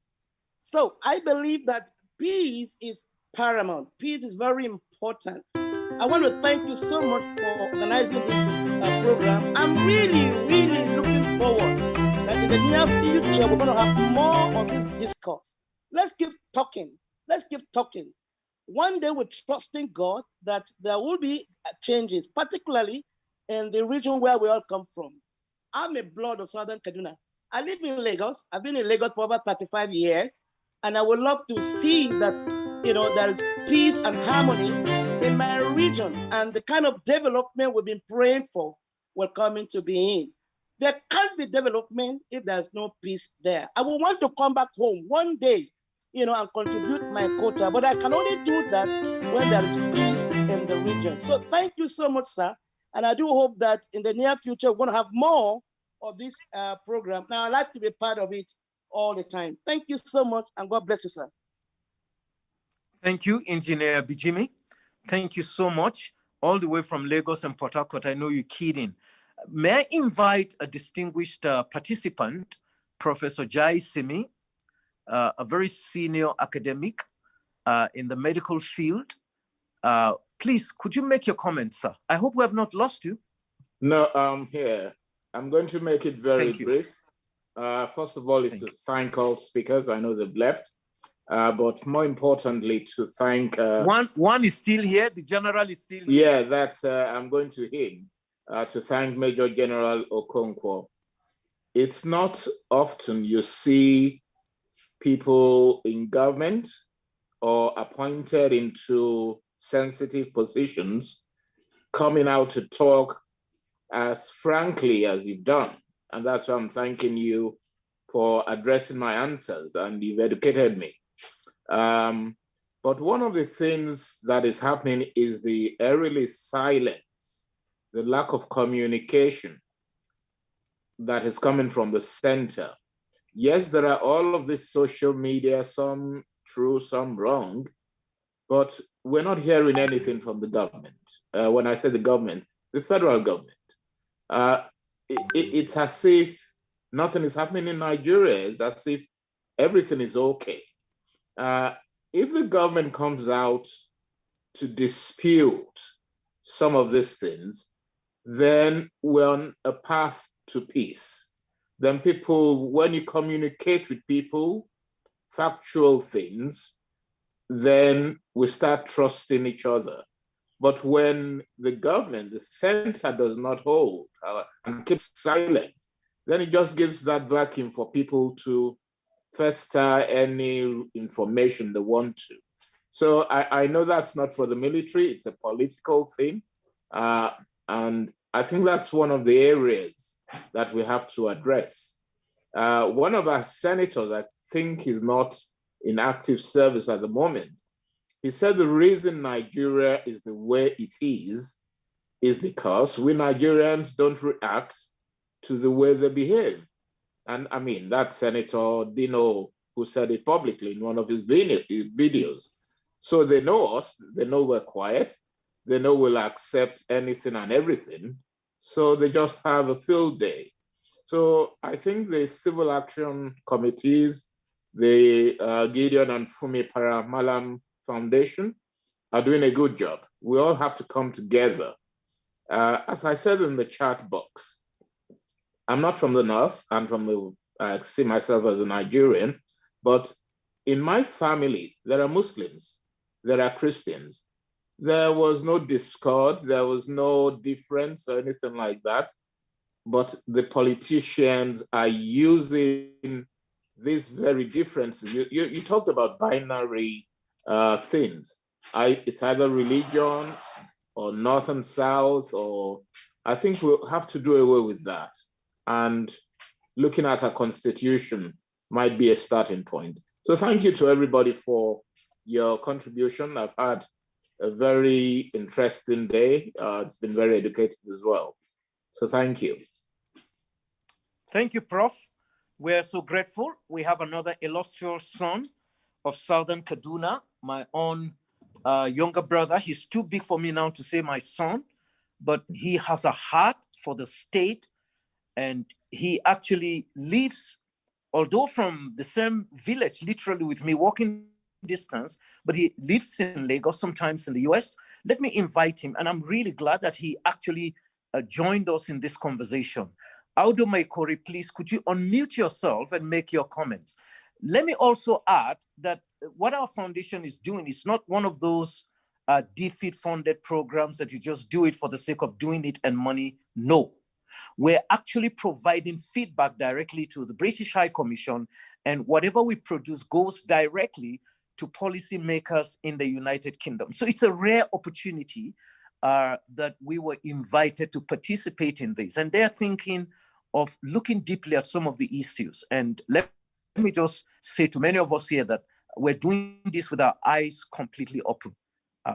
So I believe that peace is paramount. Peace is very important. I want to thank you so much for organizing this program. I'm really looking forward that in the near future, we're going to have more of this discourse. Let's keep talking. Let's keep talking. One day we're trusting God that there will be changes, particularly in the region where we all come from. I'm a blood of Southern Kaduna. I live in Lagos. I've been in Lagos for over 35 years. And I would love to see that, there is peace and harmony in my region, and the kind of development we've been praying for will come into being. There can't be development if there's no peace there. I will want to come back home one day, and contribute my quota, but I can only do that when there is peace in the region. So thank you so much, sir. And I do hope that in the near future, we're going to have more of this program. Now, I'd like to be part of it all the time. Thank you so much, and God bless you, sir. Thank you, Engineer Bijimi. Thank you so much. All the way from Lagos and Port Harcourt. I know you're kidding. May I invite a distinguished participant, Professor Jai Simi, a very senior academic in the medical field. Please, could you make your comments, sir? I hope we have not lost you. No, I'm here. I'm going to make it very brief. First of all, is to thank all speakers. I know they've left, but more importantly, to thank... One is still here. The general is still here. Yeah, that's, I'm going to him, to thank Major General Okonkwo. It's not often you see people in government or appointed into sensitive positions coming out to talk as frankly as you've done. And that's why I'm thanking you for addressing my answers, and you've educated me. But one of the things that is happening is the eerily silence, the lack of communication that is coming from the center. Yes, there are all of this social media, some true, some wrong, but we're not hearing anything from the government. When I say the government, the federal government. It's as if nothing is happening in Nigeria. It's as if everything is okay. If the government comes out to dispute some of these things, then we're on a path to peace. Then people, when you communicate with people, factual things, then we start trusting each other. But when the government, the center does not hold and keeps silent, then it just gives that vacuum for people to fester any information they want to. So I know that's not for the military, it's a political thing. And I think that's one of the areas that we have to address. One of our senators, I think is not in active service at the moment, he said the reason Nigeria is the way it is because we Nigerians don't react to the way they behave. And I mean, that's Senator Dino who said it publicly in one of his videos. So they know us, they know we're quiet, they know we'll accept anything and everything. So they just have a field day. So I think the civil action committees, the Gideon and Fumi Paramalam Foundation are doing a good job. We all have to come together. As I said in the chat box, I'm not from the North, I see myself as a Nigerian, but in my family, there are Muslims, there are Christians. There was no discord, there was no difference or anything like that, but the politicians are using these very differences. You talked about binary things. It's either religion or North and South, or I think we'll have to do away with that. And looking at our constitution might be a starting point. So thank you to everybody for your contribution. I've had a very interesting day. It's been very educative as well. So thank you. Thank you, Prof. We're so grateful. We have another illustrious son of Southern Kaduna, my own younger brother. He's too big for me now to say my son, but he has a heart for the state, and he actually lives, although from the same village, literally with me, walking distance, but he lives in Lagos, sometimes in the US. Let me invite him, and I'm really glad that he actually joined us in this conversation. Audu Maikori, please, could you unmute yourself and make your comments? Let me also add that what our foundation is doing is not one of those defeat-funded programs that you just do it for the sake of doing it and money. No. We're actually providing feedback directly to the British High Commission, and whatever we produce goes directly to policymakers in the United Kingdom. So it's a rare opportunity that we were invited to participate in this. And they're thinking of looking deeply at some of the issues. And let me just say to many of us here that we're doing this with our eyes completely open.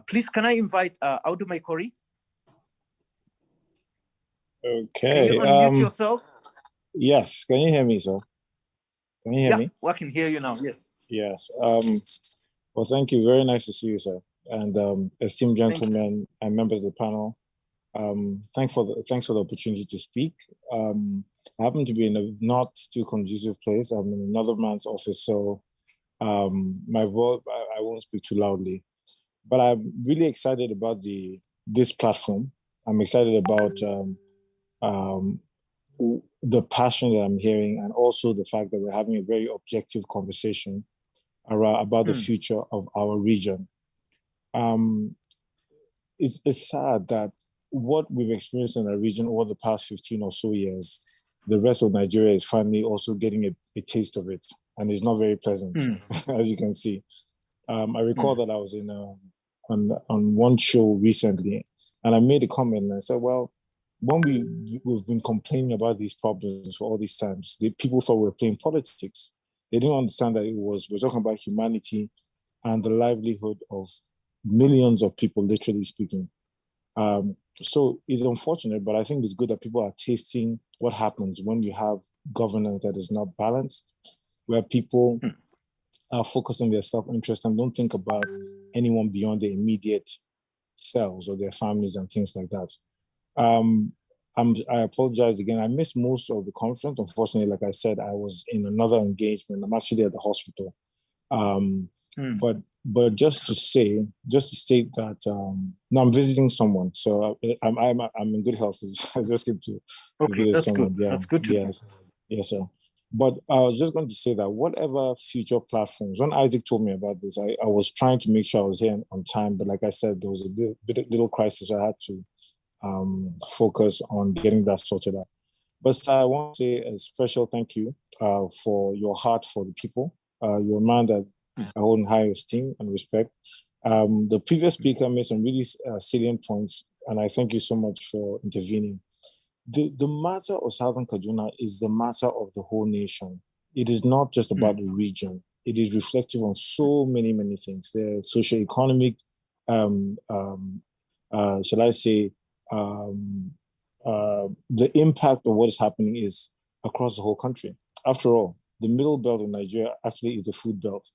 Please, can I invite Audu Maikori? Okay. Can you unmute yourself? Yes. Can you hear me, sir? Can you hear me? Yeah, I can hear you now. Yes. Yes. Well, thank you. Very nice to see you, sir. And esteemed gentlemen and members of the panel, thanks for the opportunity to speak. I happen to be in a not too conducive place. I'm in another man's office, so my voice, I won't speak too loudly. But I'm really excited about this platform. I'm excited about the passion that I'm hearing, and also the fact that we're having a very objective conversation about the future of our region. It's sad that what we've experienced in our region over the past 15 or so years, the rest of Nigeria is finally also getting a taste of it, and it's not very pleasant, as you can see. I recall that I was on one show recently, and I made a comment, and I said, well, when we've been complaining about these problems for all these times, people thought we were playing politics. They didn't understand that we're talking about humanity and the livelihood of millions of people, literally speaking. So it's unfortunate, but I think it's good that people are tasting what happens when you have governance that is not balanced, where people are focused on their self-interest and don't think about anyone beyond their immediate selves or their families and things like that. I apologize again. I missed most of the conference. Unfortunately, like I said, I was in another engagement. I'm actually at the hospital. But just to state that no, I'm visiting someone, so I'm in good health. I just came to visit that's someone. good. Yeah, That's good to know. Yes, sir. But I was just going to say that whatever future platforms, when Isaac told me about this, I was trying to make sure I was here on time. But like I said, there was a little crisis. I had to focus on getting that sorted out. But sir, I want to say a special thank you for your heart for the people. You're a man that I hold in high esteem and respect. The previous speaker made some really salient points, and I thank you so much for intervening. The matter of Southern Kaduna is the matter of the whole nation. It is not just about the region. It is reflective on so many, many things. The socioeconomic, shall I say, the impact of what is happening is across the whole country. After all, the middle belt of Nigeria actually is the food belt,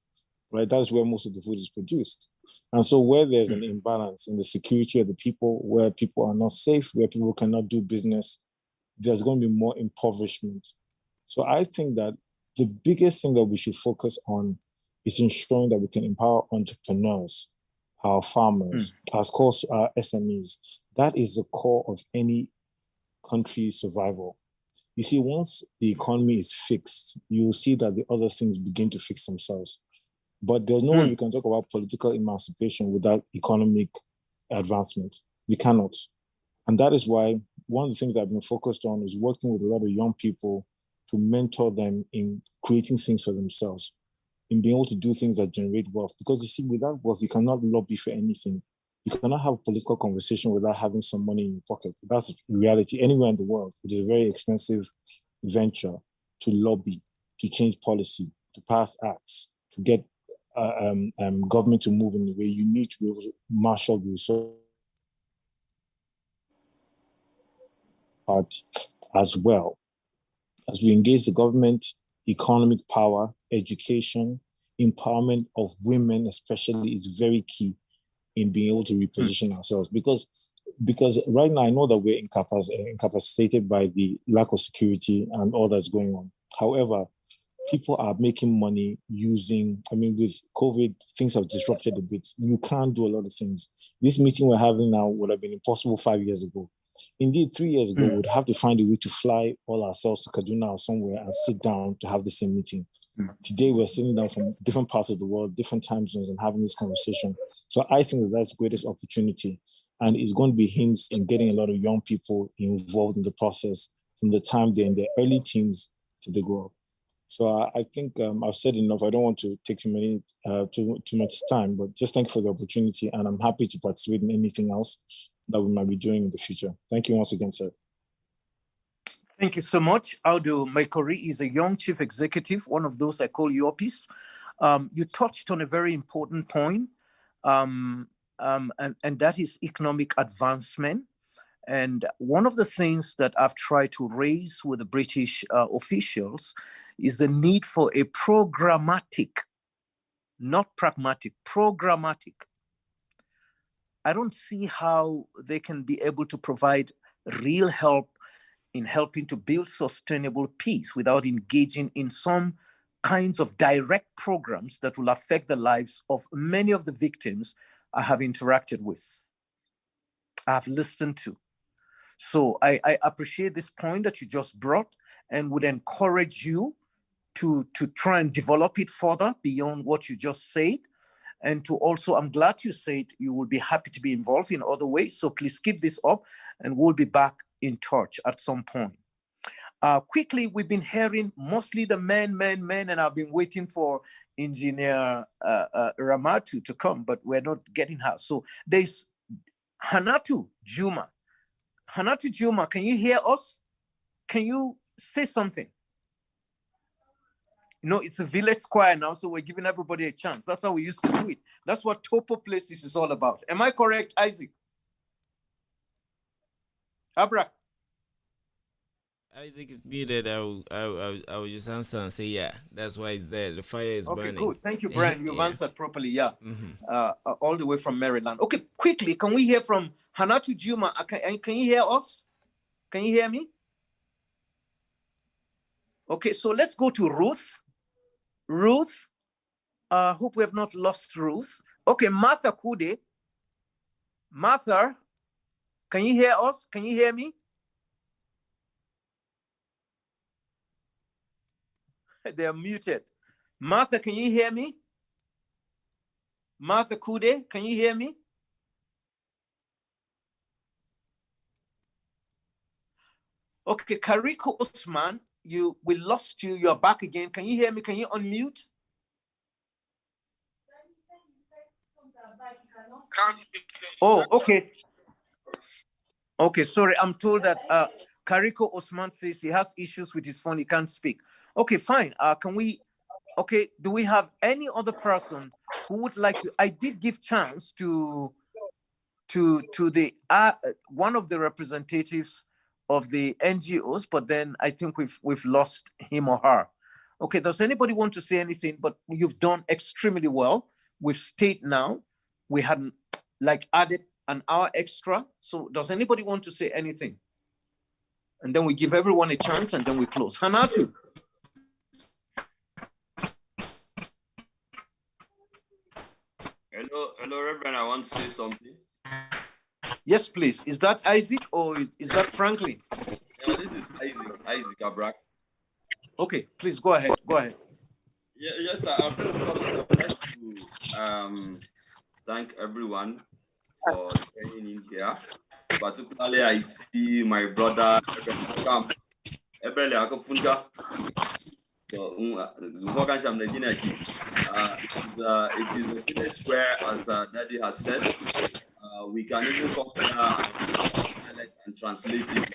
right? That's where most of the food is produced. And so where there's an imbalance in the security of the people, where people are not safe, where people cannot do business, there's going to be more impoverishment. So I think that the biggest thing that we should focus on is ensuring that we can empower entrepreneurs, our farmers, our SMEs. That is the core of any country's survival. You see, once the economy is fixed, you will see that the other things begin to fix themselves. But there's no way we can talk about political emancipation without economic advancement. We cannot. And that is why one of the things I've been focused on is working with a lot of young people to mentor them in creating things for themselves, in being able to do things that generate wealth. Because you see, without wealth, you cannot lobby for anything. You cannot have a political conversation without having some money in your pocket. That's reality anywhere in the world. It is a very expensive venture to lobby, to change policy, to pass acts, to get government to move in the way you need to be able to marshal the resources as well. As we engage the government, economic power, education, empowerment of women especially is very key in being able to reposition ourselves. Because right now I know that we're incapacitated by the lack of security and all that's going on. However, people are making money with COVID, things have disrupted a bit. You can't do a lot of things. This meeting we're having now would have been impossible 5 years ago. Indeed, 3 years ago, we would have to find a way to fly all ourselves to Kaduna or somewhere and sit down to have the same meeting. Today, we're sitting down from different parts of the world, different time zones, and having this conversation. So I think that that's the greatest opportunity. And it's going to be hints in getting a lot of young people involved in the process from the time they're in their early teens to the grow up. So I think I've said enough. I don't want to take too much time, but just thank you for the opportunity. And I'm happy to participate in anything else that we might be doing in the future. Thank you once again, sir. Thank you so much. Audu Maikori is a young chief executive, one of those I call Yopis. You touched on a very important point, and that is economic advancement. And one of the things that I've tried to raise with the British officials is the need for a programmatic, not pragmatic, programmatic. I don't see how they can be able to provide real help in helping to build sustainable peace without engaging in some kinds of direct programs that will affect the lives of many of the victims I have interacted with, I have listened to. So I appreciate this point that you just brought and would encourage you to try and develop it further beyond what you just said. And to also, I'm glad you said you will be happy to be involved in other ways. So please keep this up and we'll be back in touch at some point. Quickly, we've been hearing mostly the men, and I've been waiting for Engineer Ramatu to come, but we're not getting her. So there's Hanatu Juma. Hanatu Juma, can you hear us? Can you say something? You know, it's a village square now, so we're giving everybody a chance. That's how we used to do it. That's what Topo Places is all about. Am I correct, Isaac? Abra. Isaac is muted. I will just answer and say, yeah, that's why it's there. The fire is Okay, burning. good. Thank you, Brian. You've Yeah. answered properly. Yeah. All the way from Maryland. Okay, quickly, can we hear from Hanatu Juma? Can you hear us? Can you hear me? Okay, so let's go to Ruth. Ruth, hope we have not lost Ruth. Okay, Martha Kude. Martha, can you hear us? Can you hear me? They are muted. Martha, can you hear me? Martha Kude, can you hear me? Okay, Kariko Osman, we lost you. You're back again. Can you hear me? Can you unmute? Oh, okay. Okay, sorry. I'm told that Kariko Osman says he has issues with his phone. He can't speak. Okay, fine. Do we have any other person who would like to? I did give chance to the one of the representatives of the NGOs, but then I think we've lost him or her. Okay, does anybody want to say anything? But you've done extremely well. We've stayed now. We hadn't added an hour extra. So does anybody want to say anything? And then we give everyone a chance and then we close. Hanatu. Hello, Reverend. I want to say something. Yes, please. Is that Isaac or is that Franklin? Yeah, this is Isaac Abrak. Okay, please go ahead. Go ahead. Yeah, yes, sir. First of all, I would like to thank everyone for joining in here. Particularly, I see my brother Ebele Akofunja. So, it is a village where, as Daddy has said, we can even compare and translate it.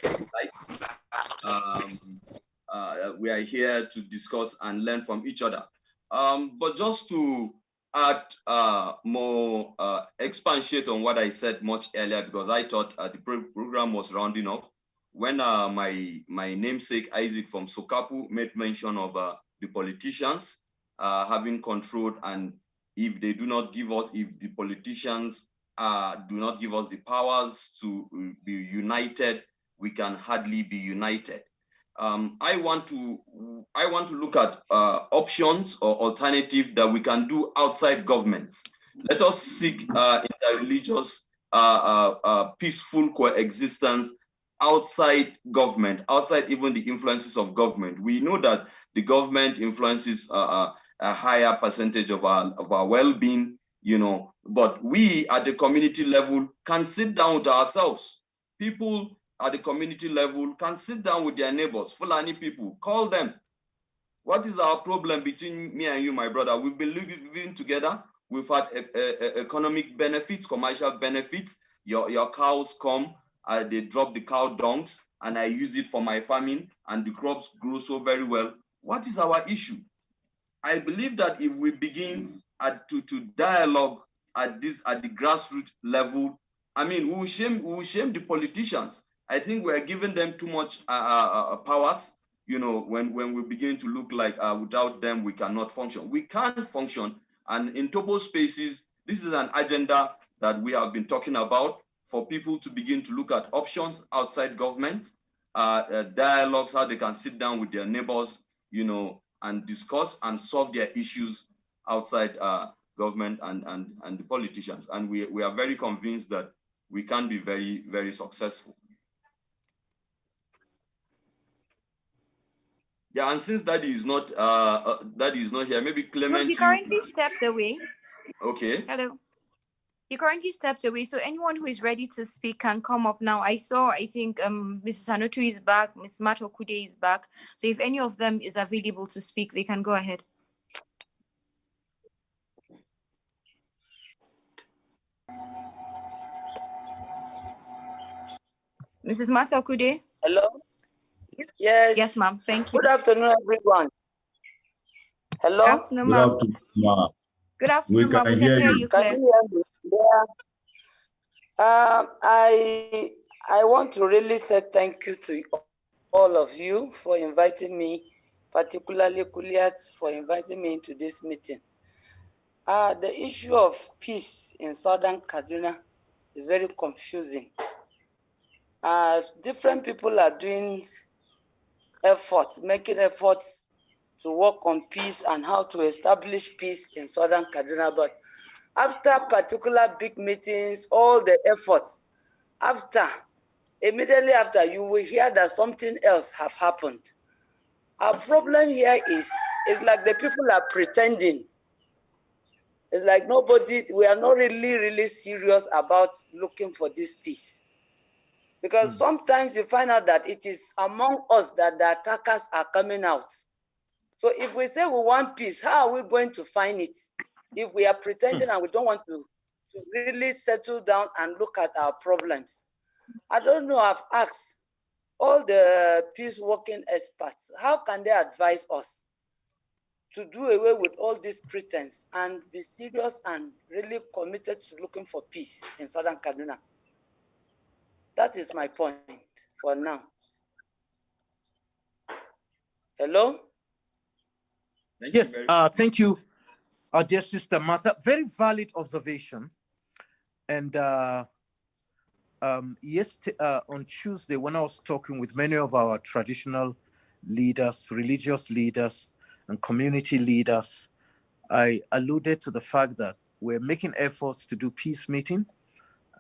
We are here to discuss and learn from each other. But just to add more expansion on what I said much earlier, because I thought the program was rounding off. When my namesake Isaac from Sokapu made mention of the politicians having control, and if they do not give us, if the politicians do not give us the powers to be united, we can hardly be united. I want to look at options or alternatives that we can do outside government. Let us seek interreligious, peaceful coexistence outside government, outside even the influences of government. We know that the government influences a higher percentage of our well-being, but we at the community level can sit down with ourselves. People at the community level can sit down with their neighbors, Fulani people, call them. What is our problem between me and you, my brother? We've been living together. We've had economic benefits, commercial benefits. Your cows come, they drop the cow dungs, and I use it for my farming, and the crops grow so very well. What is our issue? I believe that if we begin to dialogue at the grassroots level, I mean, we will shame the politicians. I think we are giving them too much powers. When we begin to look like without them we cannot function. We can't function, and in Topo Spaces, this is an agenda that we have been talking about for people to begin to look at options outside government, dialogues, how they can sit down with their neighbors, and discuss and solve their issues outside government and the politicians. And we are very convinced that we can be very, very successful. Yeah, and since Daddy is not here, maybe Clement. No, he currently stepped away. Okay. Hello. He currently stepped away, so anyone who is ready to speak can come up now. I think Mrs. Hanotu is back, Ms. Matokude is back. So if any of them is available to speak, they can go ahead. Mrs. Matokude? Hello? Yes. Yes, ma'am. Thank you. Good afternoon, everyone. Hello? Good afternoon, ma'am. Good afternoon, ma'am. We can hear you, Can Claire. you hear me? Yeah. I want to really say thank you to all of you for inviting me, particularly Kuliat for inviting me into this meeting. The issue of peace in Southern Kaduna is very confusing. Different people are doing efforts, making efforts to work on peace and how to establish peace in Southern Kaduna. But after particular big meetings, all the efforts, immediately after, you will hear that something else have happened. Our problem here is like the people are pretending. It's like we are not really serious about looking for this peace. Because sometimes you find out that it is among us that the attackers are coming out. So if we say we want peace, how are we going to find it? If we are pretending and we don't want to really settle down and look at our problems. I don't know, I've asked all the peace working experts, how can they advise us to do away with all this pretense and be serious and really committed to looking for peace in Southern Kaduna? That is my point for now. Hello? Yes, thank you, dear Sister Martha. Very valid observation. And on Tuesday, when I was talking with many of our traditional leaders, religious leaders, and community leaders, I alluded to the fact that we're making efforts to do peace meeting.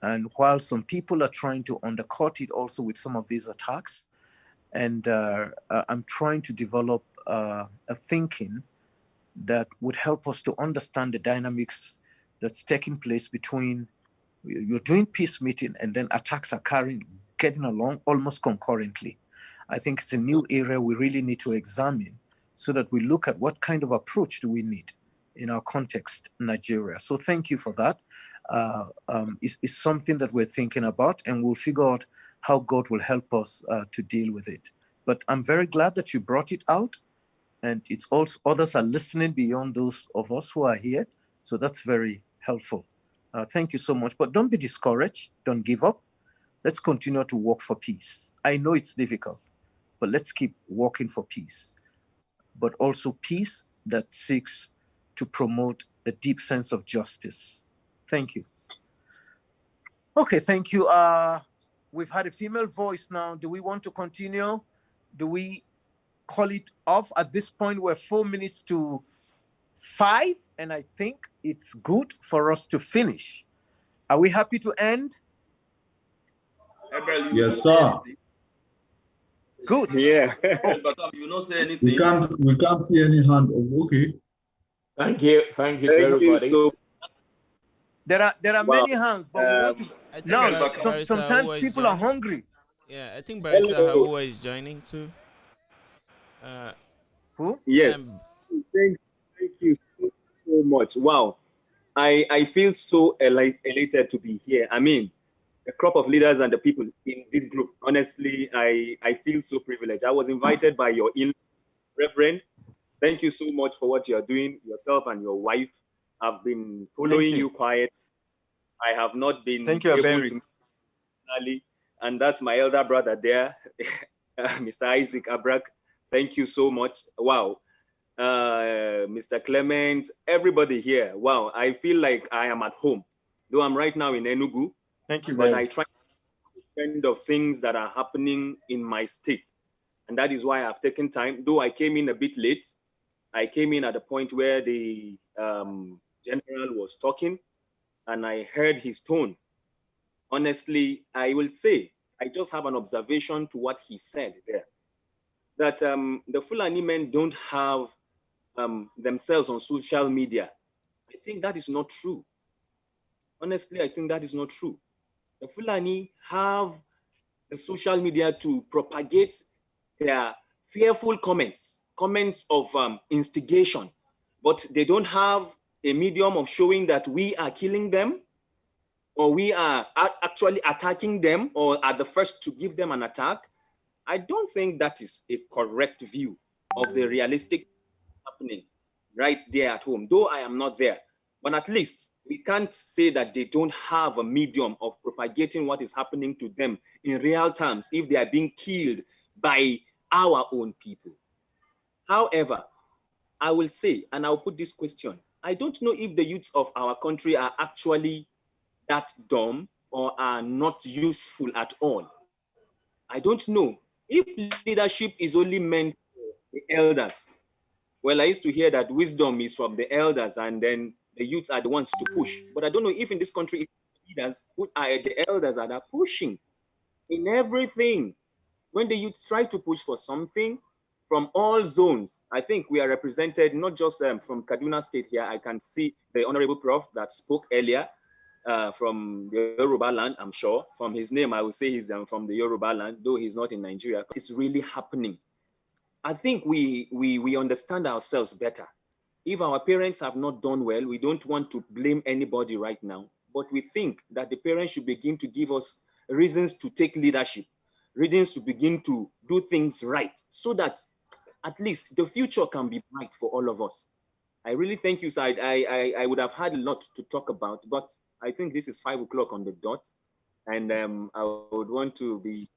And while some people are trying to undercut it also with some of these attacks, and I'm trying to develop a thinking that would help us to understand the dynamics that's taking place between you're doing peace meeting and then attacks are getting along almost concurrently. I think it's a new area we really need to examine so that we look at what kind of approach do we need in our context, Nigeria. So thank you for that. It's something that we're thinking about, and we'll figure out how God will help us to deal with it. But I'm very glad that you brought it out, and it's also others are listening beyond those of us who are here. So that's very helpful. Thank you so much. But don't be discouraged. Don't give up. Let's continue to work for peace. I know it's difficult, but let's keep working for peace. But also peace that seeks to promote a deep sense of justice. Thank you. Okay, thank you. We've had a female voice now. Do we want to continue? Do we call it off? At this point, we're 4 minutes to 5, and I think it's good for us to finish. Are we happy to end? Yes, sir. Good. Yeah. You don't say anything. We can't see any hand. Okay. Thank you to everybody. There are many hands, but we want to. No, sometimes people are hungry. Yeah, I think Barrister Hawa is joining too. Who? Yes. Thank you so much. Wow. I feel so elated to be here. I mean, a crop of leaders and the people in this group. Honestly, I feel so privileged. I was invited by your Reverend. Thank you so much for what you are doing, yourself and your wife. I've been following you quiet. I have not been able to personally, and that's my elder brother there, Mr. Isaac Abrak. Thank you so much. Wow. Mr. Clement, everybody here. Wow, I feel like I am at home. Though I'm right now in Enugu. Thank you. But I try to defend of things that are happening in my state. And that is why I've taken time. Though I came in a bit late, I came in at a point where the general was talking and I heard his tone. Honestly, I will say, I just have an observation to what he said there. That the Fulani men don't have themselves on social media. I think that is not true. Honestly, I think that is not true. The Fulani have the social media to propagate their fearful comments of instigation, but they don't have a medium of showing that we are killing them or we are actually attacking them or are the first to give them an attack. I don't think that is a correct view of the realistic happening right there at home, though I am not there. But at least We can't say that they don't have a medium of propagating what is happening to them in real terms if they are being killed by our own people. However, I will say, and I'll put this question, I don't know if the youths of our country are actually that dumb or are not useful at all. I don't know if leadership is only meant for the elders. Well, I used to hear that wisdom is from the elders and then the youths are the ones to push. But I don't know if in this country, it's the leaders who are the elders that are pushing in everything. When the youth try to push for something from all zones, I think we are represented not just from Kaduna State here. I can see the Honorable Prof that spoke earlier from the Yoruba land, I'm sure. From his name, I would say he's from the Yoruba land, though he's not in Nigeria. It's really happening. I think we understand ourselves better. If our parents have not done well, we don't want to blame anybody right now, but we think that the parents should begin to give us reasons to take leadership, reasons to begin to do things right, so that at least the future can be bright for all of us. I really thank you, sir. I would have had a lot to talk about, but I think this is 5 o'clock on the dot, and I would want to be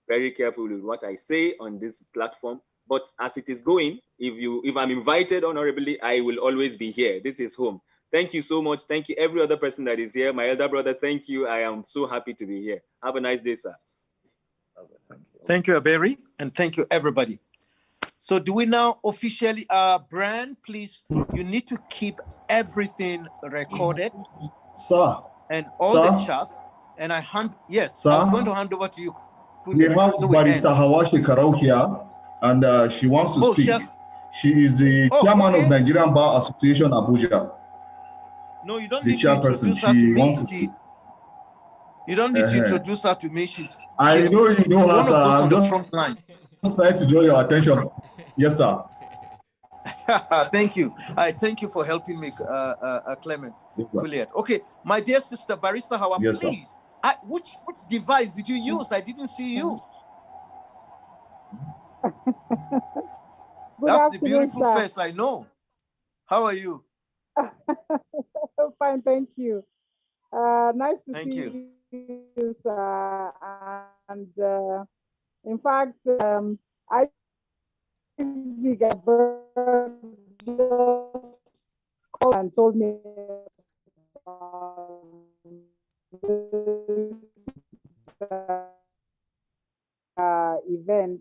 very careful with what I say on this platform. But as it is going, if I'm invited honorably, I will always be here. This is home. Thank you so much. Thank you, every other person that is here. My elder brother, thank you. I am so happy to be here. Have a nice day, sir. Thank you, Aberi, and thank you, everybody. So do we now officially, Brian, please, you need to keep everything recorded. Sir. And all sir? the chats. And yes, sir? I was going to hand over to you. We have Barrister Hawashi Karau here, and she wants to speak. She is the chairman of Nigerian Bar Association, Abuja. No, you don't the need to introduce her to me. You don't need to introduce her to me. She's know you know her, one sir. of those on I'm the just front line. trying to draw your attention. Yes, sir. Thank you. Thank you for helping me, Clement. Brilliant. Okay, my dear sister, Barrister Hawa, yes, please. Which device did you use? I didn't see you. That's the beautiful face, I know. How are you? Fine, thank you. Nice to thank see you, sir. And in fact, I just called and told me event,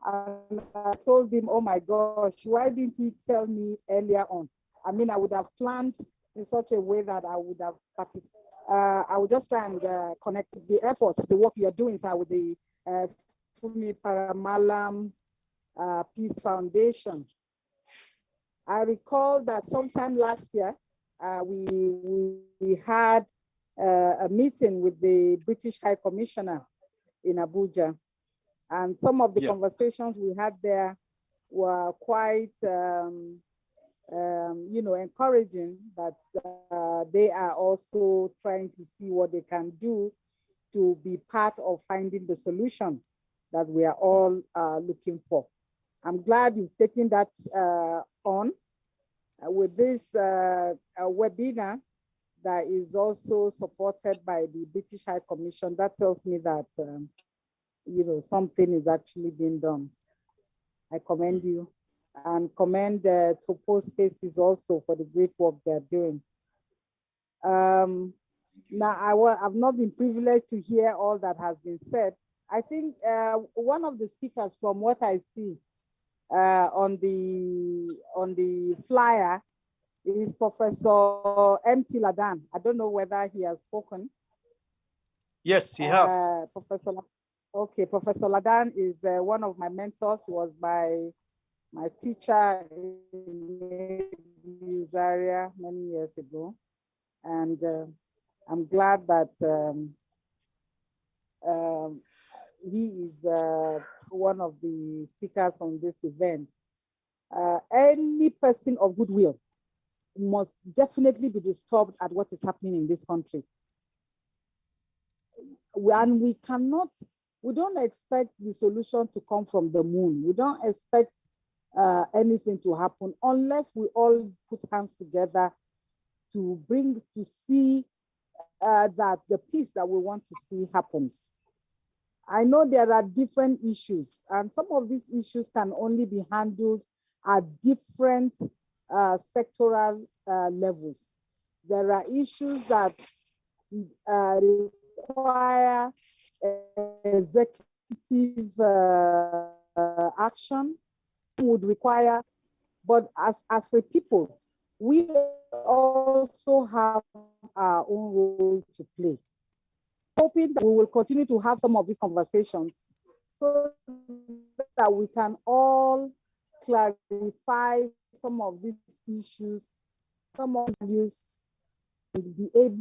and I told him, oh my gosh, why didn't he tell me earlier on? I mean, I would have planned in such a way that I would have participated. I would just try and connect the efforts, the work you're doing, sir, with the Fumi Paramalam Peace Foundation. I recall that sometime last year, we had a meeting with the British High Commissioner in Abuja. And some of the conversations we had there were quite, encouraging, that they are also trying to see what they can do to be part of finding the solution that we are all looking for. I'm glad you've taken that on with this webinar that is also supported by the British High Commission. That tells me that something is actually being done. I commend you, and commend Topo Spaces also for the great work they're doing. Now, I've not been privileged to hear all that has been said. I think one of the speakers, from what I see on the flyer, is Professor M.T. Ladan. I don't know whether he has spoken. Yes, he has. Professor Ladan is one of my mentors. He was my teacher in Zaria many years ago. And I'm glad that he is one of the speakers on this event. Any person of goodwill must definitely be disturbed at what is happening in this country. And we don't expect the solution to come from the moon. We don't expect anything to happen unless we all put hands together to bring, to see that the peace that we want to see happens. I know there are different issues, and some of these issues can only be handled at different sectoral levels. There are issues that require executive action, would require, but as a people, we also have our own role to play. Hoping that we will continue to have some of these conversations so that we can all clarify some of these issues, some of the values, and be able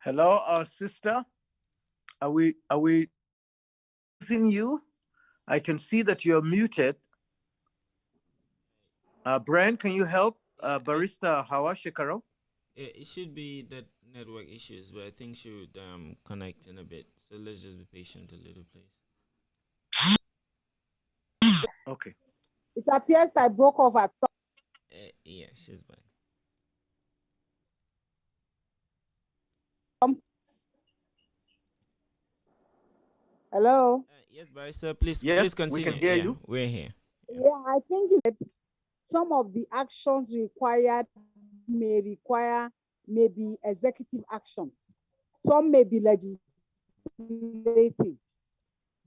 Hello, our sister. Are we losing you? I can see that you're muted. Brian, can you help Barista Hawa Shekaro? It should be that network issues, but I think she would connect in a bit. So let's just be patient a little, please. Okay. It appears I broke off at some. Yeah, she's back. Hello? Yes, Barrister, please continue. We can hear you. We're here. Yeah, I think some of the actions required may require maybe executive actions. Some may be legislative.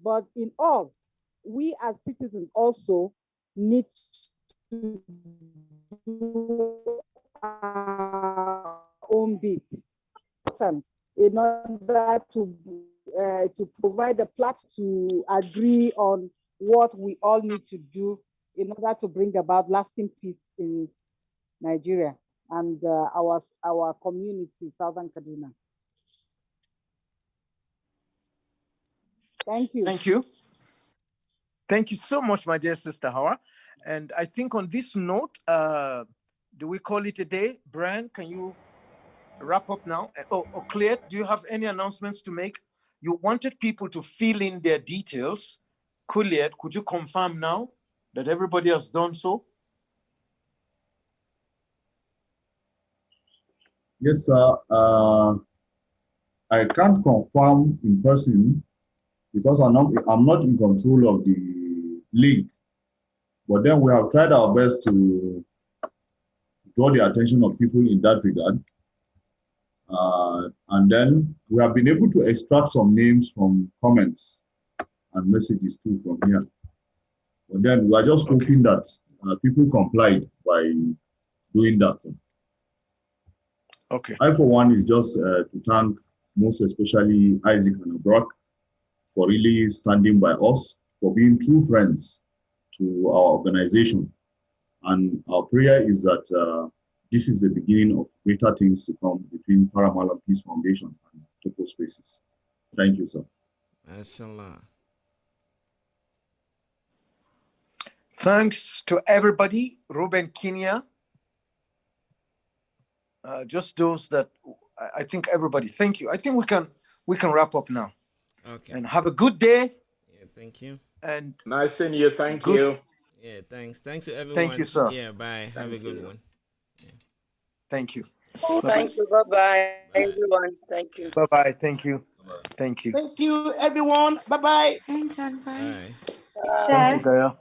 But in all, we as citizens also need to do our own bit in order to provide a platform to agree on what we all need to do in order to bring about lasting peace in Nigeria and our community, Southern Kaduna. Thank you. Thank you. Thank you so much, my dear sister Hawa. And I think on this note, do we call it a day? Brian, can you wrap up now? Oh, Claire, do you have any announcements to make? You wanted people to fill in their details. Kuliet, could you confirm now that everybody has done so? Yes, sir. I can't confirm in person because I'm not in control of the link. But then we have tried our best to draw the attention of people in that regard. And then we have been able to extract some names from comments and messages too from here. But then we are just hoping that people complied by doing that. Okay. I, for one, is just to thank most especially Isaac and Brock for really standing by us, for being true friends to our organization. And our prayer is that this is the beginning of greater things to come between Paramount Peace Foundation and Topo Spaces. Thank you, sir. Mashallah. Thanks to everybody. Ruben Kenya. Just those that I think everybody. Thank you. I think we can wrap up now. Okay. And have a good day. Yeah, thank you. And nice seeing you. Thank you. Yeah, thanks. Thanks to everyone. Thank you, sir. Yeah, bye. Have a good one. Yeah. Thank you. Thank you. Bye-bye, everyone. Thank you. Bye-bye. Thank you. Thank you. Thank you, everyone. Bye-bye. Thanks, and bye. Bye. Thank you, Gaya.